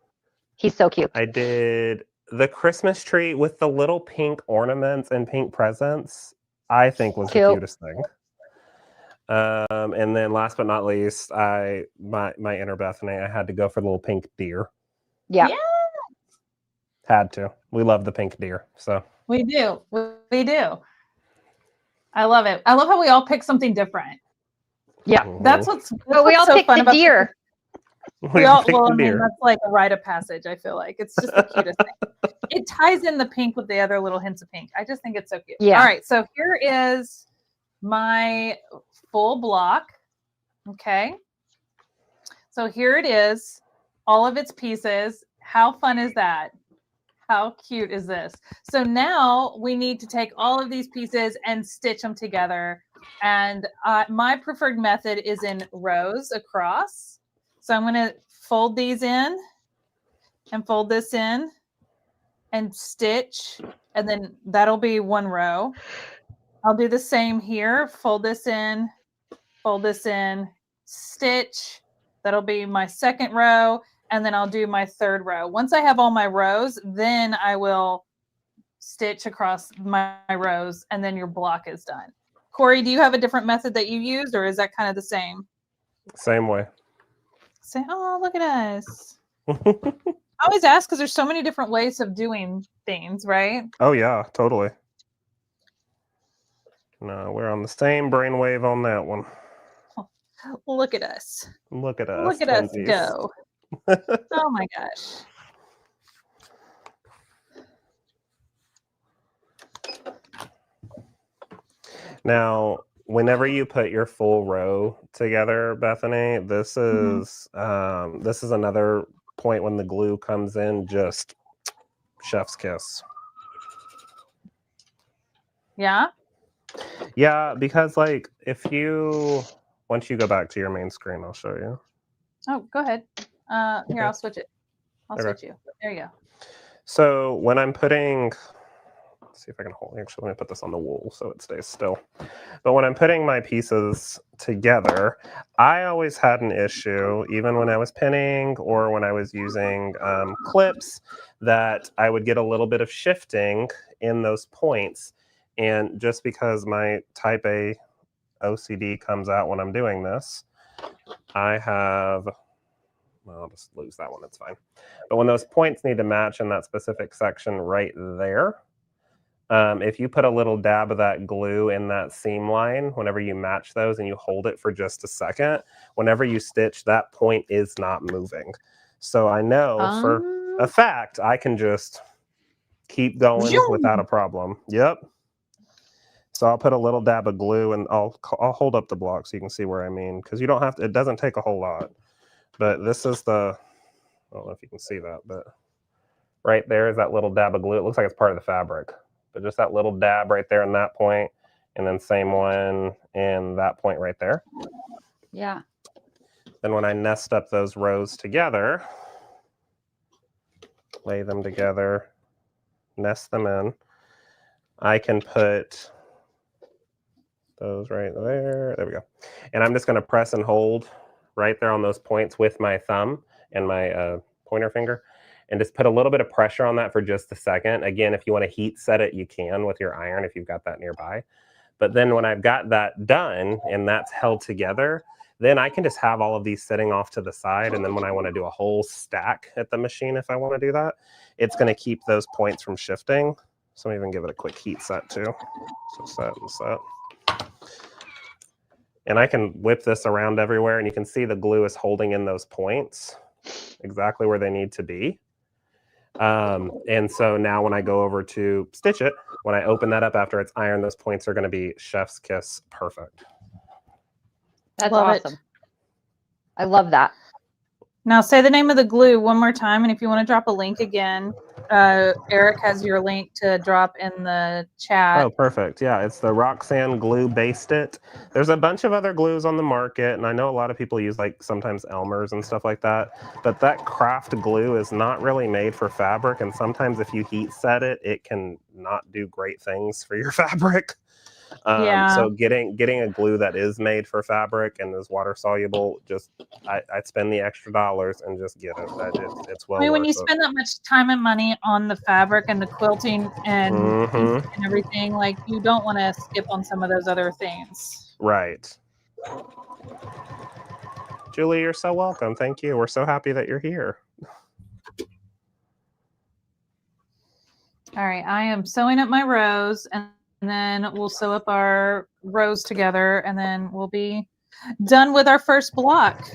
He's so cute. I did the Christmas tree with the little pink ornaments and pink presents. I think was the cutest thing. And then last but not least, my inner Bethany, I had to go for the little pink deer. Yeah. Had to. We love the pink deer. So We do. We do. I love it. I love how we all pick something different. Yeah. That's what's But we all so picked fun the about deer. we all, picked well, the I mean, deer. that's like a rite of passage. I feel like it's just the cutest thing. It ties in the pink with the other little hints of pink. I just think it's so cute. Yeah. All right, so here is my full block. Okay. So here it is, all of its pieces. How fun is that? How cute is this? So now we need to take all of these pieces and stitch them together. And my preferred method is in rows across. So I'm going to fold these in and fold this in and stitch. And then that'll be one row. I'll do the same here. Fold this in, stitch. That'll be my second row. And then I'll do my third row. Once I have all my rows, then I will stitch across my rows, and then your block is done. Corey, do you have a different method that you used, or is that kind of the same? Same way. Say, oh, look at us. I always ask because there's so many different ways of doing things, right? Oh yeah, totally. No, we're on the same brainwave on that one. Look at us. Look at us. Look at us twinsies. go. Oh my gosh. Now, whenever you put your full row together, Bethany, this is another point when the glue comes in, just chef's kiss. Yeah. Yeah, because like once you go back to your main screen, I'll show you. Oh, go ahead. Here, Okay. I'll switch it. I'll Okay. switch you. There you go. So when I'm putting, let's see if I can hold, actually, let me put this on the wool so it stays still. But when I'm putting my pieces together, I always had an issue, even when I was pinning or when I was using clips, that I would get a little bit of shifting in those points. And just because my type A OCD comes out when I'm doing this, I have, well, I'll just lose that one, it's fine. But when those points need to match in that specific section right there, if you put a little dab of that glue in that seam line, whenever you match those and you hold it for just a second, whenever you stitch, that point is not moving. So I know for a fact I can just keep going without a problem. Yep. So I'll put a little dab of glue and I'll hold up the block so you can see where I mean, because you don't have to, it doesn't take a whole lot. But this is the, I don't know if you can see that, but right there is that little dab of glue. It looks like it's part of the fabric, but just that little dab right there in that point, and then same one in that point right there. Yeah. Then when I nest up those rows together, lay them together, nest them in, I can put those right there. There we go. And I'm just going to press and hold right there on those points with my thumb and my pointer finger, and just put a little bit of pressure on that for just a second. Again, if you want to heat set it, you can with your iron if you've got that nearby. But then when I've got that done and that's held together, then I can just have all of these sitting off to the side. And then when I want to do a whole stack at the machine, if I want to do that, it's going to keep those points from shifting. So I'm even give it a quick heat set too. So set and set. And I can whip this around everywhere, and you can see the glue is holding in those points exactly where they need to be. And so now when I go over to stitch it, when I open that up after it's ironed, those points are going to be chef's kiss perfect. That's Love awesome. it. I love that. Now say the name of the glue one more time, and if you want to drop a link again, Eric has your link to drop in the chat. Oh, perfect. Yeah, it's the Roxanne glue based it. There's a bunch of other glues on the market, and I know a lot of people use like sometimes Elmer's and stuff like that, but that craft glue is not really made for fabric, and sometimes if you heat set it, it can not do great things for your fabric. Yeah. So getting a glue that is made for fabric and is water soluble, just I'd spend the extra dollars and just get it. It's well I mean, when worth you spend that much time and money on the fabric and the quilting and, and everything, like you don't want to skip on some of those other things. Right. Julie, you're so welcome. Thank you. We're so happy that you're here. All right, I am sewing up my rows, and then we'll sew up our rows together, and then we'll be done with our first block.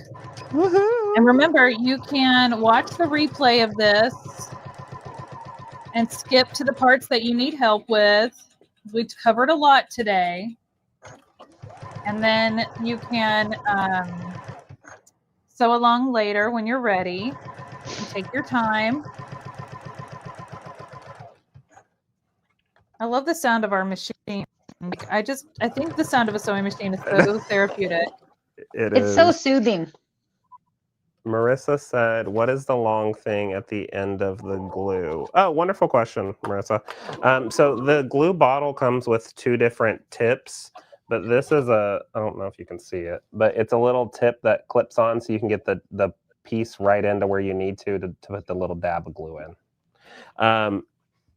And remember, you can watch the replay of this and skip to the parts that you need help with. We covered a lot today. And then you can sew along later when you're ready. And take your time. I love the sound of our machine. I think the sound of a sewing machine is so therapeutic. It's so soothing. Marissa said, what is the long thing at the end of the glue? Oh, wonderful question, Marissa. So the glue bottle comes with 2 different tips, but this is I don't know if you can see it, but it's a little tip that clips on so you can get the piece right into where you need to put the little dab of glue in.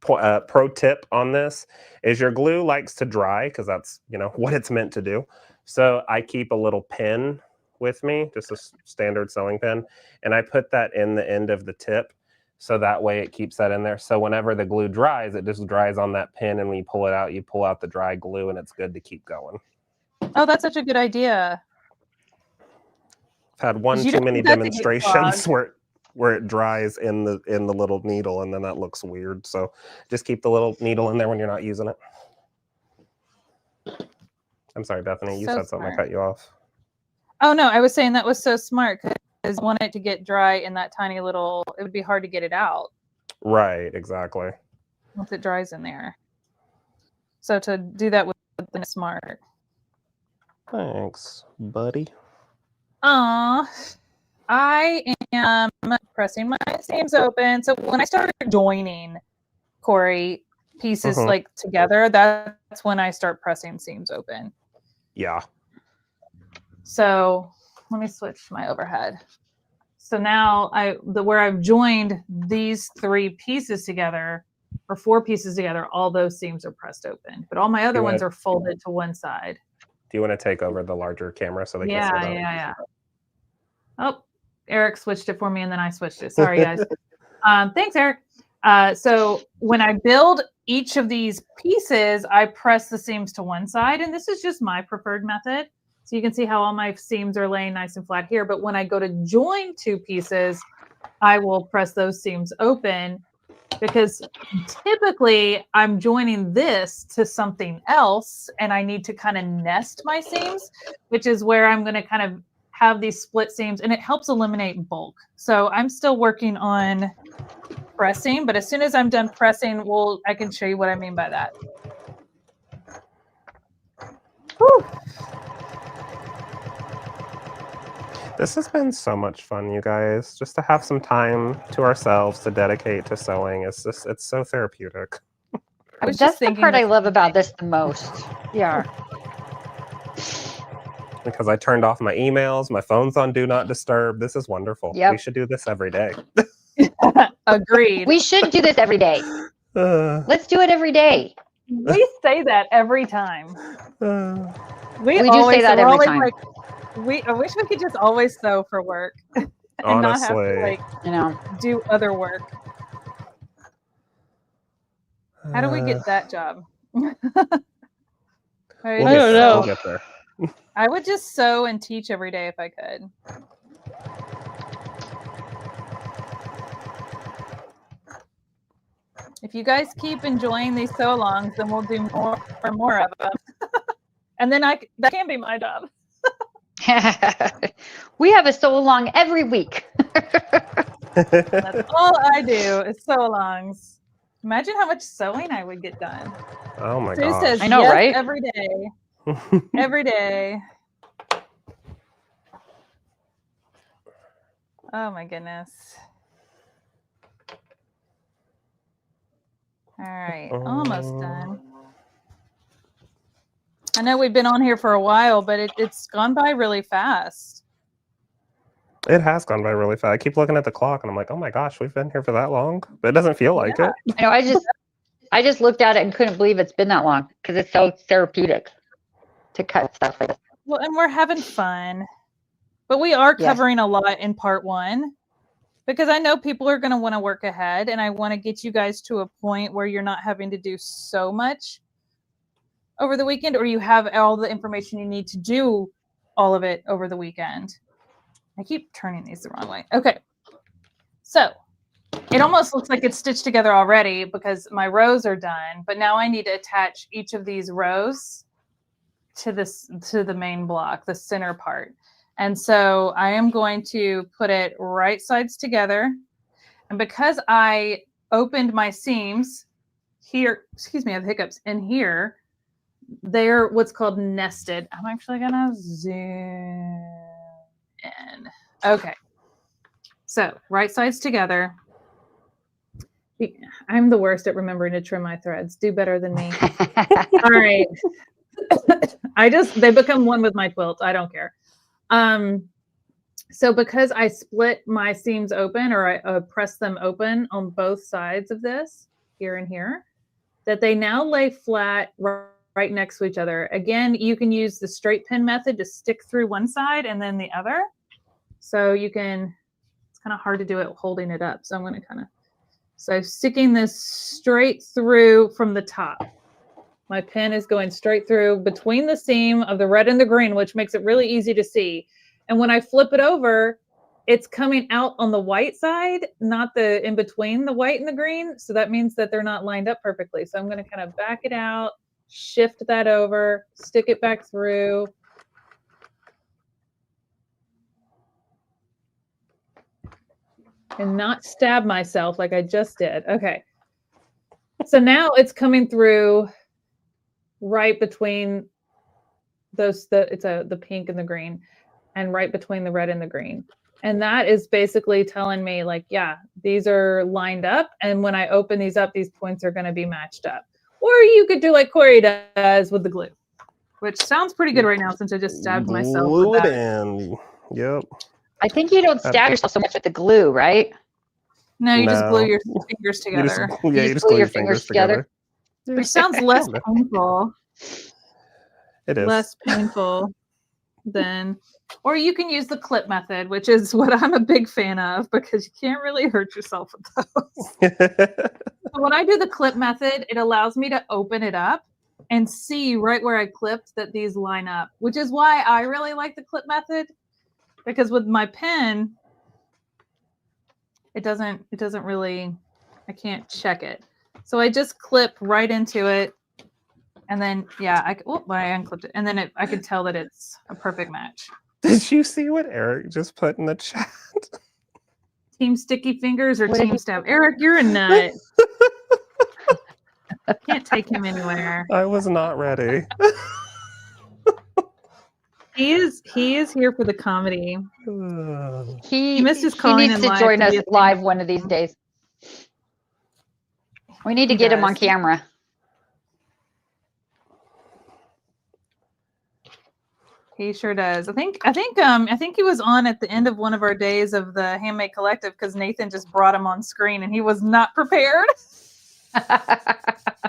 Pro tip on this is your glue likes to dry because that's, what it's meant to do. So I keep a little pin with me, just a standard sewing pin, and I put that in the end of the tip so that way it keeps that in there. So whenever the glue dries, it just dries on that pin, and when you pull it out, you pull out the dry glue, and it's good to keep going. Oh, that's such a good idea. I've had one too many demonstrations where it dries in the little needle, and then that looks weird. So just keep the little needle in there when you're not using it. I'm sorry, Bethany, you said something. I cut you off. Oh, no, I was saying that was so smart because I want it to get dry in that tiny little, it would be hard to get it out. Right, exactly. Once it dries in there. So to do that with the smart. Thanks, buddy. I am pressing my seams open. So when I start joining, Corey, pieces like together, that's when I start pressing seams open. Yeah. So let me switch my overhead. So now where I've joined these 3 pieces together, or 4 pieces together, all those seams are pressed open, but all my other ones are folded to one side. Do you want to take over the larger camera so they can see that? Yeah. Oh, Eric switched it for me, and then I switched it. Sorry, guys. Thanks, Eric. So when I build each of these pieces, I press the seams to one side, and this is just my preferred method. So you can see how all my seams are laying nice and flat here. But when I go to join 2 pieces, I will press those seams open because typically I'm joining this to something else and I need to kind of nest my seams, which is where I'm going to kind of have these split seams, and it helps eliminate bulk. So I'm still working on pressing, but as soon as I'm done pressing, I can show you what I mean by that. Whew. This has been so much fun, you guys. Just to have some time to ourselves to dedicate to sewing. It's so therapeutic. That's the part I love about this the most. Yeah. Because I turned off my emails, my phone's on Do Not Disturb. This is wonderful. Yep. We should do this every day. Agreed. We should do this every day. Let's do it every day. We say that every time. We do say that every time. I wish we could just always sew for work and honestly, not have to do other work. How do we get that job? I don't know. We'll get there. I would just sew and teach every day if I could. If you guys keep enjoying these sew-alongs, then we'll do more and more of them. And then that can be my job. We have a sew-along every week. That's all I do is sew-alongs. Imagine how much sewing I would get done. Oh my gosh. Says, I know, yes, right? Every day. Every day. Oh my goodness. All right, almost done. I know we've been on here for a while, but it's gone by really fast. It has gone by really fast. I keep looking at the clock and I'm like, oh my gosh, we've been here for that long? But it doesn't feel like it. I know, I just looked at it and couldn't believe it's been that long because it's so therapeutic to cut stuff like this. Well, and we're having fun. But we are covering a lot in part 1. because I know people are going to want to work ahead, and I want to get you guys to a point where you're not having to do so much over the weekend, or you have all the information you need to do all of it over the weekend. I keep turning these the wrong way. Okay. So it almost looks like it's stitched together already because my rows are done, but now I need to attach each of these rows to the main block, the center part. And so I am going to put it right sides together. And because I opened my seams here, excuse me, I have hiccups in here, they're what's called nested. I'm actually gonna zoom in. Okay. So right sides together. I'm the worst at remembering to trim my threads. Do better than me. All right. They become one with my quilt. I don't care. So because I split my seams open, or I press them open on both sides of this, here and here, that they now lay flat right next to each other. Again, you can use the straight pin method to stick through one side and then the other. So you can, it's kind of hard to do it holding it up. So I'm going to so sticking this straight through from the top. My pin is going straight through between the seam of the red and the green, which makes it really easy to see. And when I flip it over, it's coming out on the white side, not the in between the white and the green. So that means that they're not lined up perfectly. So I'm going to kind of back it out, shift that over, stick it back through. And not stab myself like I just did. Okay. So now it's coming through right between those, the pink and the green, and right between the red and the green. And that is basically telling me, like, yeah, these are lined up. And when I open these up, these points are going to be matched up. Or you could do like Corey does with the glue, which sounds pretty good right now since I just stabbed myself. Glue it in. Yep. I think you don't stab yourself so much with the glue, right? No, you just glue your fingers together. You just glue your fingers together. Which sounds less painful. It is. Less painful than, or you can use the clip method, which is what I'm a big fan of because you can't really hurt yourself with those. So when I do the clip method, it allows me to open it up and see right where I clipped that these line up, which is why I really like the clip method, because with my pen, it doesn't really, I can't check it. So I just clip right into it. And then, yeah, I unclipped it. And then I could tell that it's a perfect match. Did you see what Eric just put in the chat? Team Sticky Fingers or Team Stab? Eric, you're a nut. Can't take him anywhere. I was not ready. He is here for the comedy. He missed his calling. He needs to join us live one of these days. We need to get him on camera. He sure does. I think he was on at the end of one of our days of the Handmade Collective because Nathan just brought him on screen and he was not prepared.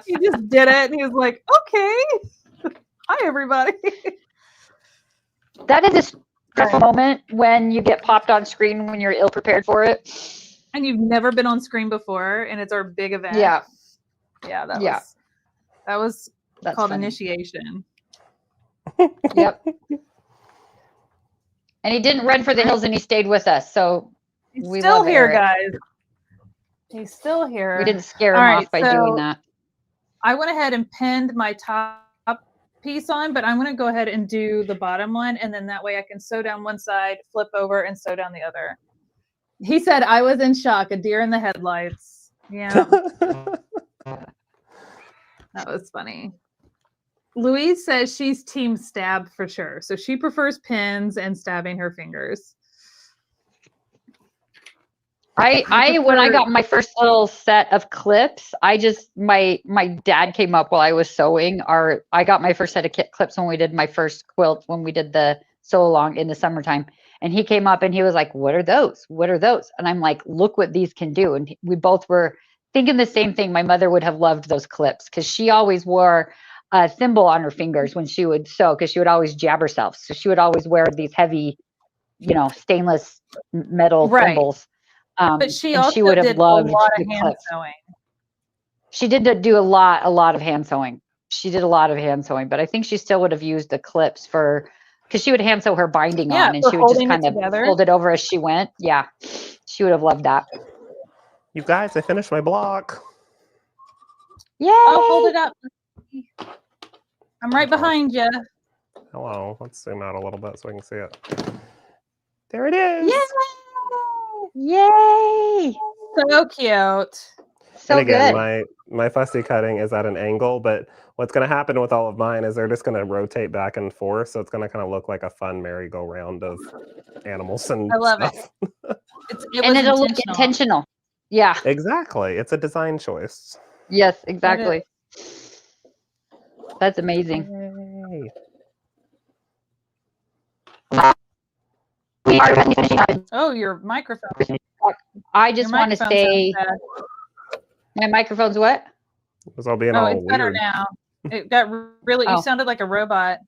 He just did it and he was like, okay. Hi everybody. That is a stressful moment when you get popped on screen when you're ill prepared for it. And you've never been on screen before and it's our big event. Yeah. Yeah, that was called funny. Initiation. Yep. And he didn't run for the hills and he stayed with us. So he's still here, guys. He's still here. We didn't scare him off by doing that. I went ahead and pinned my top piece on, but I'm going to go ahead and do the bottom one. And then that way I can sew down one side, flip over, and sew down the other. He said, I was in shock, a deer in the headlights. Yeah. That was funny. Louise says she's team stab for sure. So she prefers pins and stabbing her fingers. When I got my first little set of clips, my dad came up while I was sewing. I got my first set of clips when we did my first quilt, when we did the sew along in the summertime. And he came up and he was like, what are those? What are those? And I'm like, look what these can do. And we both were thinking the same thing. My mother would have loved those clips because she always wore a thimble on her fingers when she would sew, because she would always jab herself. So she would always wear these heavy, stainless metal thimbles. But she and also she would have did a loved lot the of hand clips. sewing. She did do a lot of hand sewing. She did a lot of hand sewing, but I think she still would have used the clips because she would hand sew her binding on, and for she would just holding it kind of together. fold it over as she went. Yeah, she would have loved that. You guys, I finished my block. Yay! Oh, hold it up. I'm right behind you. Hello. Let's zoom out a little bit so we can see it. There it is. Yay! So cute. So And again, good. my fussy cutting is at an angle, but what's going to happen with all of mine is they're just going to rotate back and forth, so it's going to kind of look like a fun merry-go-round of animals and I love stuff. And it'll look intentional. Yeah. Exactly. It's a design choice. Yes, exactly. That's amazing. Yay. Oh, your microphone. I just want to say my microphone's what? It was all being Oh, all it's better weird. now. It got really, you Oh. sounded like a robot.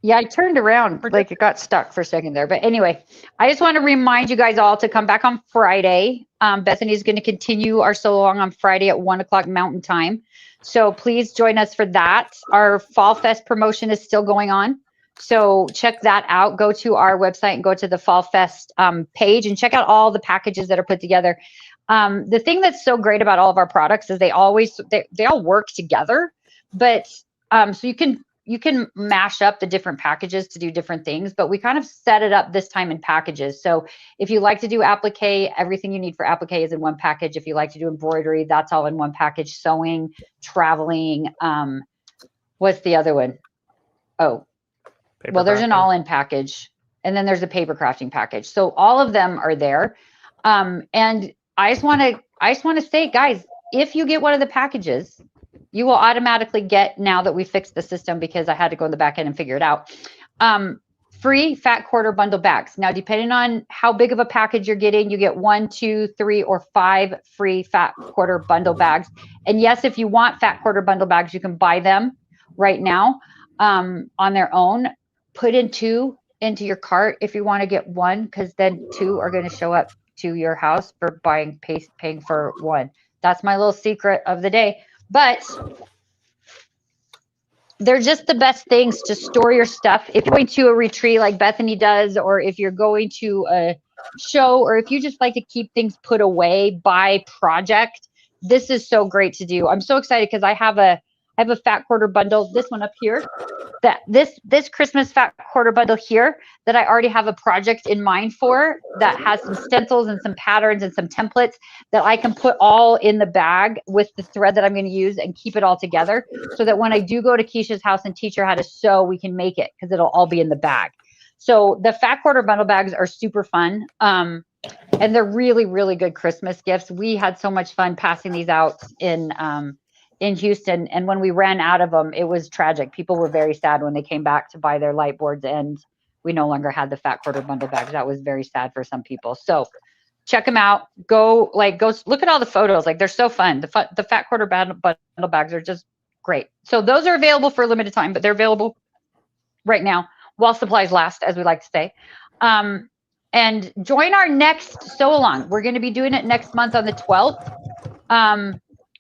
Yeah, I turned around, like it got stuck for a second there. But anyway, I just want to remind you guys all to come back on Friday. Bethany's going to continue our Sewalong on Friday at 1 o'clock Mountain Time. So please join us for that. Our Fall Fest promotion is still going on. So check that out. Go to our website and go to the Fall Fest page and check out all the packages that are put together. The thing that's so great about all of our products is they all work together, but so you can mash up the different packages to do different things, but we kind of set it up this time in packages. So if you like to do applique, everything you need for applique is in one package. If you like to do embroidery, that's all in one package. Sewing, traveling, what's the other one? Oh, well, there's an all-in package, and then there's a paper crafting package. So all of them are there. And I just want to say, guys, if you get one of the packages, you will automatically get, now that we fixed the system, because I had to go in the back end and figure it out, free fat quarter bundle bags. Now, depending on how big of a package you're getting, you get 1, 2, 3, or 5 free fat quarter bundle bags. And yes, if you want fat quarter bundle bags, you can buy them right now on their own. Put in 2 into your cart if you want to get 1, because then 2 are going to show up to your house for paying for 1. That's my little secret of the day. But they're just the best things to store your stuff. If you're going to a retreat like Bethany does, or if you're going to a show, or if you just like to keep things put away by project, this is so great to do. I'm so excited because I have a fat quarter bundle, this one up here, that this Christmas fat quarter bundle here that I already have a project in mind for, that has some stencils and some patterns and some templates that I can put all in the bag with the thread that I'm going to use and keep it all together, so that when I do go to Keisha's house and teach her how to sew, we can make it, because it'll all be in the bag. So the fat quarter bundle bags are super fun. And they're really, really good Christmas gifts. We had so much fun passing these out in Houston, and when we ran out of them, it was tragic. People were very sad when they came back to buy their light boards and we no longer had the fat quarter bundle bags. That was very sad for some people. So check them out. Go look at all the photos. Like, they're so fun. The fat quarter bundle bags are just great. So those are available for a limited time, but they're available right now while supplies last, as we like to say. And join our next Sewalong. We're going to be doing it next month on the 12th.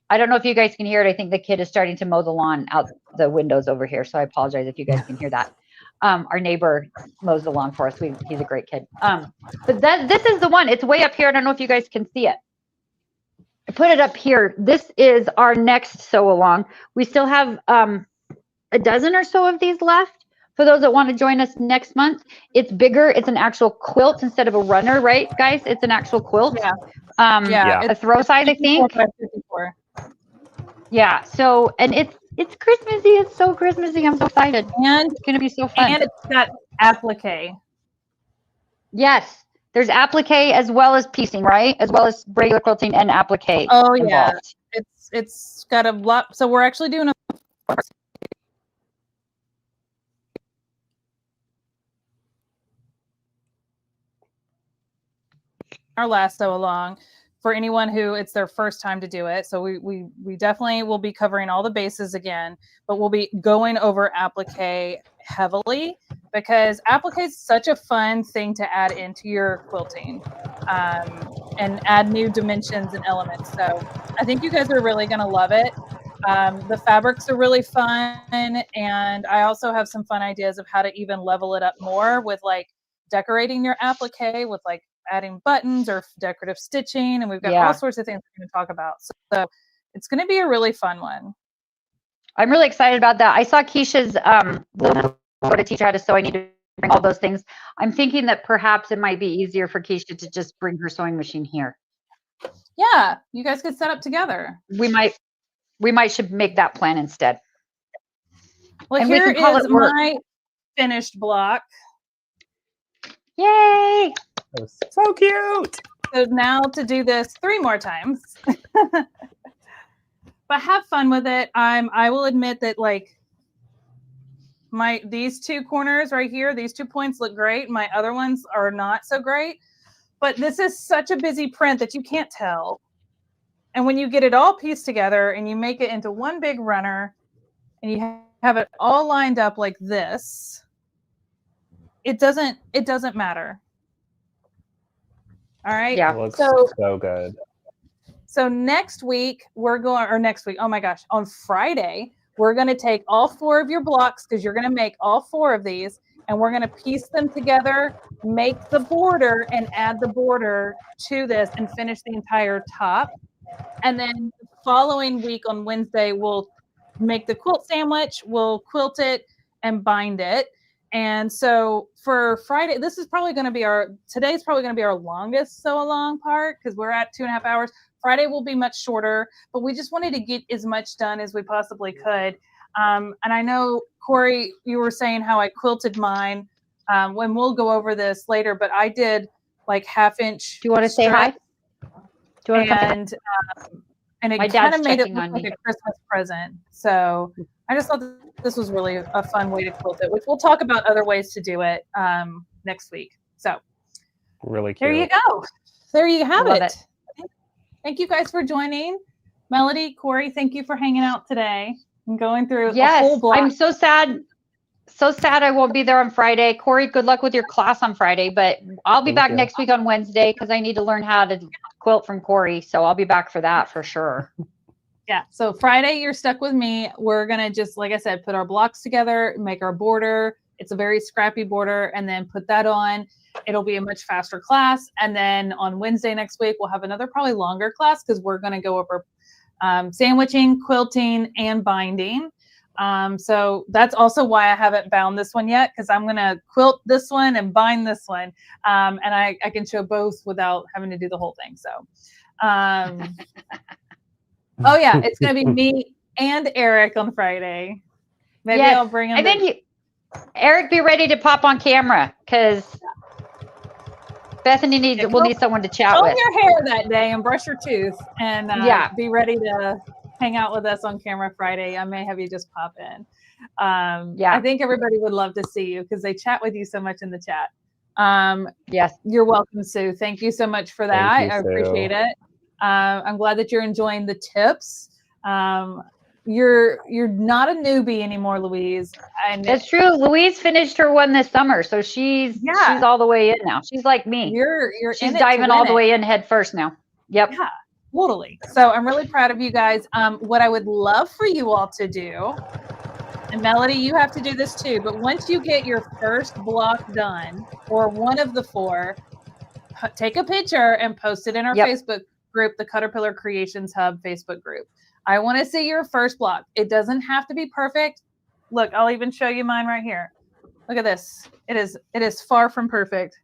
I don't know if you guys can hear it. I think the kid is starting to mow the lawn out the windows over here, so I apologize if you guys can hear that. Our neighbor mows the lawn for us. He's a great kid. But this is the one. It's way up here. I don't know if you guys can see it. I put it up here. This is our next Sewalong. We still have a dozen or so of these left for those that want to join us next month. It's bigger. It's an actual quilt instead of a runner, right, guys? It's an actual quilt. Yeah. A throw size, I think. 54. Yeah. So, and it's Christmassy. It's so Christmassy. I'm so excited. And it's gonna be so fun. And it's got applique. Yes. There's applique as well as piecing, right? As well as regular quilting and applique. Oh yeah. Involved. It's got a lot. So we're actually doing our last Sewalong for anyone who it's their first time to do it. So we definitely will be covering all the bases again, but we'll be going over applique heavily, because applique is such a fun thing to add into your quilting. and add new dimensions and elements. So I think you guys are really going to love it. The fabrics are really fun, and I also have some fun ideas of how to even level it up more with like decorating your applique with like adding buttons or decorative stitching, and we've got all sorts of things we're going to talk about. So it's going to be a really fun one. I'm really excited about that. I saw Keisha's what to teach her how to sew. I need to bring all those things. I'm thinking that perhaps it might be easier for Keisha to just bring her sewing machine here. Yeah, you guys could set up together. We might should make that plan instead. Well, and here is my finished block. Yay! So cute. So now to do this 3 more times. But have fun with it. I will admit that like these 2 corners right here, these 2 points look great. My other ones are not so great. But this is such a busy print that you can't tell. And when you get it all pieced together and you make it into one big runner and you have it all lined up like this, it doesn't matter. All right. Yeah. It looks so good. So next week oh my gosh, on Friday, we're going to take all 4 of your blocks because you're going to make all 4 of these, and we're going to piece them together, make the border, and add the border to this and finish the entire top. And then the following week on Wednesday, we'll make the quilt sandwich, we'll quilt it and bind it. And so for Friday, today's probably going to be our longest sew along part because we're at 2.5 hours. Friday will be much shorter, but we just wanted to get as much done as we possibly could. And I know, Corey, you were saying how I quilted mine. When we'll go over this later, but I did like 1/2 inch. Do you want to say hi? Do you want to come? And it kind of made it look like a Christmas present. So I just thought that this was really a fun way to quilt it, which we'll talk about other ways to do it next week. So really cute. There you go. There you have it. Thank you guys for joining. Melody, Corey, thank you for hanging out today and going through a whole block. I'm so sad. So sad I won't be there on Friday. Corey, good luck with your class on Friday, but I'll be back next week on Wednesday because I need to learn how to quilt from Corey. So I'll be back for that for sure. Yeah. So Friday, you're stuck with me. We're going to just, like I said, put our blocks together, make our border. It's a very scrappy border, and then put that on. It'll be a much faster class. And then on Wednesday next week, we'll have another probably longer class because we're going to go over sandwiching, quilting, and binding. So that's also why I haven't bound this one yet, because I'm going to quilt this one and bind this one. And I can show both without having to do the whole thing. So, oh yeah, it's going to be me and Eric on Friday. Maybe I'll bring him. I think Eric, be ready to pop on camera because Bethany will need someone to chat with. Comb your hair that day and brush your tooth, and be ready to hang out with us on camera Friday. I may have you just pop in. I think everybody would love to see you because they chat with you so much in the chat. Yes, you're welcome, Sue. Thank you so much for that. I appreciate it. I'm glad that you're enjoying the tips. You're not a newbie anymore, Louise. And that's true. Louise finished her one this summer, so she's all the way in now. She's like me. She's diving all the way in head first now. Yep. Yeah, totally. So I'm really proud of you guys. What I would love for you all to do, and Melody, you have to do this too, but once you get your first block done, or one of the 4, take a picture and post it in our Facebook group, the CutterPillar Creations Hub Facebook group. I want to see your first block. It doesn't have to be perfect. Look, I'll even show you mine right here. Look at this. It is far from perfect.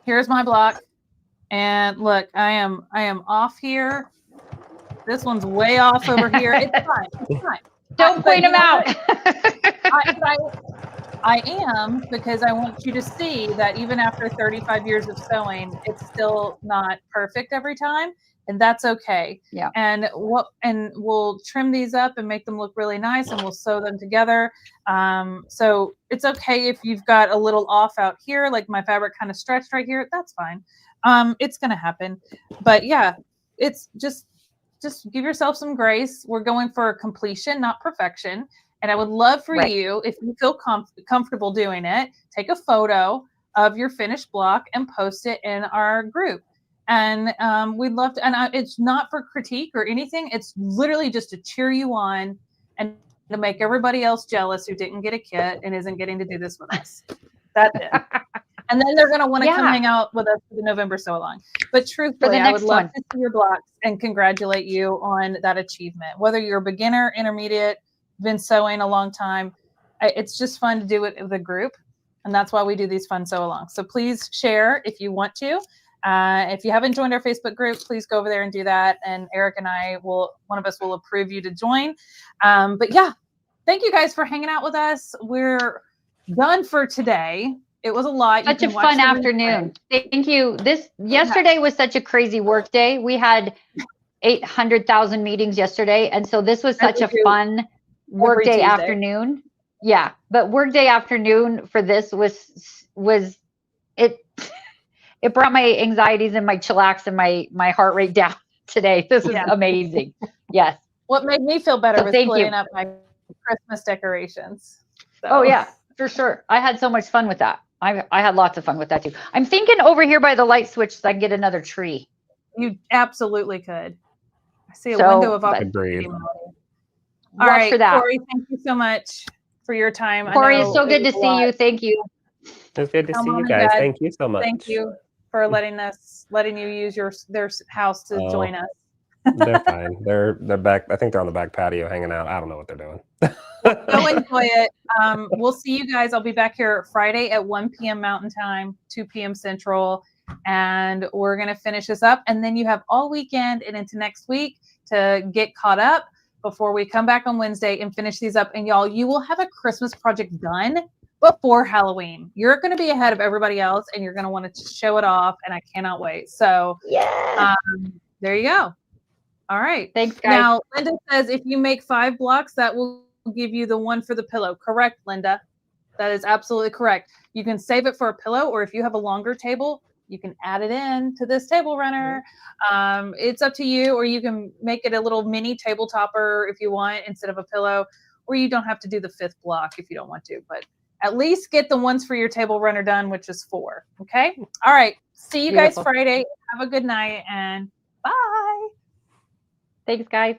Here's my block. And look, I am off here. This one's way off over here. It's fine. It's fine. Don't point them out. I am, because I want you to see that even after 35 years of sewing, it's still not perfect every time. And that's okay. Yeah. And we'll trim these up and make them look really nice, and we'll sew them together. So it's okay if you've got a little off out here, like my fabric kind of stretched right here. That's fine. It's gonna happen. But yeah, it's just give yourself some grace. We're going for completion, not perfection. And I would love for you, if you feel comfortable doing it, take a photo of your finished block and post it in our group. And we'd love to, and it's not for critique or anything. It's literally just to cheer you on and to make everybody else jealous who didn't get a kit and isn't getting to do this with us. That's it. And then they're going to want to come hang out with us for the November Sewalong. But truthfully, I would love to see your blocks and congratulate you on that achievement. Whether you're a beginner, intermediate, been sewing a long time, it's just fun to do it with a group. And that's why we do these fun sew-alongs. So please share if you want to. If you haven't joined our Facebook group, please go over there and do that. And Eric and I one of us will approve you to join. But yeah, thank you guys for hanging out with us. We're done for today. It was a lot. Such a fun afternoon. Thank you. Yesterday was such a crazy work day. We had 800,000 meetings yesterday. And so this was such a fun work day afternoon. Yeah. But work day afternoon for this was it brought my anxieties and my chillax and my heart rate down today. This is amazing. Yes. What made me feel better was putting up my Christmas decorations. So. Oh yeah, for sure. I had so much fun with that. I had lots of fun with that too. I'm thinking over here by the light switch so I can get another tree. You absolutely could. I see a window of opportunity. All right, for that. Corey, thank you so much for your time. Corey, it's so good to see you. Thank you. It's good to see you guys. Thank you so much. Thank you for letting you use their house to join us. They're fine. They're back. I think they're on the back patio hanging out. I don't know what they're doing. Go enjoy it. We'll see you guys. I'll be back here Friday at 1 p.m. Mountain Time, 2 p.m. Central, and we're going to finish this up. And then you have all weekend and into next week to get caught up before we come back on Wednesday and finish these up. And y'all, you will have a Christmas project done before Halloween. You're going to be ahead of everybody else, and you're going to want to show it off, and I cannot wait. So there you go. All right. Thanks, guys. Now, Linda says if you make 5 blocks, that will give you the one for the pillow. Correct, Linda. That is absolutely correct. You can save it for a pillow, or if you have a longer table, you can add it in to this table runner. It's up to you, or you can make it a little mini table topper if you want instead of a pillow, or you don't have to do the 5th block if you don't want to, but at least get the ones for your table runner done, which is 4. Okay. All right. See you guys Friday. Have a good night and bye. Thanks, guys.